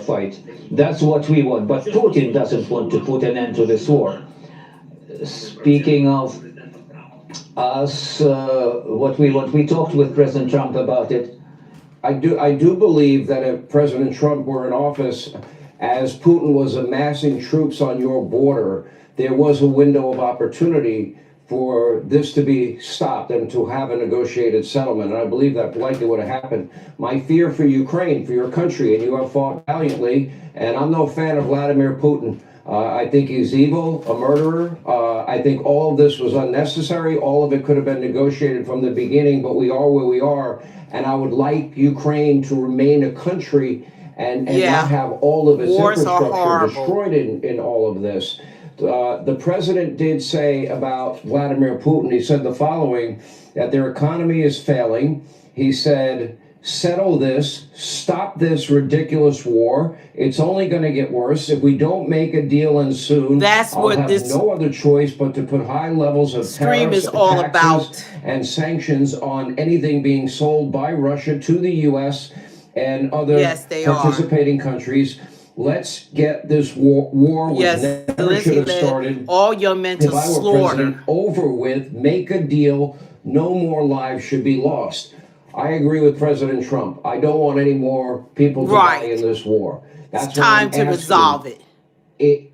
F: fight. That's what we want. But Putin doesn't want to put an end to this war. Speaking of us, what we want, we talked with President Trump about it.
D: I do believe that if President Trump were in office, as Putin was amassing troops on your border, there was a window of opportunity for this to be stopped and to have a negotiated settlement. And I believe that likely would have happened. My fear for Ukraine, for your country, and you have fought valiantly, and I'm no fan of Vladimir Putin. I think he's evil, a murderer. I think all of this was unnecessary. All of it could have been negotiated from the beginning, but we are where we are. And I would like Ukraine to remain a country and not have all of its infrastructure destroyed in all of this. The president did say about Vladimir Putin, he said the following, that their economy is failing. He said, settle this, stop this ridiculous war. It's only going to get worse. If we don't make a deal and soon, I'll have no other choice but to put high levels of tariffs, taxes, and sanctions on anything being sold by Russia to the U.S. and other participating countries. Let's get this war which never should have started.
A: All your mental slaughter
D: over with. Make a deal. No more lives should be lost. I agree with President Trump. I don't want any more people to die in this war. That's
A: time to resolve it.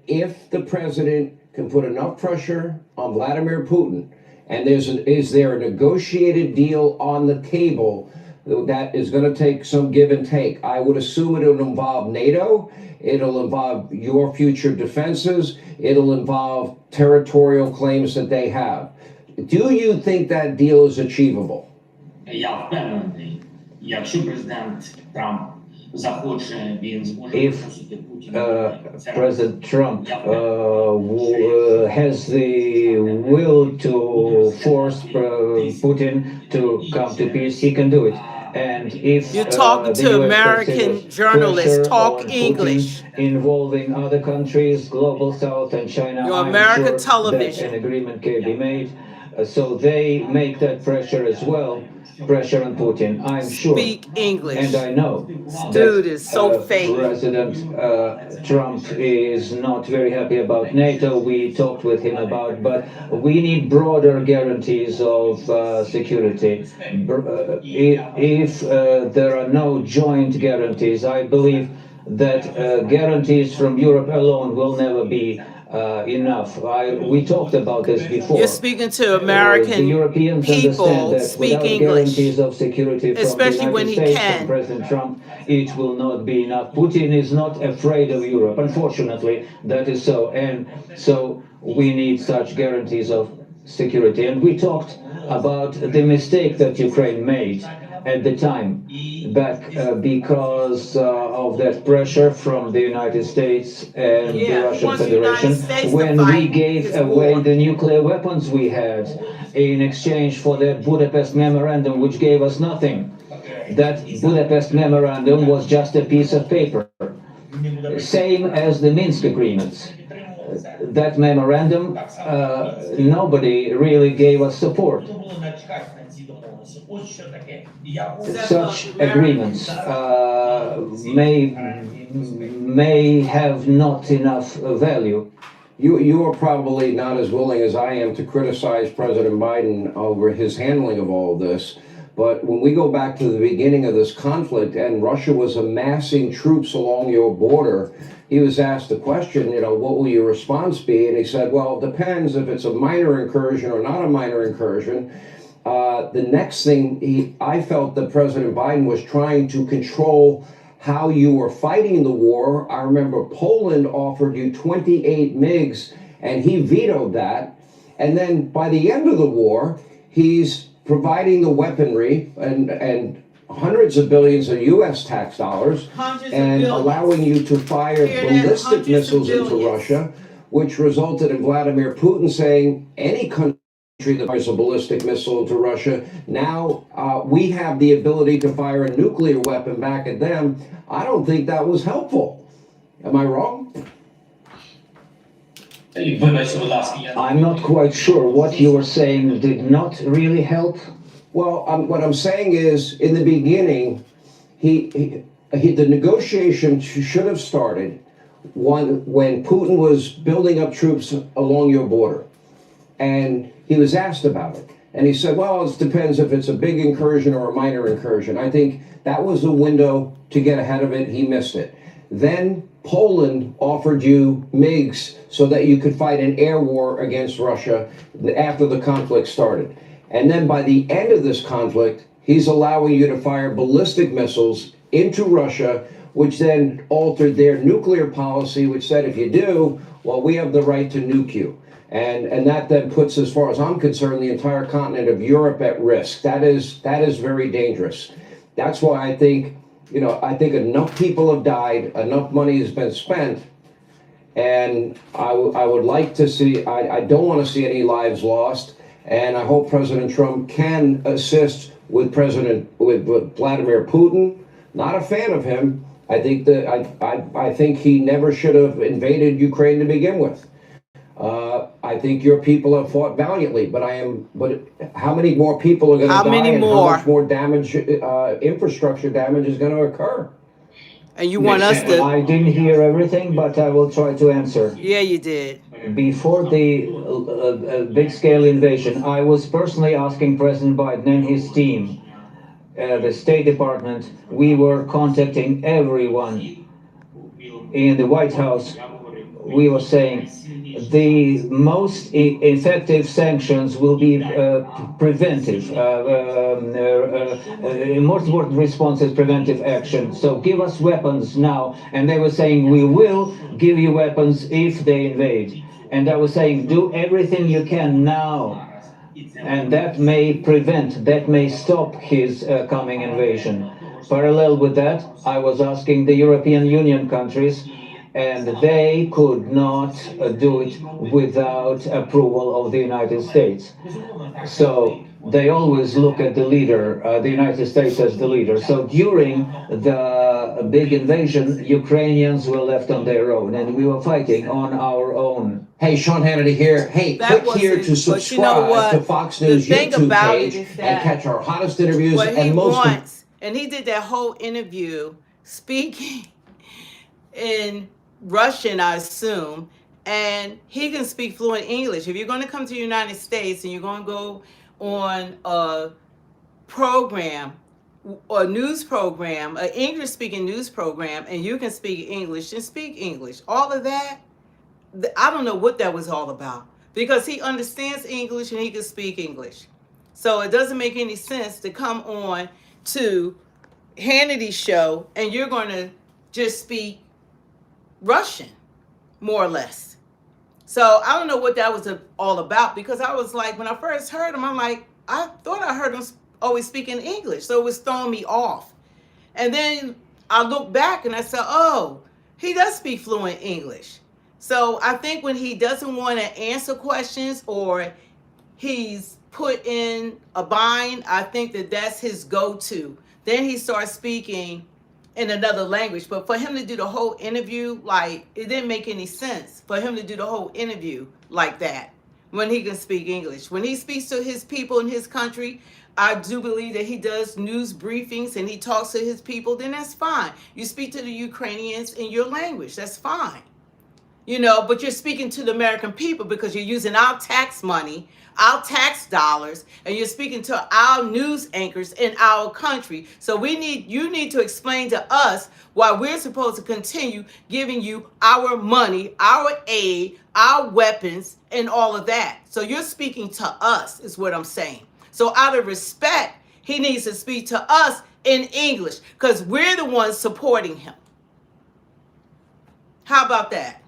D: If the president can put enough pressure on Vladimir Putin, and is there a negotiated deal on the table that is going to take some give and take? I would assume it'll involve NATO. It'll involve your future defenses. It'll involve territorial claims that they have. Do you think that deal is achievable?
E: Я впевнений, якщо президент Трамп захоче, він зможе
F: примусити Путіна. President Trump has the will to force Putin to come to peace, he can do it. And if
A: you're talking to American journalists, talk English.
F: Involving other countries, Global South and China,
A: your American
F: television, that an agreement can be made. So they make that pressure as well. Pressure on Putin, I'm sure.
A: Speak English.
F: And I know.
A: Dude is so fake.
F: President Trump is not very happy about NATO. We talked with him about, but we need broader guarantees of security. If there are no joint guarantees, I believe that guarantees from Europe alone will never be enough. We talked about this before.
A: You're speaking to American people. Speak English,
F: of security from
A: especially when he can.
F: From President Trump, it will not be enough. Putin is not afraid of Europe. Unfortunately, that is so, and so we need such guarantees of security. And we talked about the mistake that Ukraine made at the time, back because of that pressure from the United States and the Russian Federation, when we gave away the nuclear weapons we had in exchange for that Budapest Memorandum, which gave us nothing. That Budapest Memorandum was just a piece of paper, same as the Minsk agreements. That memorandum, nobody really gave us support. Such agreements may have not enough value.
D: You are probably not as willing as I am to criticize President Biden over his handling of all of this, But when we go back to the beginning of this conflict and Russia was amassing troops along your border, he was asked the question, what will your response be? And he said, well, it depends if it's a minor incursion or not a minor incursion. The next thing, I felt that President Biden was trying to control how you were fighting the war. I remember Poland offered you 28 MiGs, and he vetoed that. And then by the end of the war, he's providing the weaponry and hundreds of billions of U.S. tax dollars and allowing you to fire ballistic missiles into Russia, which resulted in Vladimir Putin saying any country that fires a ballistic missile into Russia, now we have the ability to fire a nuclear weapon back at them. I don't think that was helpful. Am I wrong?
F: I'm not quite sure what you were saying did not really help.
D: Well, what I'm saying is, in the beginning, the negotiation should have started when Putin was building up troops along your border. And he was asked about it. And he said, well, it depends if it's a big incursion or a minor incursion. I think that was the window to get ahead of it. He missed it. Then Poland offered you MiGs so that you could fight an air war against Russia after the conflict started. And then by the end of this conflict, he's allowing you to fire ballistic missiles into Russia, which then altered their nuclear policy, which said if you do, well, we have the right to nuke you. And that then puts, as far as I'm concerned, the entire continent of Europe at risk. That is very dangerous. That's why I think, I think enough people have died, enough money has been spent, and I would like to see, I don't want to see any lives lost, and I hope President Trump can assist with Vladimir Putin. Not a fan of him. I think he never should have invaded Ukraine to begin with. I think your people have fought valiantly, but how many more people are going to die, and how much more damage, infrastructure damage is going to occur?
A: And you want us to...
F: I didn't hear everything, but I will try to answer.
A: Yeah, you did.
F: Before the big-scale invasion, I was personally asking President Biden and his team, the State Department, we were contacting everyone in the White House. We were saying the most effective sanctions will be preventive. Most important response is preventive action. So give us weapons now. And they were saying, we will give you weapons if they invade. And I was saying, do everything you can now. And that may stop his coming invasion. Parallel with that, I was asking the European Union countries, and they could not do it without approval of the United States. So they always look at the leader, the United States as the leader. So during the big invasion, Ukrainians were left on their own, and we were fighting on our own.
D: Hey, Sean Hannity here. Hey, click here to subscribe to Fox News YouTube page and catch our hottest interviews and most.
A: And he did that whole interview speaking in Russian, I assume, and he can speak fluent English. If you're going to come to the United States and you're going to go on a program, a news program, an English-speaking news program, and you can speak English, then speak English. All of that, I don't know what that was all about, because he understands English and he can speak English. So it doesn't make any sense to come on to Hannity's show and you're going to just speak Russian, more or less. So I don't know what that was all about, because I was like, when I first heard him, I'm like, I thought I heard him always speaking English. So it was throwing me off. And then I looked back and I said, oh, he does speak fluent English. So I think when he doesn't want to answer questions or he's put in a bind, I think that's his go-to. Then he starts speaking in another language. But for him to do the whole interview, like, it didn't make any sense for him to do the whole interview like that when he can speak English. When he speaks to his people in his country, I do believe that he does news briefings and he talks to his people, then that's fine. You speak to the Ukrainians in your language, that's fine. but you're speaking to the American people because you're using our tax money, our tax dollars, and you're speaking to our news anchors in our country. So you need to explain to us why we're supposed to continue giving you our money, our aid, our weapons, and all of that. So you're speaking to us, is what I'm saying. So out of respect, he needs to speak to us in English because we're the ones supporting him. How about that?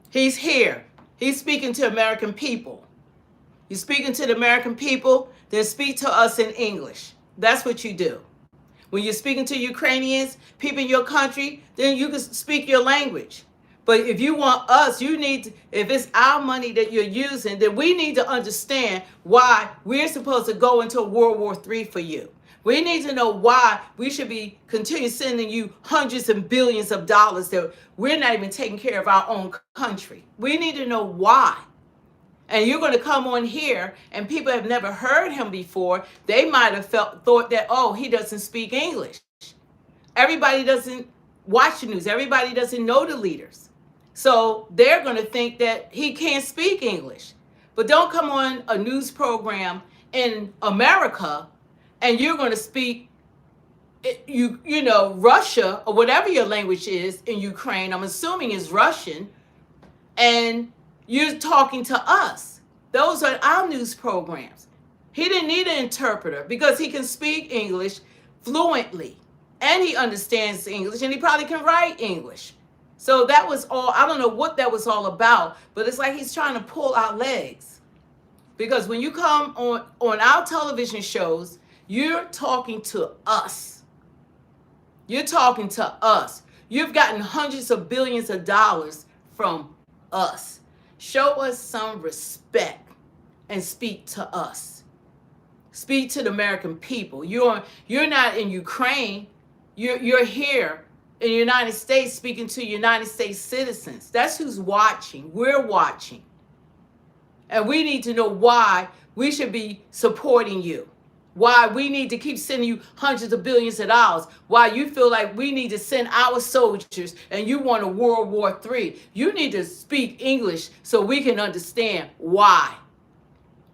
A: He's here. He's speaking to American people. You're speaking to the American people, then speak to us in English. That's what you do. When you're speaking to Ukrainians, people in your country, then you can speak your language. But if you want us, if it's our money that you're using, then we need to understand why we're supposed to go into World War III for you. We need to know why we should be continue sending you hundreds and billions of dollars that we're not even taking care of our own country. We need to know why. And you're going to come on here and people have never heard him before. They might have thought that, oh, he doesn't speak English. Everybody doesn't watch the news. Everybody doesn't know the leaders. So they're going to think that he can't speak English. But don't come on a news program in America and you're going to speak, Russia or whatever your language is in Ukraine. I'm assuming is Russian. And you're talking to us. Those are our news programs. He didn't need an interpreter because he can speak English fluently. And he understands English and he probably can write English. So that was all. I don't know what that was all about, but it's like he's trying to pull our legs. Because when you come on our television shows, you're talking to us. You're talking to us. You've gotten hundreds of billions of dollars from us. Show us some respect and speak to us. Speak to the American people. You're not in Ukraine. You're here in the United States speaking to United States citizens. That's who's watching. We're watching. And we need to know why we should be supporting you. Why we need to keep sending you hundreds of billions of dollars. Why you feel like we need to send our soldiers and you want a World War III. You need to speak English so we can understand why.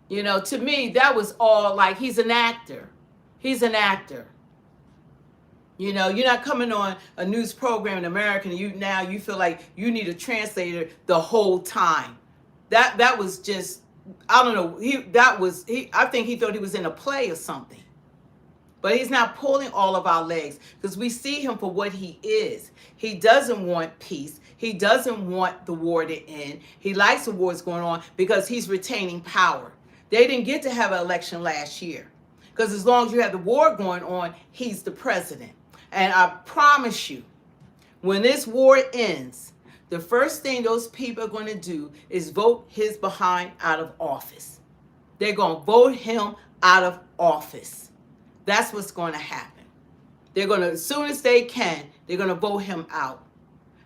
A: To me, that was all like he's an actor. He's an actor. You're not coming on a news program in America and you feel like you need a translator the whole time. That was just, I don't know. I think he thought he was in a play or something. But he's not pulling all of our legs because we see him for what he is. He doesn't want peace. He doesn't want the war to end. He likes the wars going on because he's retaining power. They didn't get to have an election last year because as long as you have the war going on, he's the president. And I promise you, when this war ends, the first thing those people are going to do is vote his behind out of office. They're going to vote him out of office. That's what's going to happen. They're going to, as soon as they can, they're going to vote him out.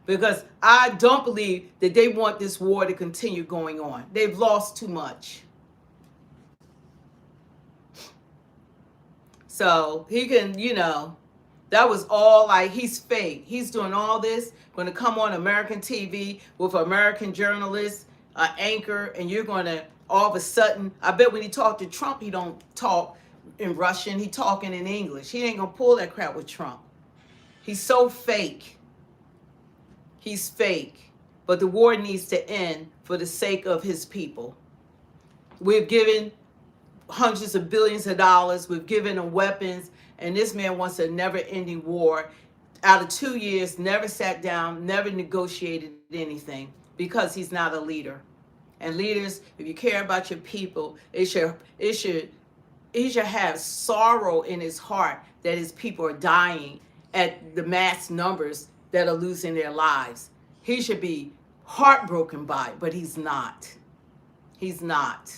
A: Because I don't believe that they want this war to continue going on. They've lost too much. So he can, that was all like he's fake. He's doing all this, going to come on American TV with American journalists, anchor, and you're going to all of a sudden, I bet when he talked to Trump, he don't talk in Russian. He talking in English. He ain't going to pull that crap with Trump. He's so fake. He's fake. But the war needs to end for the sake of his people. We've given hundreds of billions of dollars. We've given them weapons. And this man wants a never-ending war. Out of 2 years, never sat down, never negotiated anything because he's not a leader. And leaders, if you care about your people, he should have sorrow in his heart that his people are dying at the mass numbers that are losing their lives. He should be heartbroken by it, but he's not. He's not.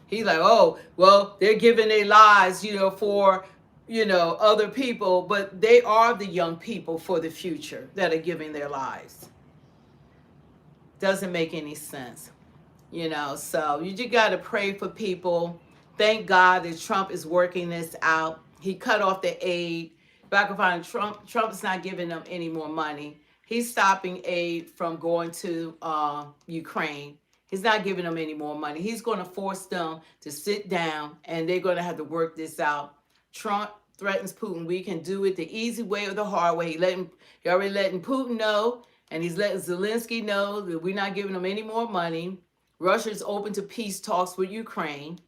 A: He's like, oh, well, they're giving their lives, for other people, but they are the young people for the future that are giving their lives. Doesn't make any sense, so you just got to pray for people. Thank God that Trump is working this out. he cut off the aid. Back on Trump's not giving them any more money. He's stopping aid from going to Ukraine. He's not giving them any more money. He's going to force them to sit down, and they're going to have to work this out. Trump threatens Putin. We can do it the easy way or the hard way. He already letting Putin know, and he's letting Zelensky know that we're not giving them any more money. Russia's open to peace talks with Ukraine.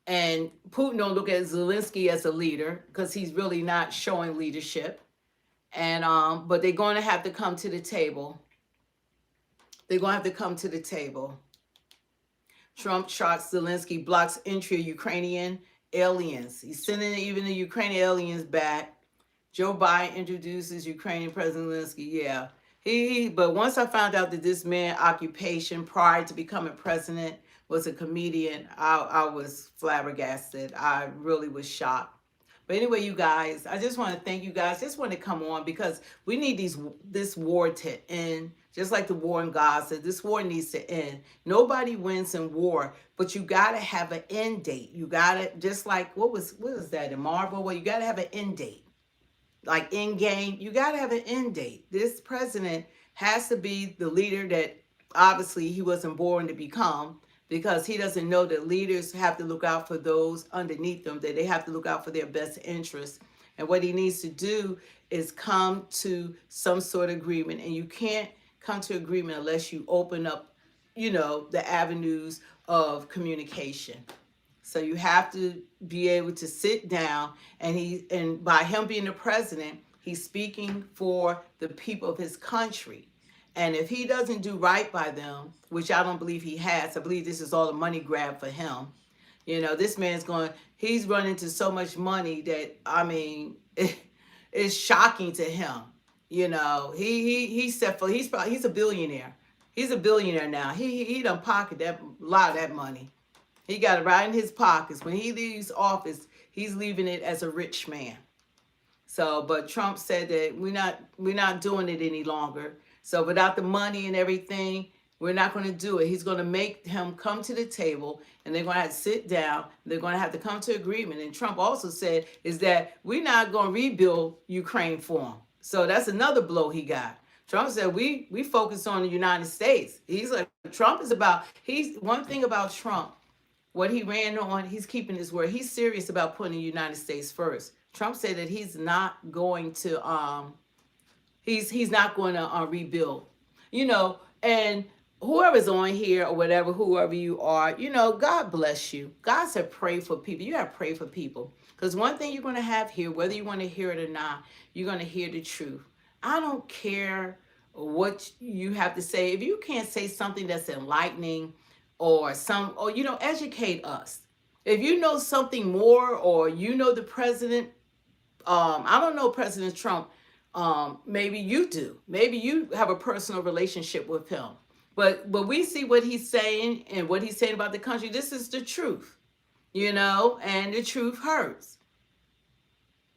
A: And Putin don't look at Zelensky as a leader because he's really not showing leadership. And but they're going to have to come to the table. They're going to have to come to the table. Trump shocks Zelensky, blocks entry of Ukrainian aliens. He's sending even the Ukrainian aliens back. Joe Biden introduces Ukrainian President Zelensky. Yeah. But once I found out that this man's occupation prior to becoming president was a comedian, I was flabbergasted. I really was shocked. But anyway, you guys, I just want to thank you guys. Just want to come on because we need this war to end. Just like the war in Gaza, this war needs to end. Nobody wins in war, but you got to have an end date. You got to, just like, what is that in Marvel? Well, you got to have an end date. Like in game, you got to have an end date. This president has to be the leader that obviously he wasn't born to become, because he doesn't know that leaders have to look out for those underneath them, that they have to look out for their best interests. And what he needs to do is come to some sort of agreement. And you can't come to agreement unless you open up, the avenues of communication. So you have to be able to sit down, and by him being the president, he's speaking for the people of his country. And if he doesn't do right by them, which I don't believe he has, I believe this is all a money grab for him. This man's he's run into so much money that, it's shocking to him. He said he's a billionaire. He's a billionaire now. He done pocketed a lot of that money. He got it right in his pockets. When he leaves office, he's leaving it as a rich man. So, but Trump said that we're not doing it any longer. So without the money and everything, we're not going to do it. He's going to make him come to the table, and they're going to have to sit down. They're going to have to come to agreement. And Trump also said is that we're not going to rebuild Ukraine for him. So that's another blow he got. Trump said we focus on the United States. He's like, one thing about Trump, what he ran on, he's keeping his word. He's serious about putting the United States first. Trump said that he's not going to he's not going to rebuild. And whoever's on here or whatever, whoever you are, God bless you. God said pray for people. You got to pray for people. Because one thing you're going to have here, whether you want to hear it or not, you're going to hear the truth. I don't care what you have to say. If you can't say something that's enlightening or educate us. If you know something more, or the president, I don't know President Trump, maybe you do. Maybe you have a personal relationship with him. But we see what he's saying and what he's saying about the country. This is the truth, and the truth hurts.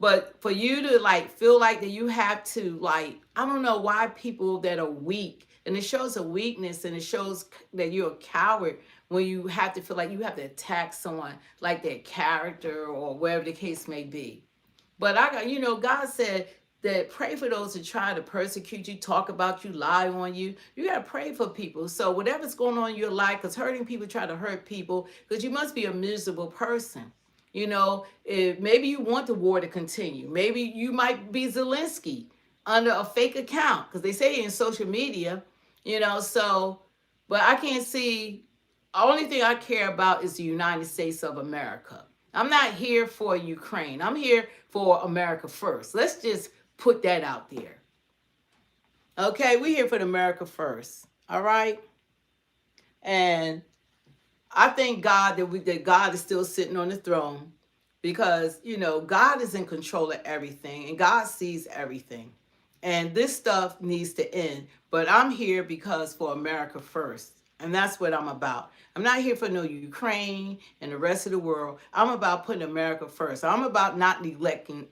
A: But for you to feel like that you have to I don't know why people that are weak, and it shows a weakness, and it shows that you're a coward when you have to feel like you have to attack someone like their character or whatever the case may be. But God said that pray for those who try to persecute you, talk about you, lie on you. You got to pray for people. So whatever's going on in your life, because hurting people try to hurt people, because you must be a miserable person. If maybe you want the war to continue. Maybe you might be Zelensky under a fake account, because they say in social media, but I can't see. The only thing I care about is the United States of America. I'm not here for Ukraine. I'm here for America first. Let's just put that out there. Okay, we're here for America first. All right? And I thank God that God is still sitting on the throne, because, God is in control of everything, and God sees everything. And this stuff needs to end. But I'm here because for America first. And that's what I'm about. I'm not here for no Ukraine and the rest of the world. I'm about putting America first. I'm about not neglecting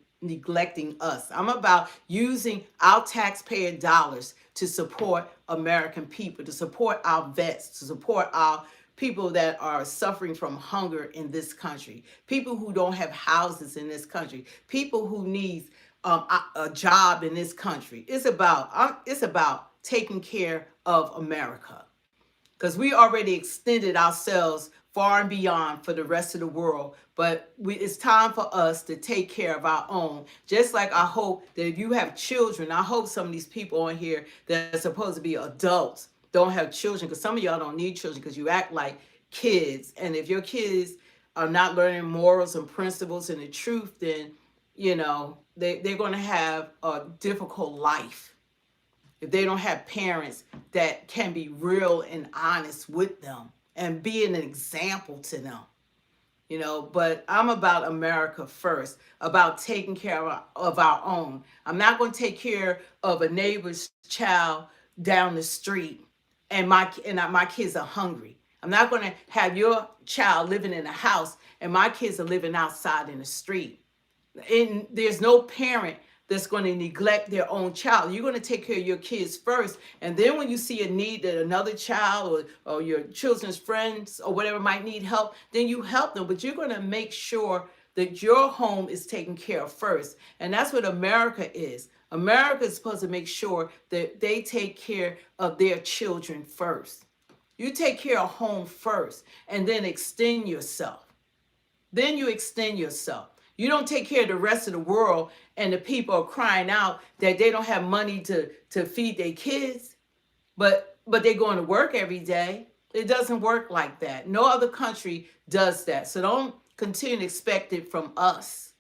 A: us. I'm about using our taxpayer dollars to support American people, to support our vets, to support our people that are suffering from hunger in this country, people who don't have houses in this country, people who need a job in this country. It's about taking care of America, because we already extended ourselves far and beyond for the rest of the world. But it's time for us to take care of our own. Just like I hope that if you have children, I hope some of these people on here that are supposed to be adults don't have children, because some of y'all don't need children because you act like kids. And if your kids are not learning morals and principles and the truth, then, they're going to have a difficult life if they don't have parents that can be real and honest with them and be an example to them. But I'm about America first, about taking care of our own. I'm not going to take care of a neighbor's child down the street and my kids are hungry. I'm not going to have your child living in a house and my kids are living outside in the street. And there's no parent that's going to neglect their own child. You're going to take care of your kids first. And then when you see a need that another child or your children's friends or whatever might need help, then you help them. But you're going to make sure that your home is taken care of first. And that's what America is. America is supposed to make sure that they take care of their children first. You take care of home first and then extend yourself. Then you extend yourself. You don't take care of the rest of the world and the people are crying out that they don't have money to feed their kids, but they're going to work every day. It doesn't work like that. No other country does that. So don't continue to expect it from us.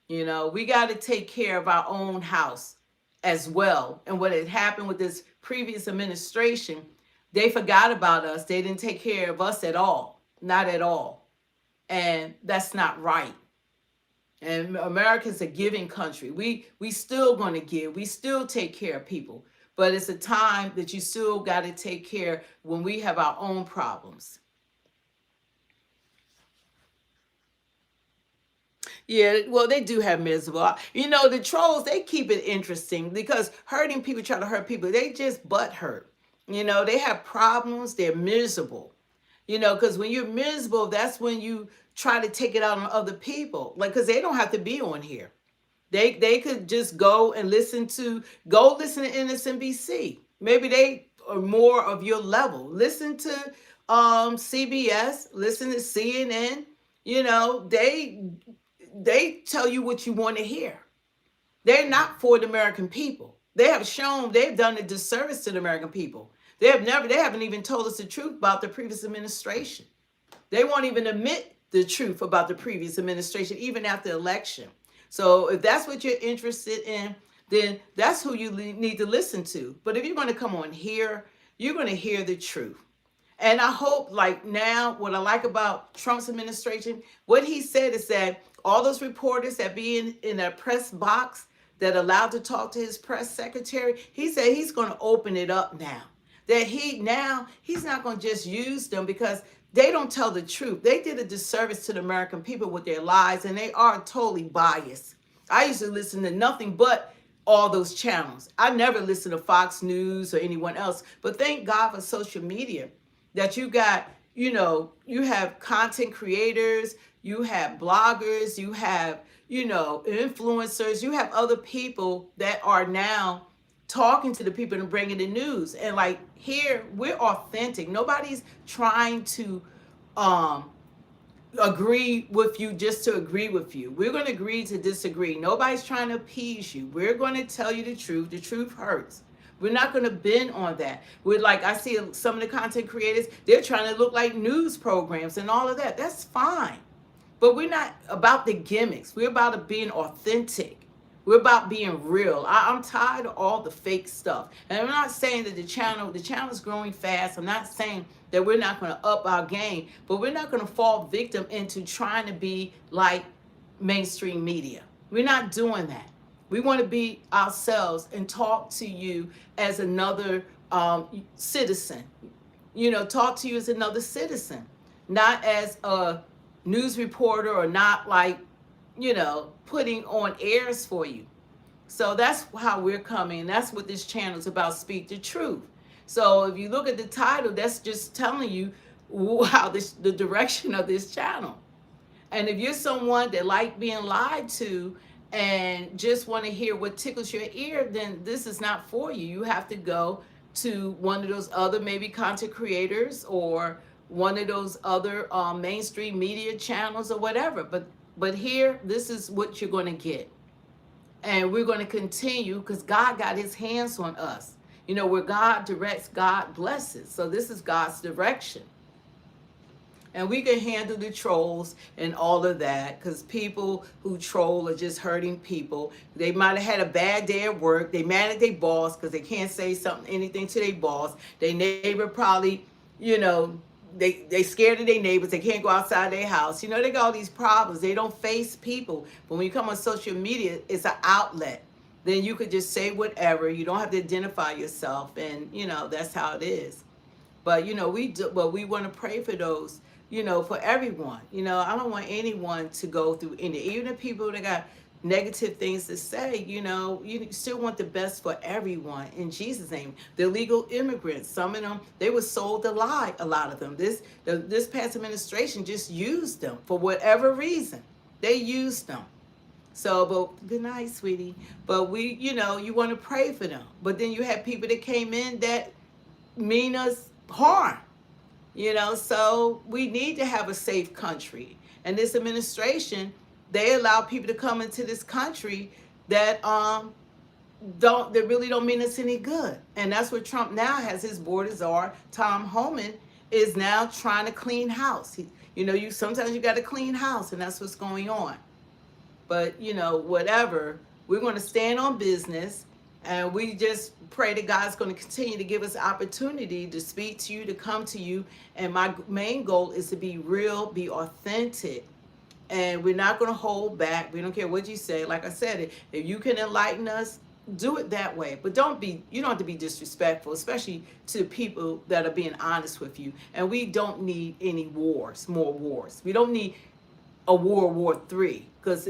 A: We got to take care of our own house as well. And what had happened with this previous administration, they forgot about us. They didn't take care of us at all. Not at all. And that's not right. And America's a giving country. We still going to give. We still take care of people. But it's a time that you still got to take care when we have our own problems. Yeah, well, they do have miserable. The trolls, they keep it interesting because hurting people, try to hurt people, they just butt hurt. They have problems. They're miserable. Because when you're miserable, that's when you try to take it out on other people. Because they don't have to be on here. They could just go listen to MSNBC. Maybe they are more of your level. Listen to CBS, listen to CNN. They tell you what you want to hear. They're not for the American people. They've done a disservice to the American people. They haven't even told us the truth about the previous administration. They won't even admit the truth about the previous administration, even after the election. So if that's what you're interested in, then that's who you need to listen to. But if you're going to come on here, you're going to hear the truth. And I hope, now, what I like about Trump's administration, what he said is that all those reporters that be in a press box that allowed to talk to his press secretary, he said he's going to open it up now. That he's not going to just use them because they don't tell the truth. They did a disservice to the American people with their lies, and they are totally biased. I used to listen to nothing but all those channels. I never listened to Fox News or anyone else, but thank God for social media that you got, you have content creators, you have bloggers, you have, influencers, you have other people that are now talking to the people and bringing the news. And here, we're authentic. Nobody's trying to agree with you just to agree with you. We're going to agree to disagree. Nobody's trying to appease you. We're going to tell you the truth. The truth hurts. We're not going to bend on that. I see some of the content creators, they're trying to look like news programs and all of that. That's fine. But we're not about the gimmicks. We're about being authentic. We're about being real. I'm tired of all the fake stuff. And I'm not saying that the channel is growing fast. I'm not saying that we're not going to up our game, but we're not going to fall victim into trying to be like mainstream media. We're not doing that. We want to be ourselves and talk to you as another citizen. Talk to you as another citizen, not as a news reporter or not putting on airs for you. So that's how we're coming. That's what this channel is about. Speak the truth. So if you look at the title, that's just telling you how the direction of this channel. And if you're someone that like being lied to and just want to hear what tickles your ear, then this is not for you. You have to go to one of those other maybe content creators or one of those other mainstream media channels or whatever. But here, this is what you're going to get. And we're going to continue because God got his hands on us. You know, where God directs, God blesses. So this is God's direction. And we can handle the trolls and all of that because people who troll are just hurting people. They might have had a bad day at work. They mad at their boss because they can't say anything to their boss. Their neighbor probably, you know, they scared of their neighbors. They can't go outside their house. You know, they got all these problems. They don't face people. But when you come on social media, it's an outlet. Then you could just say whatever. You don't have to identify yourself. And, you know, that's how it is. But, you know, we want to pray for those, you know, for everyone. You know, I don't want anyone to go through any, even the people that got negative things to say, you know, you still want the best for everyone in Jesus' name. The illegal immigrants, some of them, they were sold a lie, a lot of them. This past administration just used them for whatever reason. They used them. So, but good night, sweetie. But we, you know, you want to pray for them. But then you have people that came in that mean us harm. You know, so we need to have a safe country. And this administration, they allow people to come into this country that that really don't mean us any good. And that's what Trump now has his borders are. Tom Homan is now trying to clean house. You know, sometimes you got to clean house, and that's what's going on. But, you know, whatever, we're going to stand on business. And we just pray that God's going to continue to give us opportunity to speak to you, to come to you. And my main goal is to be real, be authentic. And we're not going to hold back. We don't care what you say. Like I said, if you can enlighten us, do it that way. But you don't have to be disrespectful, especially to people that are being honest with you. And we don't need any wars, more wars. We don't need a World War III because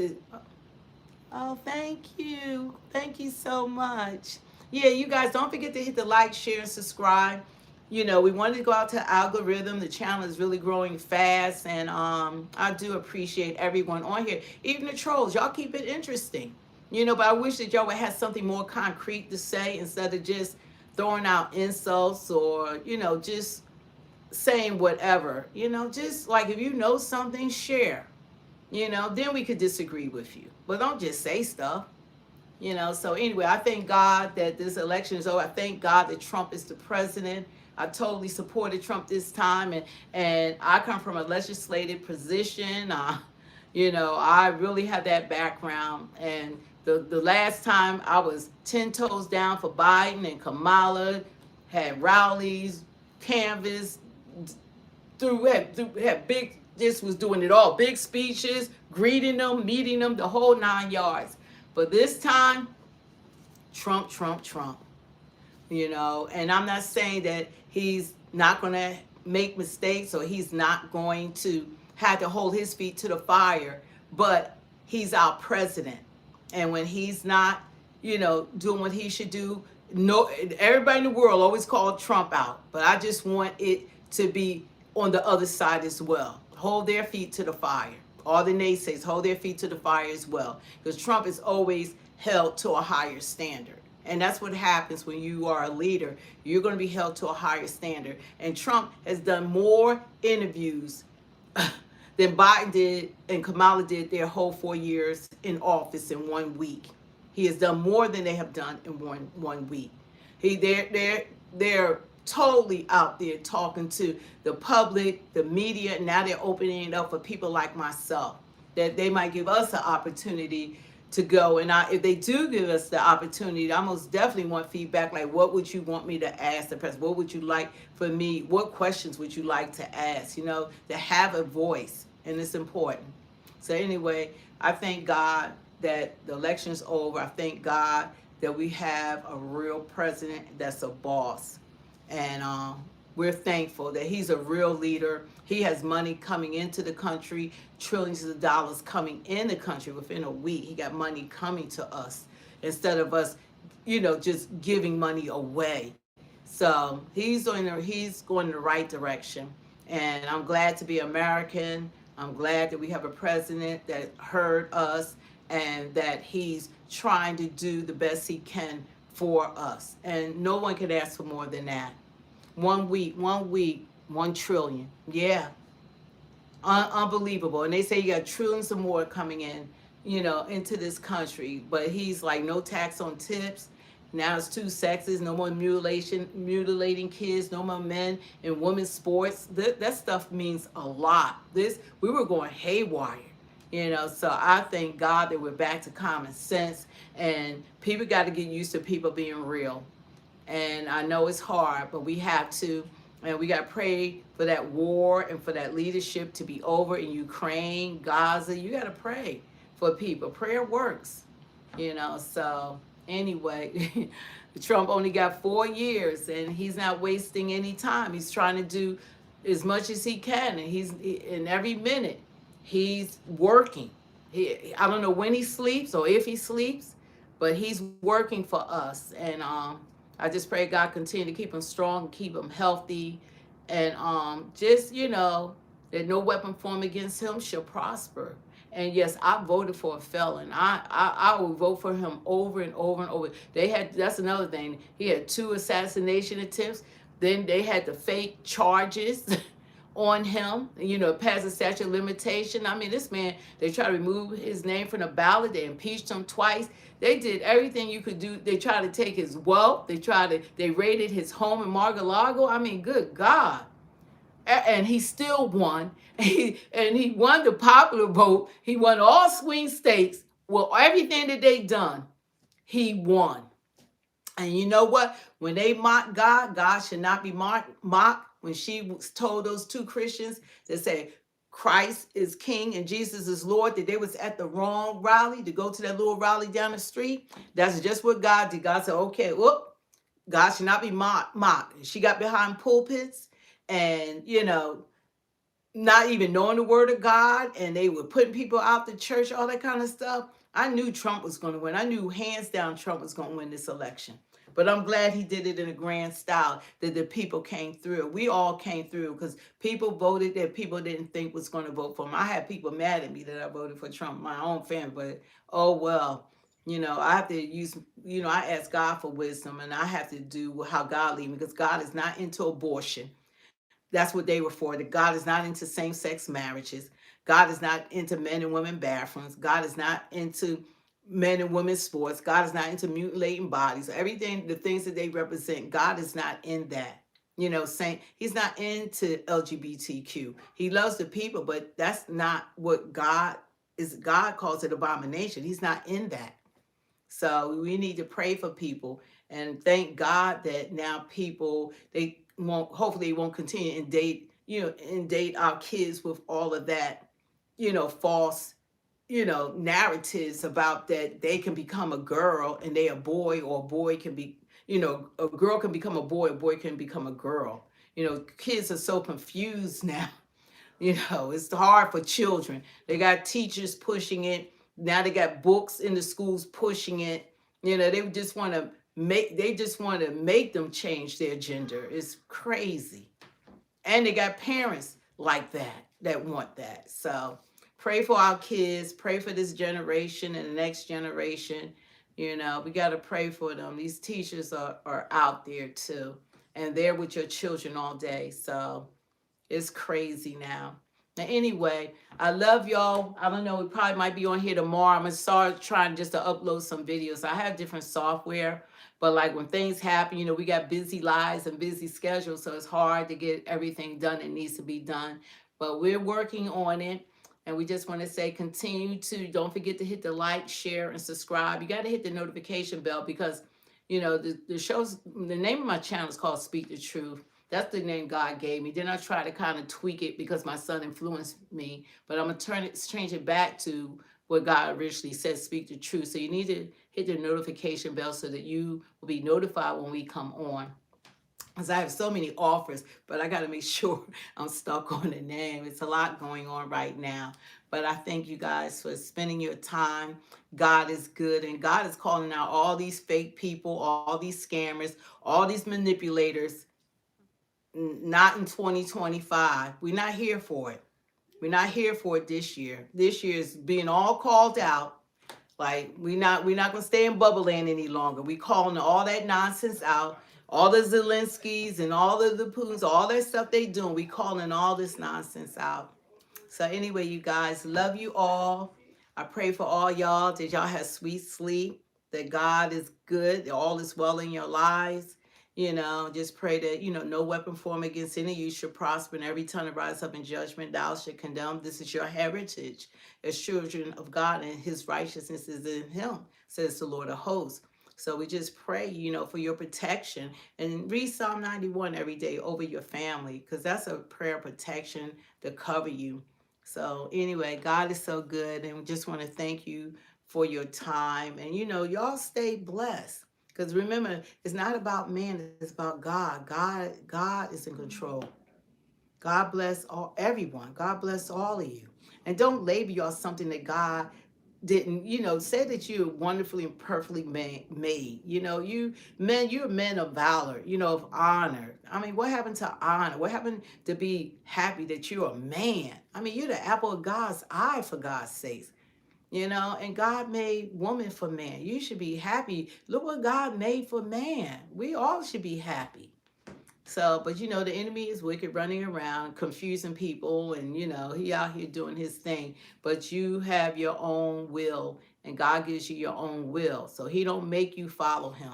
A: oh, thank you. Thank you so much. Yeah, you guys don't forget to hit the like, share, and subscribe. You know, we wanted to go out to algorithm. The channel is really growing fast, and I do appreciate everyone on here. Even the trolls, y'all keep it interesting. You know, but I wish that y'all would have something more concrete to say instead of just throwing out insults or, you know, just saying whatever. You know, just like if you know something, share. You know, then we could disagree with you. But don't just say stuff. You know, so anyway, I thank God that this election is over. I thank God that Trump is the president. I totally supported Trump this time. And I come from a legislative position. You know, I really have that background. And the last time I was 10 toes down for Biden and Kamala, had rallies, canvas, had big, just was doing it all. Big speeches, greeting them, meeting them, the whole 9 yards. But this time, Trump, Trump, Trump. You know, and I'm not saying that he's not going to make mistakes or he's not going to have to hold his feet to the fire, but he's our president. And when he's not, you know, doing what he should do, no, everybody in the world always called Trump out. But I just want it to be on the other side as well. Hold their feet to the fire. All the naysayers hold their feet to the fire as well. Because Trump is always held to a higher standard. And that's what happens when you are a leader. You're going to be held to a higher standard. And Trump has done more interviews than Biden did and Kamala did their whole 4 years in office in 1 week. He has done more than they have done in one week. They're totally out there talking to the public, the media. Now they're opening it up for people like myself, that they might give us an opportunity to go. And if they do give us the opportunity, I most definitely want feedback. Like, what would you want me to ask the president? What would you like for me? What questions would you like to ask? You know, to have a voice, and it's important. So anyway, I thank God that the election's over. I thank God that we have a real president that's a boss. And we're thankful that he's a real leader. He has money coming into the country, trillions of dollars coming in the country within a week. He got money coming to us instead of us, you know, just giving money away. So he's going in the right direction. And I'm glad to be American. I'm glad that we have a president that heard us and that he's trying to do the best he can for us. And no one can ask for more than that. 1 week, 1 week, 1 trillion. Yeah, unbelievable. And they say you got trillions of more coming in, into this country. But he's like, no tax on tips. Now it's two sexes, no more mutilating kids, no more men in women's sports. That stuff means a lot. We were going haywire, So I thank God that we're back to common sense, and people got to get used to people being real. And I know it's hard, but we have to. And we got to pray for that war and for that leadership to be over in Ukraine, Gaza. You got to pray for people. Prayer works, So anyway, Trump only got 4 years and he's not wasting any time. He's trying to do as much as he can. And he's in every minute, he's working. I don't know when he sleeps or if he sleeps, but he's working for us. And I just pray God continue to keep him strong, keep him healthy, and just that no weapon formed against him shall prosper. And yes, I voted for a felon. I will vote for him over and over and over. That's another thing. He had 2 assassination attempts. Then they had the fake charges on him, past the statute of limitation. I mean, this man, they tried to remove his name from the ballot. They impeached him twice. They did everything you could do. They tried to take his wealth. They raided his home in Mar-a-Lago. I mean, good God. And he still won. And he won the popular vote. He won all swing states. Well, everything that they done, he won. And you know what? When they mock God, God should not be mocked. When she told those 2 Christians that say Christ is King and Jesus is Lord, that they was at the wrong rally to go to that little rally down the street. That's just what God did. God said, okay, whoop, God should not be mocked. She got behind pulpits and, not even knowing the word of God, and they were putting people out the church, all that kind of stuff. I knew Trump was going to win. I knew hands down Trump was going to win this election. But I'm glad he did it in a grand style, that the people came through. We all came through because people voted that people didn't think was going to vote for him. I had people mad at me that I voted for Trump, my own family, but oh well. I have to use, I ask God for wisdom, and I have to do how God leads me, because God is not into abortion. That's what they were for. That God is not into same-sex marriages. God is not into men and women bathrooms. God is not into men and women sports. God is not into mutilating bodies. Everything, the things that they represent, God is not in that. Saying he's not into LGBTQ. He loves the people, but that's not what God is. God calls it abomination. He's not in that. So we need to pray for people, and thank God that now people, hopefully they won't continue and date our kids with all of that, false, narratives about that they can become a girl and they a boy, or a boy can be, a girl can become a boy can become a girl. Kids are so confused now. It's hard for children. They got teachers pushing it. Now they got books in the schools pushing it. They just want to make them change their gender. It's crazy. And they got parents like that want that. So pray for our kids, pray for this generation and the next generation. We got to pray for them. These teachers are out there too, and they're with your children all day. So it's crazy now. Now, anyway, I love y'all. I don't know, we probably might be on here tomorrow. I'm going to start trying just to upload some videos. I have different software, but like when things happen, we got busy lives and busy schedules, so it's hard to get everything done that needs to be done. But we're working on it, and we just want to say don't forget to hit the like, share, and subscribe. You got to hit the notification bell because, the name of my channel is called Speak the Truth. That's the name God gave me. Then I try to kind of tweak it because my son influenced me. But I'm going to change it back to what God originally said, speak the truth. So you need to hit the notification bell so that you will be notified when we come on. Because I have so many offers, but I got to make sure I'm stuck on the name. It's a lot going on right now. But I thank you guys for spending your time. God is good, and God is calling out all these fake people, all these scammers, all these manipulators. not in 2025. We're not here for it. We're not here for it this year. This year is being all called out. Like we're not gonna stay in bubble land any longer. We calling all that nonsense out. All the Zelenskys and all of the Putins, all that stuff they doing, we calling all this nonsense out. So anyway, you guys, love you all. I pray for all y'all that y'all have sweet sleep, that God is good, that all is well in your lives. Just pray that, no weapon formed against any of you should prosper, and every tongue that rises up in judgment, thou should condemn. This is your heritage as children of God, and his righteousness is in him, says the Lord of hosts. So we just pray, for your protection, and read Psalm 91 every day over your family, because that's a prayer of protection to cover you. So anyway, God is so good, and we just want to thank you for your time. And y'all stay blessed. Because remember, it's not about man, it's about God. God is in control. God bless everyone. God bless all of you. And don't label y'all something that God didn't, say that you're wonderfully and perfectly made. You're men of valor, of honor. I mean, what happened to honor? What happened to be happy that you're a man? I mean, you're the apple of God's eye, for God's sakes. And God made woman for man. You should be happy. Look what God made for man. We all should be happy. So, but the enemy is wicked, running around, confusing people, and he out here doing his thing. But you have your own will, and God gives you your own will. So he don't make you follow him.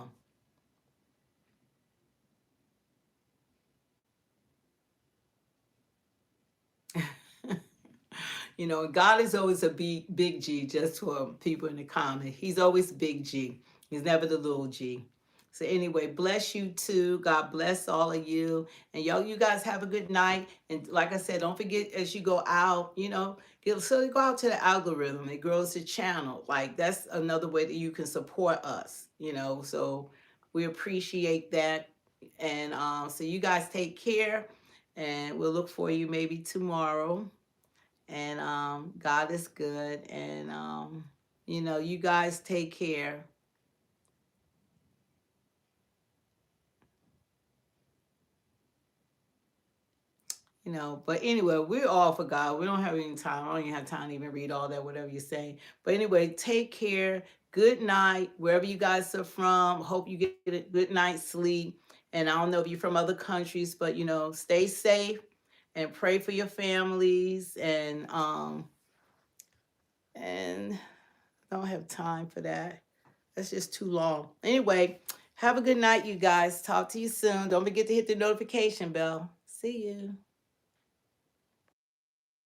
A: God is always a big G, just for people in the comment. He's always big G. He's never the little G. So anyway, bless you too. God bless all of you. And you guys have a good night. And like I said, don't forget, as you go out, go out to the algorithm. It grows the channel. Like, that's another way that you can support us, So we appreciate that. And so you guys take care. And we'll look for you maybe tomorrow. And God is good. And, you guys take care. But anyway, we're all for God. We don't have any time. I don't even have time to even read all that, whatever you're saying. But anyway, take care. Good night, wherever you guys are from. Hope you get a good night's sleep. And I don't know if you're from other countries, but stay safe and pray for your families. And I don't have time for that. That's just too long. Anyway, have a good night, you guys. Talk to you soon. Don't forget to hit the notification bell. See you.